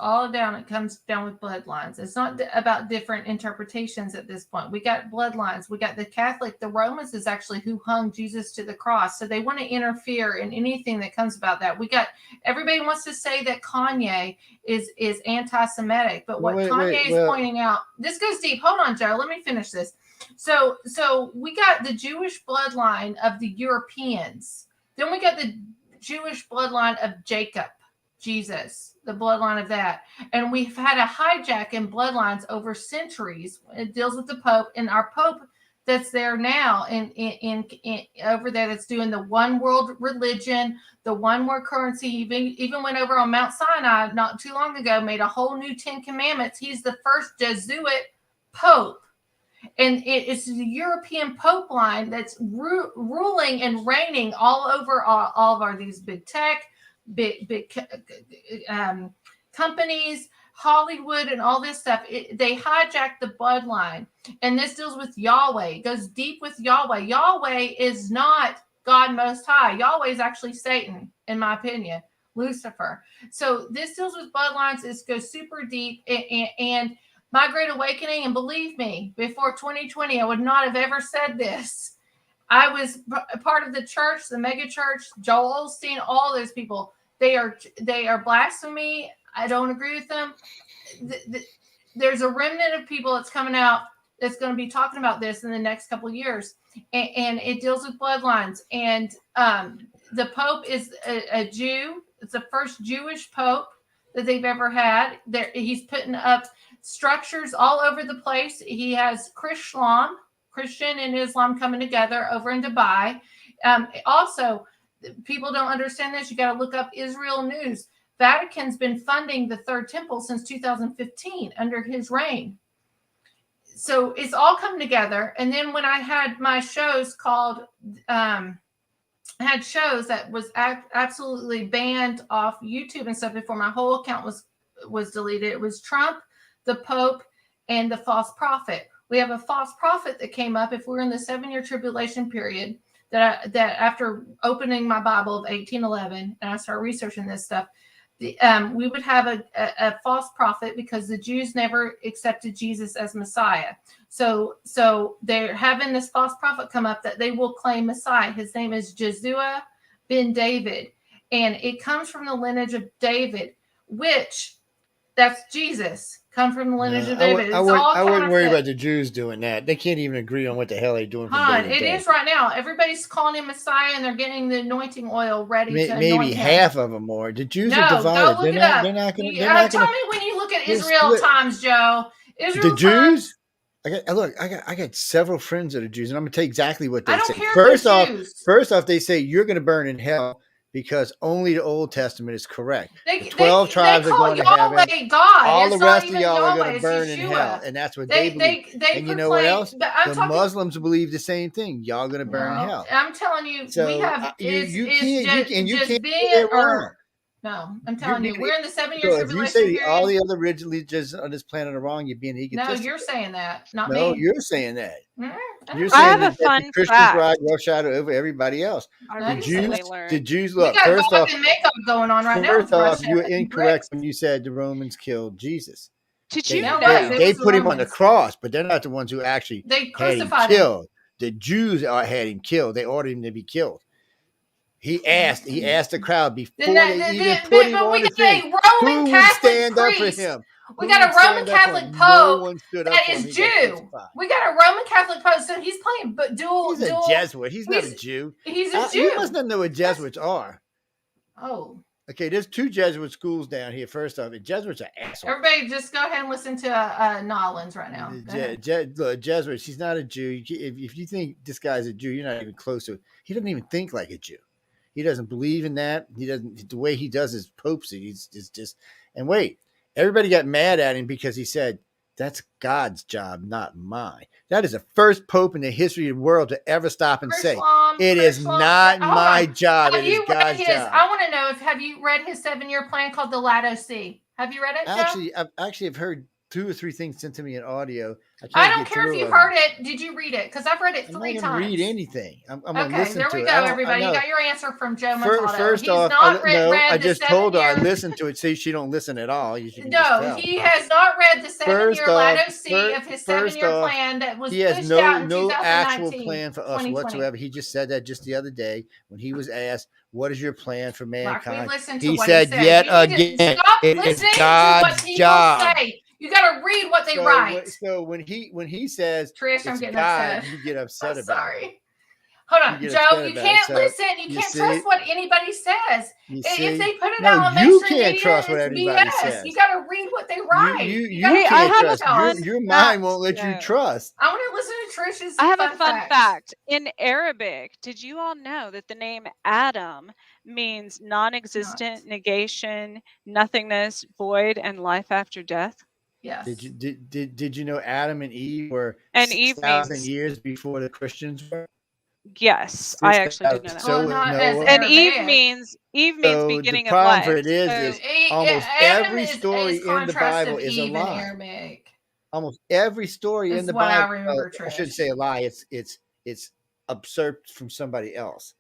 It comes down with bloodlines. It's not about different interpretations at this point. We got bloodlines. We got the Catholic. The Romans is actually who hung Jesus to the cross. So they want to interfere in anything that comes about that. We got everybody wants to say that Kanye is anti-Semitic, but what Kanye is pointing out, this goes deep. Hold on, Joe. Let me finish this. So we got the Jewish bloodline of the Europeans. Then we got the Jewish bloodline of Jacob, Jesus, the bloodline of that. And we've had a hijack in bloodlines over centuries. It deals with the Pope, and our Pope that's there now in over there that's doing the one world religion, the one world currency. Even went over on Mount Sinai not too long ago, made a whole new 10 commandments. He's the first Jesuit Pope. And it's the European Pope line that's ruling and reigning all over all of these big tech, big companies, Hollywood, and all this stuff. They hijack the bloodline. And this deals with Yahweh. It goes deep with Yahweh. Yahweh is not God Most High. Yahweh is actually Satan, in my opinion, Lucifer. So this deals with bloodlines. This goes super deep. And my Great Awakening, and believe me, before 2020, I would not have ever said this. I was a part of the church, the mega church, Joel Osteen, all those people. They are blasphemy. I don't agree with them. There's a remnant of people that's coming out that's going to be talking about this in the next couple of years, and it deals with bloodlines. And the Pope is a Jew. It's the first Jewish Pope that they've ever had. He's putting up structures all over the place. He has Christian and Islam coming together over in Dubai. Also, people don't understand this. You got to look up Israel News. Vatican's been funding the Third Temple since 2015 under his reign. So it's all coming together. And then when I had my shows called, had shows that was absolutely banned off YouTube and stuff before my whole account was deleted. It was Trump, the Pope, and the false prophet. We have a false prophet that came up if we're in the 7-year tribulation period, that after opening my Bible of 1811 and I started researching this stuff, we would have a false prophet because the Jews never accepted Jesus as Messiah. So they're having this false prophet come up that they will claim Messiah. His name is Jesua ben David, and it comes from the lineage of David, which that's Jesus. Come from the lineage of David. I wouldn't worry about the Jews doing that. They can't even agree on what the hell they're doing. It is right now. Everybody's calling him Messiah, and they're getting the anointing oil ready to anoint maybe him. Half of them are. The Jews are divided. Go look it up. Tell me when you look at Israel Times, Joe. The Jews? I got several friends that are Jews, and I'm gonna tell you exactly what they I don't say. care if First they're off, Jews. they say you're gonna burn in hell because only the Old Testament is correct. They, The 12 tribes are going to heaven. Yahweh God. All It's the not rest of even y'all are Yahweh, going to it's burn in Yeshua. hell, and that's what they believe. They And you know what else? But I'm The talking, Muslims believe the same thing. Y'all going to burn in hell. I'm telling you, So we have you can't just being say they're wrong. No, I'm telling you, we're in the 7-year So if you say tribulation all period. the other religions on this planet are wrong, you're being egotistical. No, you're saying that, not No, me. you're saying that. You're saying have that a fun the Christians fact. ride roughshod over everybody else. I recently learned. The Jews We look. got First God off, and makeup going on right now. first off, you were incorrect when you said the Romans killed Jesus. Did you know? They put him on the cross, but they're not the ones who actually they had him crucified killed. The Jews had him killed. They ordered him to be killed. He asked the crowd before they even put him on the thing, who would stand up for him? We got a Roman Catholic Pope that is Jew. We got a Roman Catholic Pope, so he's playing dual. He's a Jesuit. He's not a Jew. He's a Jew. You must not know what Jesuits are. Oh. Okay, there's 2 Jesuit schools down here. First off, the Jesuits are assholes. Everybody, just go ahead and listen to Nollins right now. Jesuits, he's not a Jew. If you think this guy's a Jew, you're not even close to it. He doesn't even think like a Jew. He doesn't believe in that. He doesn't. The way he does his popesy, he's just. And wait, everybody got mad at him because he said that's God's job, not mine. That is the first pope in the history of the world to ever stop and say it is not my job. It is God's job. I want to know have you read his 7-year plan called the Laodicea? Have you read it, Joe? I've heard 2 or 3 things sent to me in audio. I don't care if you heard it. Did you read it? Because I've read it 3 times. I'm not going to read anything. I'm going to listen to it. Okay, there we go, everybody. You got your answer from Joe Montaldo. First off, I just told her I listened to it. See, she don't listen at all. No, he has not read the 7-year Laodicea of his 7-year plan that was pushed out in 2019. He has no actual plan for us whatsoever. He just said that just the other day when he was asked, what is your plan for mankind? He said, yet again, it is God's job. You got to read what they write. So when he says, Trish, I'm getting God, upset. you get upset about sorry. it. Hold on, Joe. You can't listen. You can't trust what anybody says. If they put it out on mainstream media, trust what anybody says. You got to read what they write. You can't trust. Your mind won't let you trust. I want to listen to Trish's. I have a fun fact. In Arabic, did you all know that the name Adam means non-existent, negation, nothingness, void, and life after death? Yes. Did you know Adam and Eve were 6,000 years before the Christians were? Yes, I actually did know that. So and Eve means beginning of life. The problem for it is almost every story in the Bible is a lie. Almost every story in the Bible. I shouldn't say a lie. It's usurped from somebody else.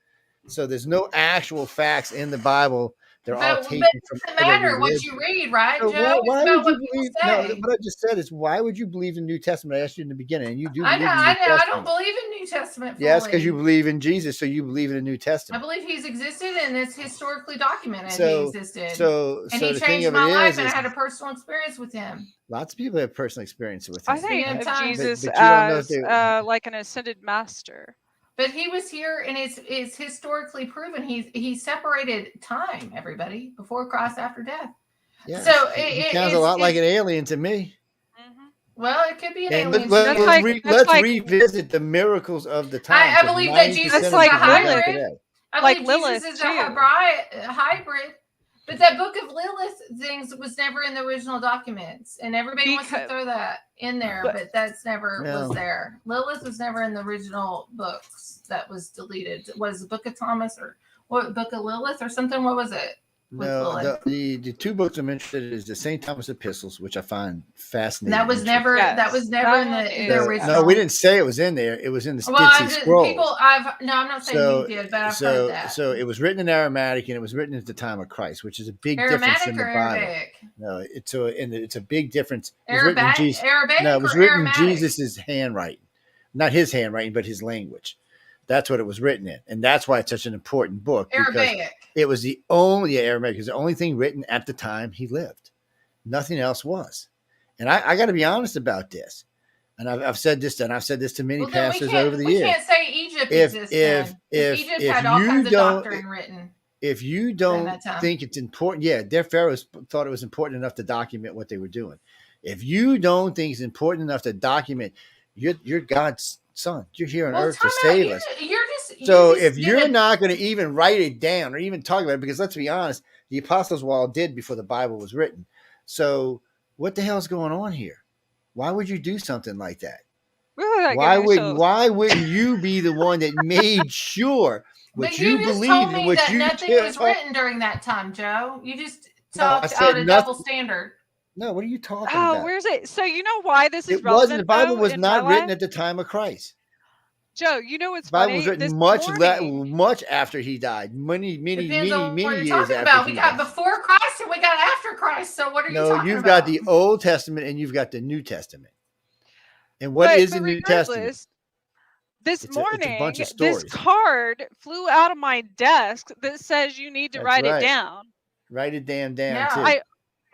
So there's no actual facts in the Bible. They're all taken from. It doesn't matter what you read, right, so Joe? Why would you believe? No, what I just said is, why would you believe in the New Testament? I asked you in the beginning, and you do. I know. I don't believe in New Testament. Fully. Yes, because you believe in Jesus, so you believe in the New Testament. I believe he's existed, and it's historically documented. He existed. And he changed my life, and I had a personal experience with him. Lots of people have personal experience with him. I think of Jesus as like an ascended master. But he was here, and it's historically proven. He separated time, everybody, before Christ, after death. Yeah. So it sounds a lot like an alien to me. Well, it could be an alien. Let's revisit the miracles of the time. I believe that Jesus is a hybrid. I believe Jesus is a hybrid. But that book of Lilith things was never in the original documents, and everybody wants to throw that in there, but that's never was there. Lilith was never in the original books. That was deleted. Was the Book of Thomas or what? Book of Lilith or something? What was it? No, the 2 books I'm interested in is the St. Thomas Epistles, which I find fascinating. That was never in the original. No, we didn't say it was in there. It was in the Stitsy Scrolls. I'm not saying you did, but I've heard that. So it was written in Aramaic, and it was written at the time of Christ, which is a big difference in the Bible. Arabic? No, it's a big difference. Arabic it was written in Jesus' handwriting, not his handwriting, but his language. That's what it was written in, and that's why it's such an important book. Arabic. It was the only Aramaic is the only thing written at the time he lived. Nothing else was. And I got to be honest about this. And I've said this, and I've said this to many pastors over the years. We can't say Egypt exists. Egypt had all kinds of doctrine written. If you don't think it's important, their pharaohs thought it was important enough to document what they were doing. If you don't think it's important enough to document, you're God's son. You're here on earth to save us. So if you're not going to even write it down or even talk about it, because let's be honest, the apostles all did before the Bible was written. So what the hell is going on here? Why would you do something like that? Why wouldn't you be the one that made sure what you believe and what that you nothing was written during that time, Joe? You just talked out a double standard. No, what are you talking about? Where's it? So you know why this is it relevant? Wasn't the Bible was not written at the time of Christ. Joe, you know what's funny? The Bible was written much after he died. Many years after. We got before Christ and we got after Christ. So what are you talking about? No, you've got the Old Testament and you've got the New Testament. And what is the New Testament? This morning, this card flew out of my desk that says you need to write it down. Write it down too.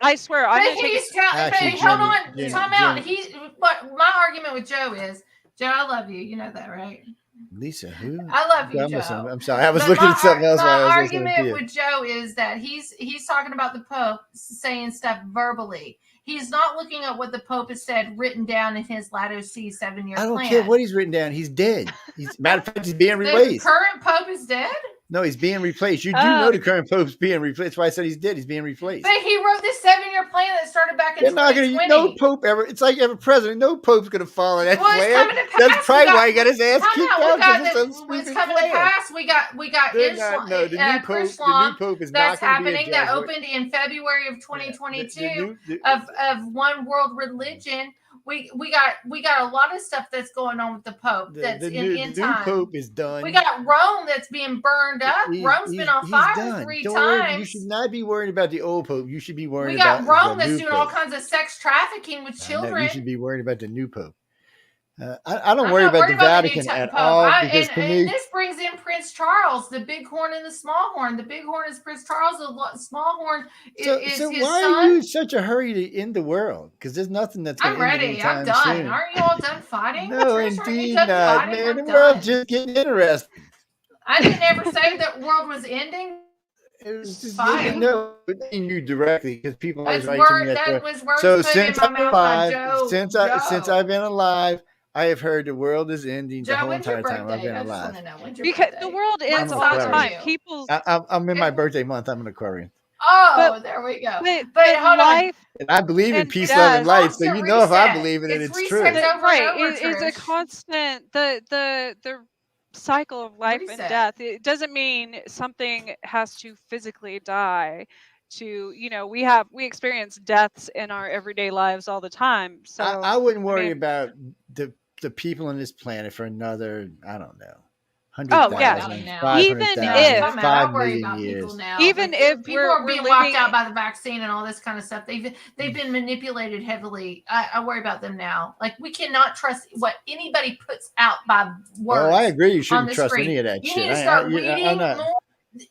I swear. Hold on. Time out. But my argument with Joe is, Joe, I love you. You know that, right? Lisa, who? I love you, Joe. I'm sorry. I was looking at something else. My argument with Joe is that he's talking about the Pope saying stuff verbally. He's not looking at what the Pope has said written down in his Latter C 7-year plan. I don't care what he's written down. He's dead. Matter of fact, he's being replaced. The current Pope is dead? No, he's being replaced. You do know the current Pope's being replaced. That's why I said he's dead. He's being replaced. But he wrote this 7-year plan that started back in 2020. No Pope ever. It's like every president. No Pope's going to follow that plan. That's probably why he got his ass kicked out. It's coming to pass. We got Islam. No, the new Pope is that's not going to be happening. That opened in February of 2022 of one world religion. We got a lot of stuff that's going on with the Pope. That's in time. The new Pope is done. We got Rome that's being burned up. Rome's been on fire 3 times. You should not be worried about the old Pope. You should be worried about. We got Rome that's doing all kinds of sex trafficking with children. You should be worried about the new Pope. I don't worry about the Vatican at all. And this brings in Prince Charles, the big horn and the small horn. The big horn is Prince Charles. The small horn is his son. Why are you in such a hurry to end the world? Because there's nothing that's going to end anytime I'm done. soon. Aren't you all done fighting? No, indeed not. Man, the world's just getting interesting. I didn't ever say that the world was ending. It was just you directly because people always write to me that was words so put since in my I'm mouth alive, by Joe. since I've been alive, I have heard the world is ending Joe, the whole when's entire your time I've birthday? been alive. Because the world ends all the time. I'm in my birthday month. I'm an Aquarian. Oh, there we go. But hold on. And I believe in peace, love, and life. So you know if I believe in it, it's true. Right. It's a constant the cycle of life and death. It doesn't mean something has to physically die. We experience deaths in our everyday lives all the time. So I wouldn't worry about the people on this planet for another, I don't know, 100,000, 500,000, 5 million years. Even if people are being wiped out by the vaccine and all this kind of stuff, they've been manipulated heavily. I worry about them now. Like, we cannot trust what anybody puts out by words. Well, I agree. You shouldn't trust any of that shit. You need to start reading more.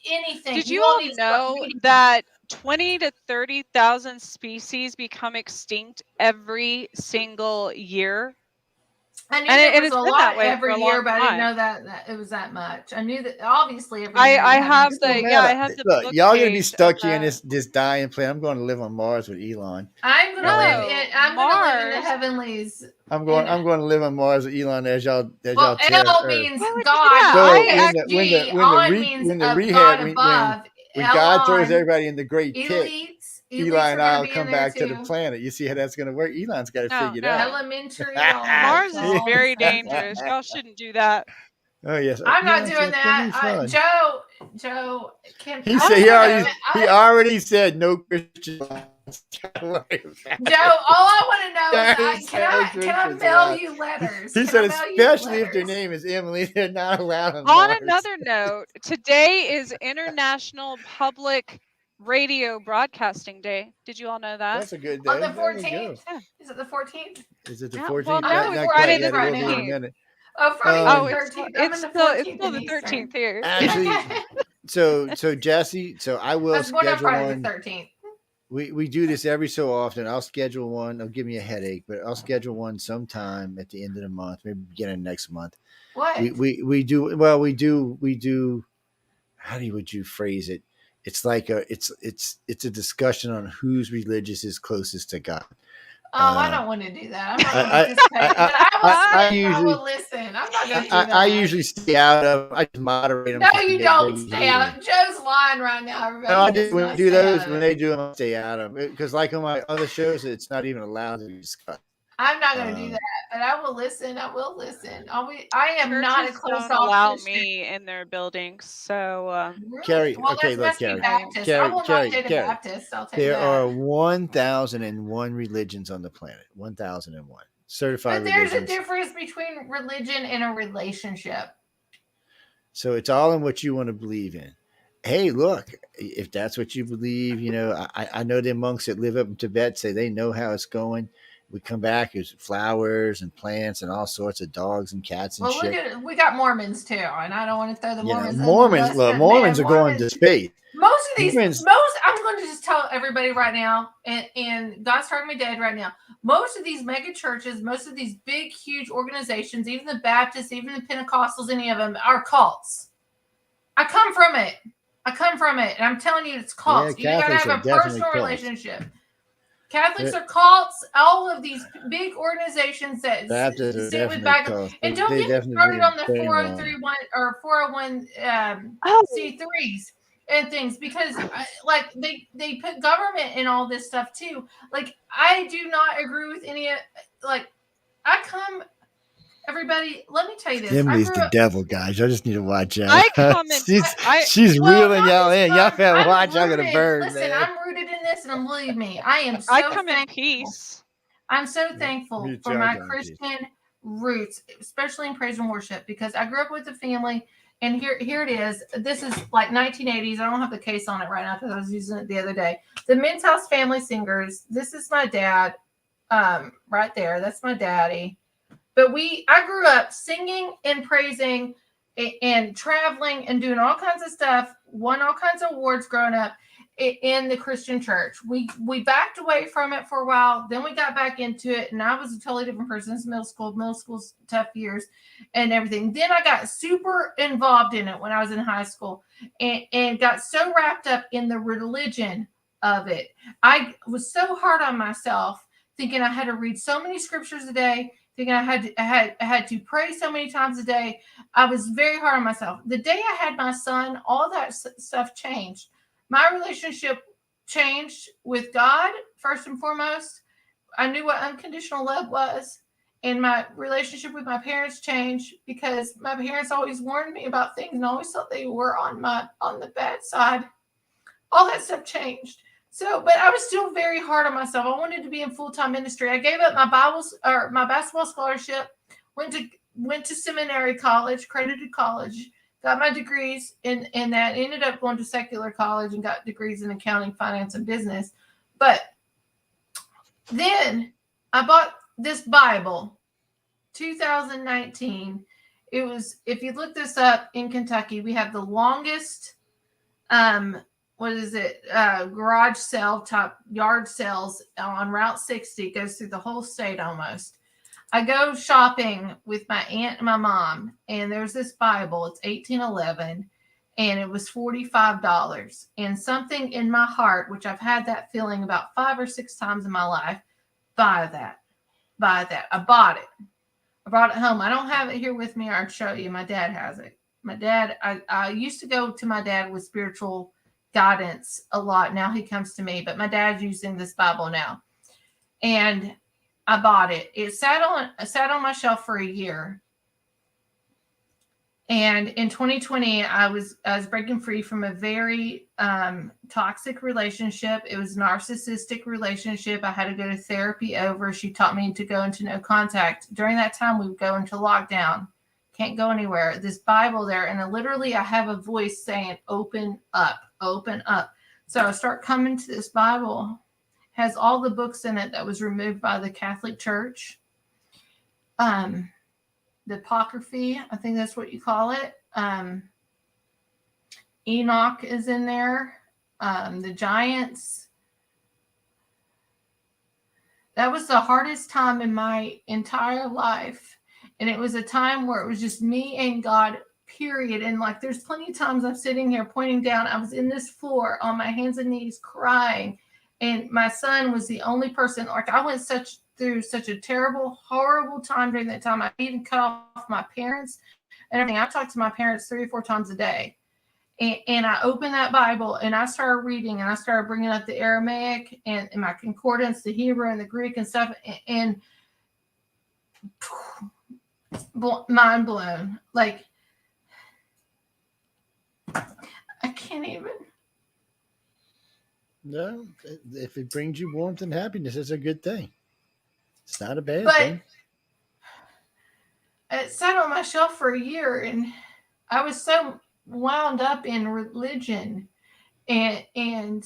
Anything. Did you all know that 20 to 30,000 species become extinct every single year? I knew there was a lot every year, but I didn't know that it was that much. I knew that obviously every year. I have the look, y'all gonna be stuck here in this dying planet. I'm going to live on Mars with Elon. I'm gonna live in the heavenlies. I'm going to live on Mars with Elon as y'all L means God. When the rehab when God throws everybody in the great pit, Elon and I'll come back to the planet. You see how that's going to work? Elon's got to figure it out. Elementary. Mars is very dangerous. Y'all shouldn't do that. Oh yes, I'm not doing that. Joe, he said he already said no Christian. Joe, all I want to know is can I mail you letters? He said especially if their name is Emily, they're not allowed on Mars. Mars. Another note, today is International Public Radio Broadcasting Day. Did you all know that? That's a good day. On the 14th? Is it the 14th? Is it the 14th? Well, no, Friday the 13th. Oh, Friday the 13th. It's still the 13th here. Actually, so Jesse, I will schedule Friday one. The 13th. We do this every so often. I'll schedule one. It'll give me a headache, but I'll schedule one sometime at the end of the month, maybe beginning of next month. What? We do. How would you phrase it? It's like it's a discussion on whose religious is closest to God. I don't want to do that. I'm not going to participate. I will listen. I'm not going to do that. I usually stay out of. I just moderate them. No, you don't stay out. Joe's lying right now, everybody. No, I just when we do those, when they do them, I stay out of it. Because like on my other shows, it's not even allowed to be discussed. I'm not going to do that, but I will listen. I will listen. I am not a closed off allow Christian. me in their buildings. So, really? Carrie, well, okay, look, Carrie. Carrie, I will not date a Baptist. I'll tell you that. There are 1,001 religions on the planet. 1,001 certified. But there's religions. a difference between religion and a relationship. So it's all in what you want to believe in. Hey, look, if that's what you believe, I know the monks that live up in Tibet say they know how it's going. We come back, there's flowers and plants and all sorts of dogs and cats and shit. We got Mormons too, and I don't want to throw the Mormons. Mormons are going to space. Most of these, I'm going to just tell everybody right now, and God's starting me dead right now. Most of these mega churches, most of these big, huge organizations, even the Baptists, even the Pentecostals, any of them are cults. I come from it, and I'm telling you, it's cults. Yeah, you got to have a personal relationship. Catholics are cults. All of these big organizations that sit with back and don't get me started on the 403 or 401 C3s and things, because like they put government in all this stuff too. Like, I do not agree with any of, like, everybody, let me tell you this. Emily's the devil, guys. I just need to watch out. I come in. She's reeling y'all in. Y'all gotta watch. I'm gonna burn. Listen, man. I'm rooted in this, and believe me, I am so I come thankful. in peace. I'm so thankful for my Christian roots, especially in praise and worship, because I grew up with a family. And here it is. This is like 1980s. I don't have the case on it right now because I was using it the other day. The Menshouse Family Singers. This is my dad, right there. That's my daddy. But I grew up singing and praising and traveling and doing all kinds of stuff. Won all kinds of awards growing up in the Christian church. We backed away from it for a while. Then we got back into it, and I was a totally different person since middle school. Middle school's tough years and everything. Then I got super involved in it when I was in high school and got so wrapped up in the religion of it. I was so hard on myself, thinking I had to read so many scriptures a day, thinking I had to pray so many times a day. I was very hard on myself. The day I had my son, all that stuff changed. My relationship changed with God, first and foremost. I knew what unconditional love was. And my relationship with my parents changed because my parents always warned me about things and always thought they were on the bad side. All that stuff changed. So, but I was still very hard on myself. I wanted to be in full-time ministry. I gave up my basketball scholarship, went to seminary college, accredited college, got my degrees in that, ended up going to secular college and got degrees in accounting, finance, and business. But then I bought this Bible, 2019. It was, if you look this up, in Kentucky, we have the longest, garage sale, top yard sales on Route 60. It goes through the whole state almost. I go shopping with my aunt and my mom, and there's this Bible. It's 1811, and it was $45. And something in my heart, which I've had that feeling about 5 or 6 times in my life, buy that. I bought it. I brought it home. I don't have it here with me, or I'd show you. My dad has it. My dad, I used to go to my dad with spiritual guidance a lot. Now he comes to me, but my dad's using this Bible now. And I bought it. It sat on my shelf for a year. And in 2020, I was breaking free from a very toxic relationship. It was a narcissistic relationship. I had to go to therapy over. She taught me to go into no contact. During that time, we would go into lockdown. Can't go anywhere. This Bible there, and literally I have a voice saying, "Open up, open up." So I start coming to this Bible. Has all the books in it that was removed by the Catholic Church. The Apocryphy, I think that's what you call it. Enoch is in there. The Giants. That was the hardest time in my entire life. And it was a time where it was just me and God, period. And like, there's plenty of times I'm sitting here pointing down. I was in this floor on my hands and knees crying. And my son was the only person, like, I went through such a terrible, horrible time during that time. I even cut off my parents and everything. I talked to my parents 3 or 4 times a day. And I opened that Bible and I started reading and I started bringing up the Aramaic and my concordance, the Hebrew and the Greek and stuff. And mind blown. Like, I can't even. No, if it brings you warmth and happiness, it's a good thing. It's not a bad thing. It sat on my shelf for a year, and I was so wound up in religion, and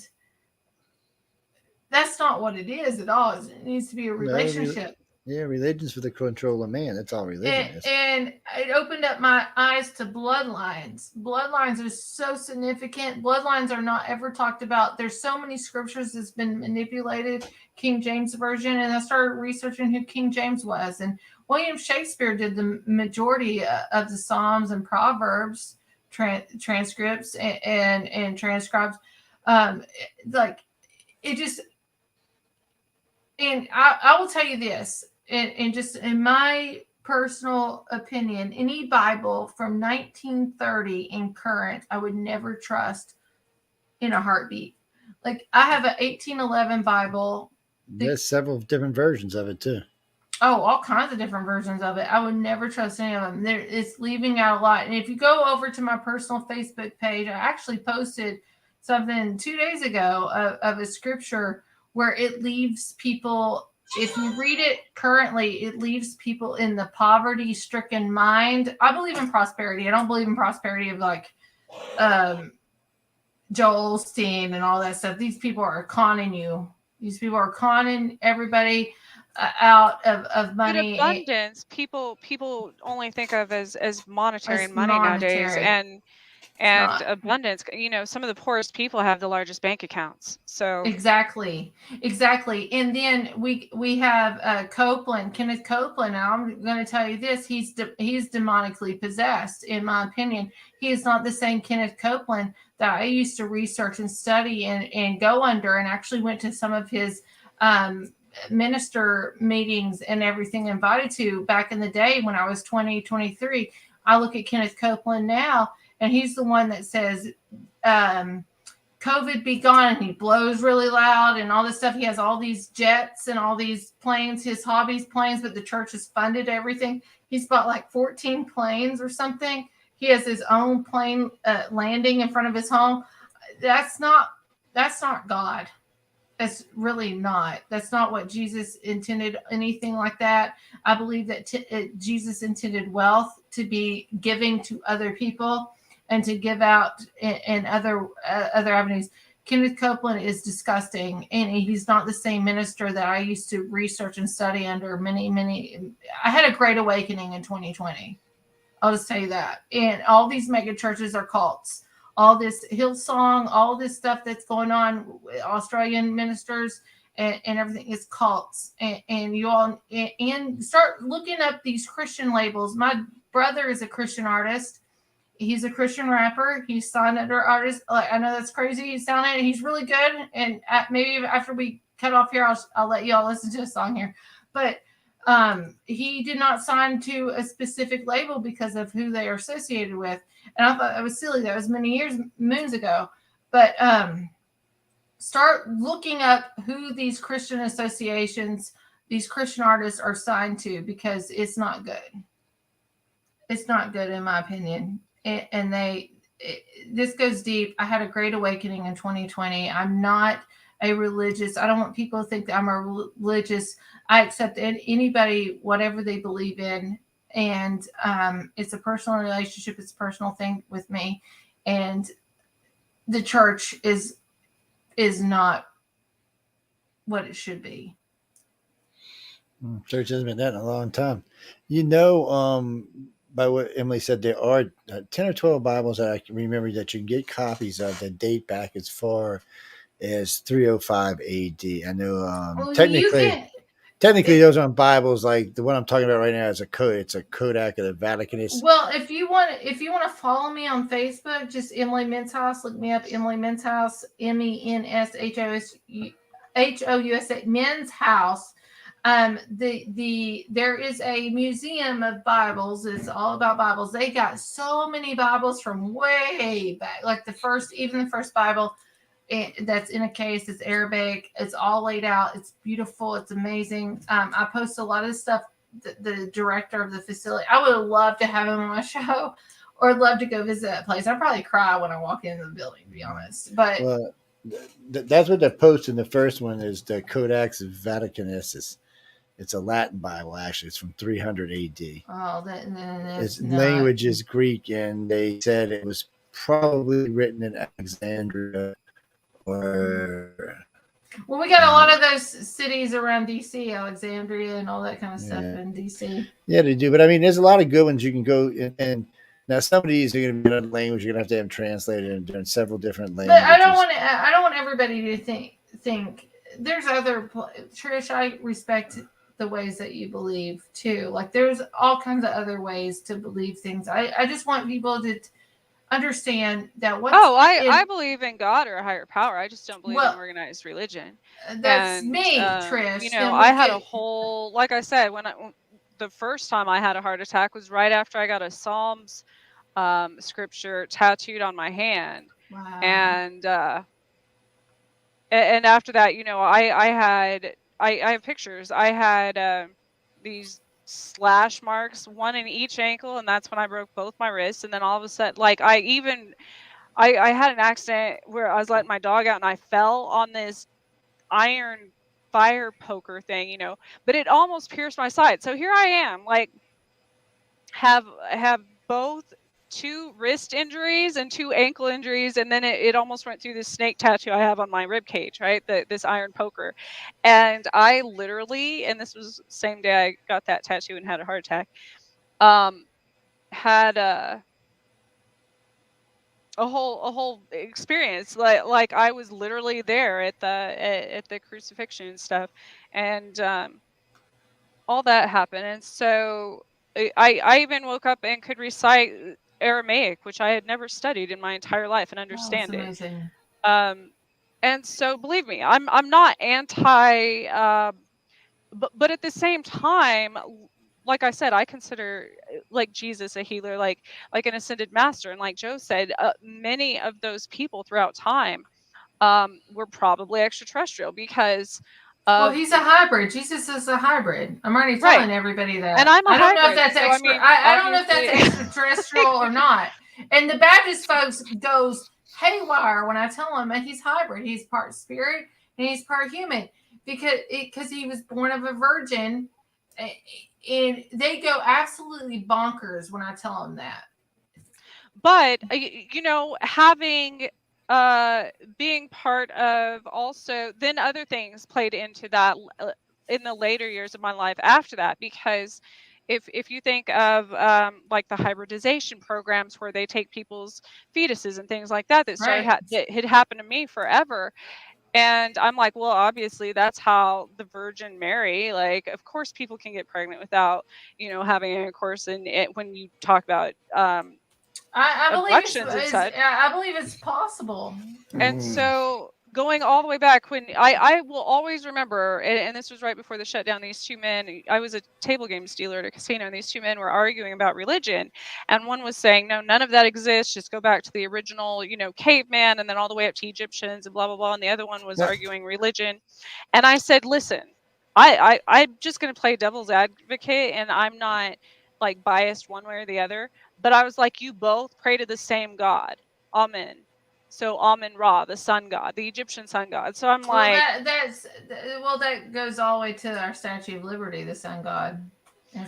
that's not what it is at all. It needs to be a relationship. Yeah, religion's for the control of man. That's all religion is. And it opened up my eyes to bloodlines. Bloodlines are so significant. Bloodlines are not ever talked about. There's so many scriptures that's been manipulated, King James Version, and I started researching who King James was. And William Shakespeare did the majority of the Psalms and Proverbs transcripts and transcribes. Like, it just... And I will tell you this, and just in my personal opinion, any Bible from 1930 and current, I would never trust in a heartbeat. Like, I have an 1811 Bible. There's several different versions of it too. Oh, all kinds of different versions of it. I would never trust any of them. It's leaving out a lot. And if you go over to my personal Facebook page, I actually posted something 2 days ago of a scripture where it leaves people, if you read it currently, it leaves people in the poverty-stricken mind. I believe in prosperity. I don't believe in prosperity of like Joel Osteen and all that stuff. These people are conning you. These people are conning everybody out of money. But abundance, people only think of as monetary and money nowadays, and abundance. You know, some of the poorest people have the largest bank accounts. So exactly. And then we have Copeland, Kenneth Copeland. Now I'm going to tell you this: he's demonically possessed, in my opinion. He is not the same Kenneth Copeland that I used to research and study and go under, and actually went to some of his minister meetings and everything, invited to back in the day when I was 20, 23. I look at Kenneth Copeland now, and he's the one that says, COVID be gone, and he blows really loud and all this stuff. He has all these jets and all these planes, his hobbies planes, but the church has funded everything. He's bought like 14 planes or something. He has his own plane landing in front of his home. That's not God. That's really not. That's not what Jesus intended, anything like that. I believe that Jesus intended wealth to be giving to other people and to give out in other avenues. Kenneth Copeland is disgusting, and he's not the same minister that I used to research and study under many. I had a great awakening in 2020. I'll just tell you that. And all these mega churches are cults. All this Hillsong, all this stuff that's going on, Australian ministers and everything is cults. And you all and start looking up these Christian labels. My brother is a Christian artist. He's a Christian rapper. He's signed under artist. Like, I know that's crazy. He's sounding. He's really good. And maybe after we cut off here, I'll let y'all listen to a song here. But he did not sign to a specific label because of who they are associated with. And I thought that was silly. That was moons ago. But start looking up who these Christian associations, these Christian artists are signed to, because it's not good. It's not good, in my opinion. And this goes deep. I had a great awakening in 2020. I'm not a religious. I don't want people to think that I'm a religious. I accept anybody, whatever they believe in. And it's a personal relationship. It's a personal thing with me. And the church is not what it should be. Church hasn't been that in a long time. You know, by what Emily said, there are 10 or 12 Bibles that I can remember that you can get copies of that date back as far as 305 AD. I know technically those aren't Bibles. Like the one I'm talking about right now is it's a Kodak of the Vaticanist. Well, if you want to follow me on Facebook, just Emily Menshouse. Look me up, Emily Menshouse, Menshouse, Men's House. There is a museum of Bibles. It's all about Bibles. They got so many Bibles from way back, like the first Bible that's in a case. It's Arabic. It's all laid out. It's beautiful. It's amazing. I post a lot of stuff. The director of the facility, I would love to have him on my show, or I'd love to go visit that place. I'd probably cry when I walk into the building, to be honest. But that's what they're posting. The first one is the Codex Vaticanus. It's a Latin Bible, actually. It's from 300 AD. Oh, its language is Greek, and they said it was probably written in Alexandria or... Well, we got a lot of those cities around D.C., Alexandria and all that kind of stuff in D.C. Yeah, they do. But, I mean, there's a lot of good ones you can go and now some of these are going to be another language. You're going to have them translated in several different languages. But I don't want everybody to think there's other... Trish, I respect the ways that you believe, too. Like, there's all kinds of other ways to believe things. I just want people to... understand that I believe in God or a higher power. I just don't believe in organized religion. That's me, Trish. You know, I had a whole, like I said, when the first time I had a heart attack was right after I got a Psalms scripture tattooed on my hand. Wow. And after that, you know, I have pictures. I had these slash marks, one in each ankle, and that's when I broke both my wrists. And then all of a sudden, like I had an accident where I was letting my dog out and I fell on this iron fire poker thing, you know, but it almost pierced my side. So here I am, like have both 2 wrist injuries and 2 ankle injuries, and then it almost went through this snake tattoo I have on my rib cage, right? This iron poker. And I literally, and this was the same day I got that tattoo and had a heart attack, had a whole experience, like I was literally there at the crucifixion and stuff, and all that happened. And so I even woke up and could recite Aramaic, which I had never studied in my entire life, and understand it. Amazing. And so believe me, I'm not anti, but at the same time, like I said, I consider like Jesus a healer, like an ascended master. And like Joe said, many of those people throughout time were probably extraterrestrial, because well, he's a hybrid. Jesus is a hybrid. I'm already telling everybody that. And I'm a I don't hybrid, know if that's so, I don't know if that's extraterrestrial or not. And the Baptist folks goes haywire when I tell them that he's hybrid. He's part spirit and he's part human, because he was born of a virgin. And they go absolutely bonkers when I tell them that. But you know, having being part of, also then other things played into that in the later years of my life after that, because if you think of like the hybridization programs where they take people's fetuses and things like that started that had happened to me forever. And I'm like, well, obviously that's how the Virgin Mary, like, of course people can get pregnant without, you know, having intercourse. And when you talk about I believe it's possible. And so going all the way back, when I will always remember, and this was right before the shutdown, these 2 men, I was a table games dealer at a casino, and these 2 men were arguing about religion. And one was saying, no, none of that exists. Just go back to the original, you know, caveman, and then all the way up to Egyptians and blah, blah, blah. And the other one was arguing religion. And I said, listen, I'm just going to play devil's advocate, and I'm not like biased one way or the other. But I was like, you both pray to the same God. Amen. So Amen Ra, the sun god, the Egyptian sun god. So I'm like, that goes all the way to our Statue of Liberty, the sun god.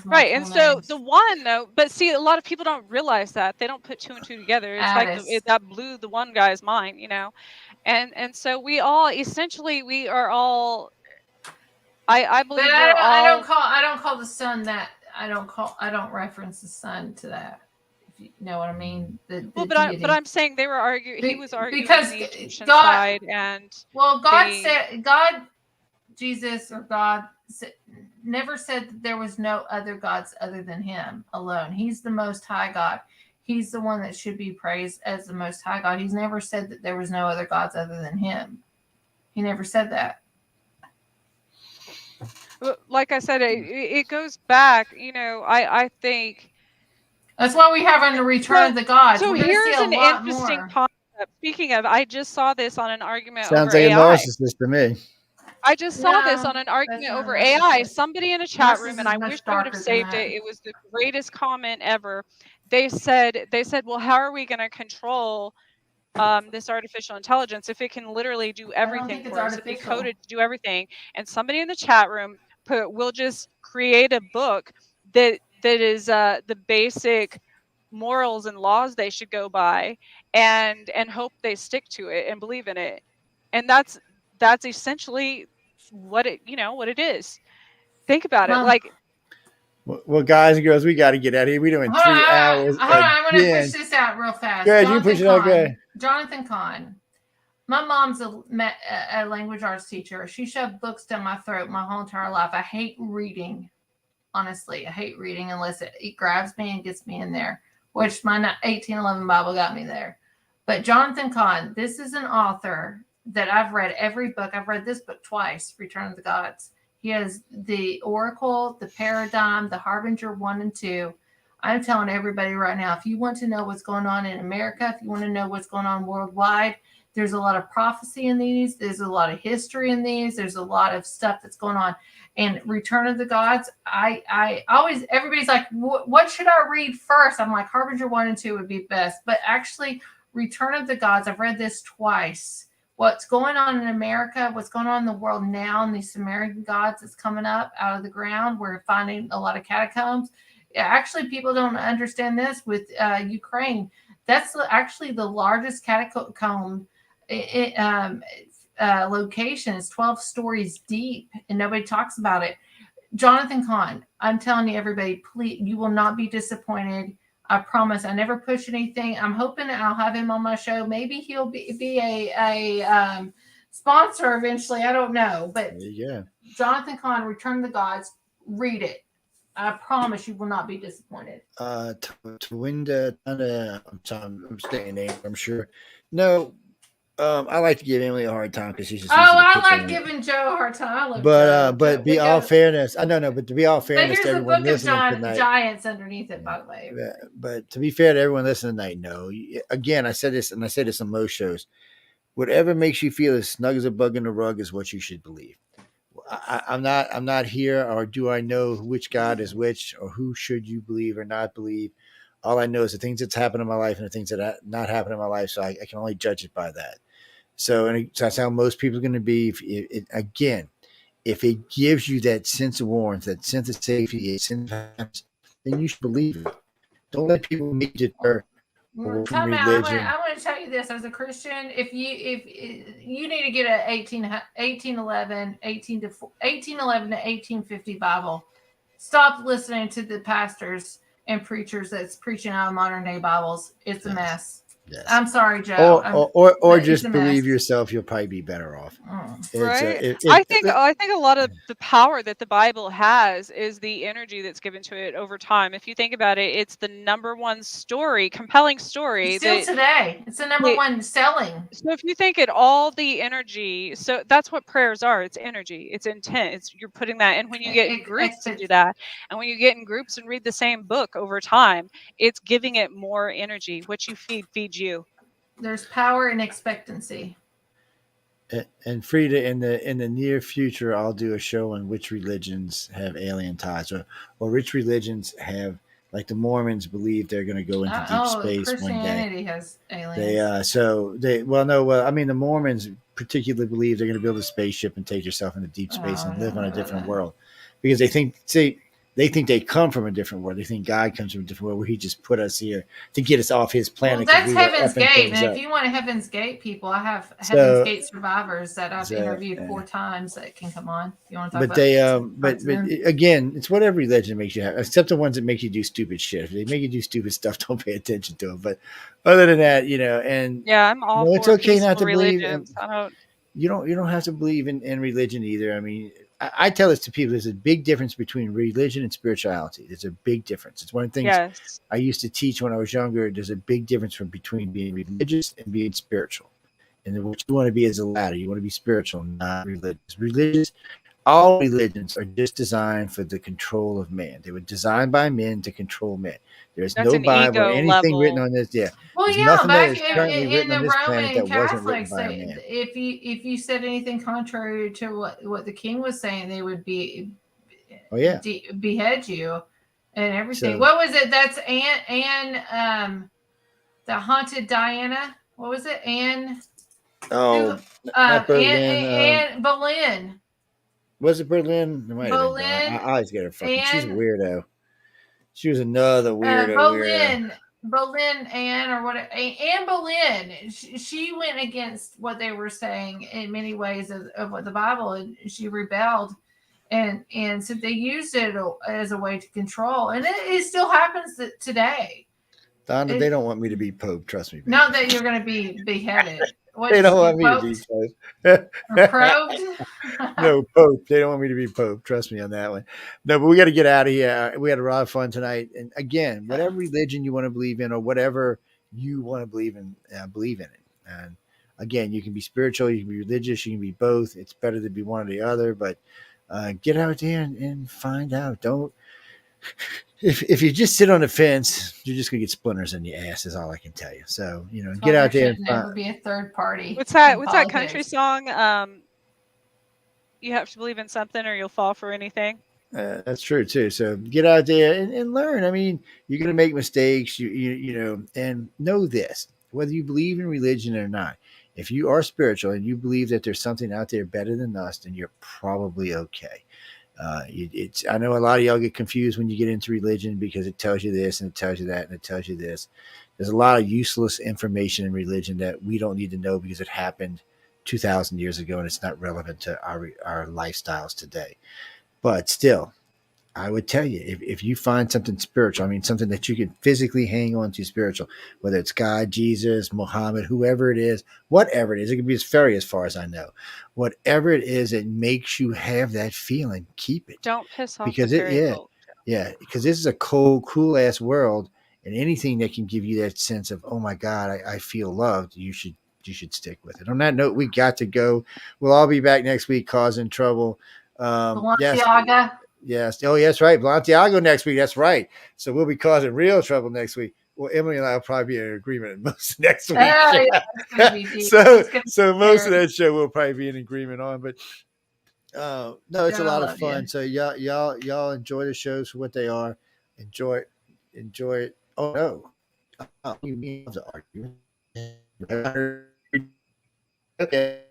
Right. And so the one though, but see, a lot of people don't realize that. They don't put 2 and 2 together. It's like that blew the one guy's mind, you know. And so we all essentially, we are all, I believe I don't call the sun that. I don't reference the sun to that. If you know what I mean. But I'm saying they were arguing. He was arguing because the Egyptian God, side, and Jesus or God never said that there was no other gods other than him alone. He's the most high God. He's the one that should be praised as the most high God. He's never said that there was no other gods other than him. He never said that. like I said, it goes back. I think that's why we have on the Return of the Gods. So we're going to see here's a an lot interesting more. concept. Speaking of, I just saw this on an argument Sounds over like a AI. narcissist to me. I just saw this on an argument over AI. Somebody in a chat room, and I wish I would have saved it. It was the greatest comment ever. They said, well, how are we going to control this artificial intelligence if it can literally do everything for us, if we code it to do everything? And somebody in the chat room put, we'll just create a book that is the basic morals and laws they should go by, and hope they stick to it and believe in it. And that's essentially what it is. Think about it. Like, well, guys and girls, we got to get out of here. We're doing 3 hours. Hold on, I'm going to push this out real fast. Go ahead, you push it out. Go ahead. Jonathan Kahn. My mom's a language arts teacher. She shoved books down my throat my whole entire life. I hate reading. Honestly, I hate reading unless it grabs me and gets me in there, which my 1811 Bible got me there. But Jonathan Kahn, this is an author that I've read every book. I've read this book twice, Return of the Gods. He has the Oracle, the Paradigm, the Harbinger 1 and 2. I'm telling everybody right now, if you want to know what's going on in America, if you want to know what's going on worldwide, there's a lot of prophecy in these. There's a lot of history in these. There's a lot of stuff that's going on. And Return of the Gods, I always, everybody's like, what should I read first? I'm like, Harbinger 1 and 2 would be best. But actually, Return of the Gods, I've read this twice. What's going on in America, what's going on in the world now, and these Sumerian gods that's coming up out of the ground. We're finding a lot of catacombs. Actually, people don't understand this with Ukraine. That's actually the largest catacomb location. Is 12 stories deep, and nobody talks about it. Jonathan Kahn, I'm telling you, everybody, please, you will not be disappointed. I promise. I never push anything. I'm hoping I'll have him on my show. Maybe he'll be a sponsor eventually. I don't know. But yeah, Jonathan Kahn, Return of the Gods, read it. I promise you will not be disappointed. Tawinda, I'm staying name, I'm sure. No, I like to give Emily a hard time because she's just. I like giving Joe a hard time. I love Joe. But be all fairness, I don't know. But to be all fairness to everyone listening tonight, giants underneath it, by the way. But to be fair to everyone listening tonight, no. Again, I said this, and I say this on most shows. Whatever makes you feel as snug as a bug in the rug is what you should believe. I'm not here, or do I know which God is which, or who should you believe or not believe? All I know is the things that's happened in my life and the things that not happened in my life. So I can only judge it by that. So that's how most people are going to be. If it gives you that sense of warmth, that sense of safety, then you should believe it. Don't let people make you deter. I want to tell you this as a Christian. If you need to get a 1811 to 1850 Bible, stop listening to the pastors and preachers that's preaching out of modern day Bibles. It's a mess. Yes. I'm sorry, Joe. Or just believe yourself. You'll probably be better off. Right. I think a lot of the power that the Bible has is the energy that's given to it over time. If you think about it, it's the number one compelling story. Still today, it's the number one selling. So if you think it, all the energy, so that's what prayers are. It's energy. It's intent. You're putting that. And when you get in groups and do that, and when you get in groups and read the same book over time, it's giving it more energy. What you feeds you. There's power in expectancy. And Frida, in the near future, I'll do a show on which religions have alien ties, or which religions have, like the Mormons believe they're going to go into deep space one day. Christianity has aliens. The Mormons particularly believe they're going to build a spaceship and take yourself into deep space and live on a different world, because they think they come from a different world. They think God comes from a different world where he just put us here to get us off his planet. Well, that's Heaven's Gate. And if you want Heaven's Gate people, I have Heaven's Gate survivors that I've interviewed 4 times that can come on. If you want to talk about but again, it's whatever religion makes you happy, except the ones that make you do stupid shit. If they make you do stupid stuff, don't pay attention to them. But other than that, I'm all for it's okay not to believe. You don't have to believe in religion either. I mean, I tell this to people. There's a big difference between religion and spirituality. There's a big difference. It's one of the things I used to teach when I was younger. There's a big difference between being religious and being spiritual. And then what you want to be is a ladder. You want to be spiritual, not religious. Religious, all religions are just designed for the control of man. They were designed by men to control men. There's That's no an Bible or ego anything written level. on this. Yeah, Well, there's yeah, nothing that back is currently in written on the this planet that Roman wasn't written Catholics, by a man. if you said anything contrary to what the king was saying, they would Oh yeah, behead you and everything. so What was it? That's Anne, the haunted Diana. What was it? Anne. oh, not Berlin. Anne Boleyn. Was it Berlin? It might have been Diana. I always get her fucking. She's a weirdo. She was another weirdo. Boleyn Anne or what? Anne Boleyn. She went against what they were saying in many ways of what the Bible, and she rebelled, and so they used it as a way to control, and it still happens today. Donna, they don't want me to be Pope. Trust me. Baby. Not that you're going to be beheaded. They don't want me to be Pope. Or probed? No, Pope. They don't want me to be Pope. Trust me on that one. No, but we got to get out of here. We had a lot of fun tonight. And again, whatever religion you want to believe in or whatever you want to believe in it. And again, you can be spiritual, you can be religious, you can be both. It's better to be one or the other, but get out there and find out. Don't. If you just sit on the fence, you're just gonna get splinters in your ass. Is all I can tell you. So get out there. And never be a third party. What's that country song? You have to believe in something, or you'll fall for anything. That's true too. So get out there and learn. I mean, you're gonna make mistakes. You know, and know this: whether you believe in religion or not, if you are spiritual and you believe that there's something out there better than us, then you're probably okay. I know a lot of y'all get confused when you get into religion because it tells you this and it tells you that and it tells you this. There's a lot of useless information in religion that we don't need to know because it happened 2,000 years ago and it's not relevant to our lifestyles today. But still, I would tell you, if you find something spiritual, I mean, something that you can physically hang on to spiritual, whether it's God, Jesus, Muhammad, whoever it is, whatever it is, it can be as fairy as far as I know. Whatever it is that makes you have that feeling, keep it. Don't piss off because because this is a cold, cruel ass world, and anything that can give you that sense of, oh my God, I feel loved, you should stick with it. On that note, we got to go. We'll all be back next week causing trouble. Yes. Oh, yes, right. Blantiago next week. That's right. So we'll be causing real trouble next week. Well, Emily and I will probably be in agreement most next week. So most of that show we'll probably be in agreement on. But no, it's a lot of fun. So y'all enjoy the shows for what they are. Enjoy it. Oh no, you mean the argument? Okay.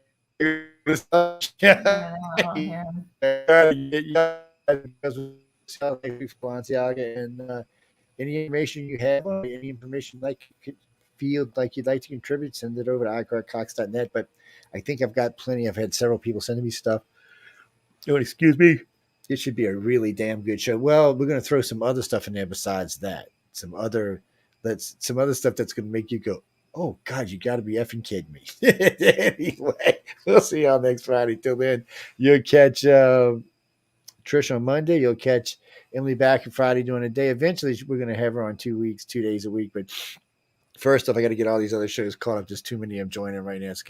And any information you have, or any information you'd like to contribute, send it over to iCarCox.net. But I think I've got plenty. I've had several people sending me stuff. Oh, excuse me. It should be a really damn good show. Well, we're going to throw some other stuff in there besides that. Some other stuff that's going to make you go, oh God, you got to be effing kidding me. Anyway, we'll see y'all next Friday. Till then, you'll catch Trish on Monday. You'll catch Emily back on Friday doing a day. Eventually, we're going to have her on 2 days a week. But first off, I got to get all these other shows caught up. There's too many of them joining right now. It's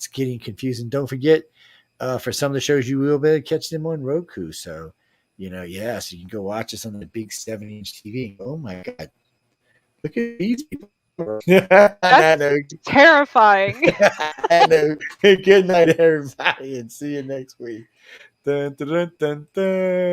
getting confusing. Don't forget, for some of the shows, you will be able to catch them on Roku. So, so you can go watch us on the big 7-inch TV. Oh my God, look at these people. That's terrifying. I know. Good night, everybody, and see you next week. Dun, dun, dun, dun, dun.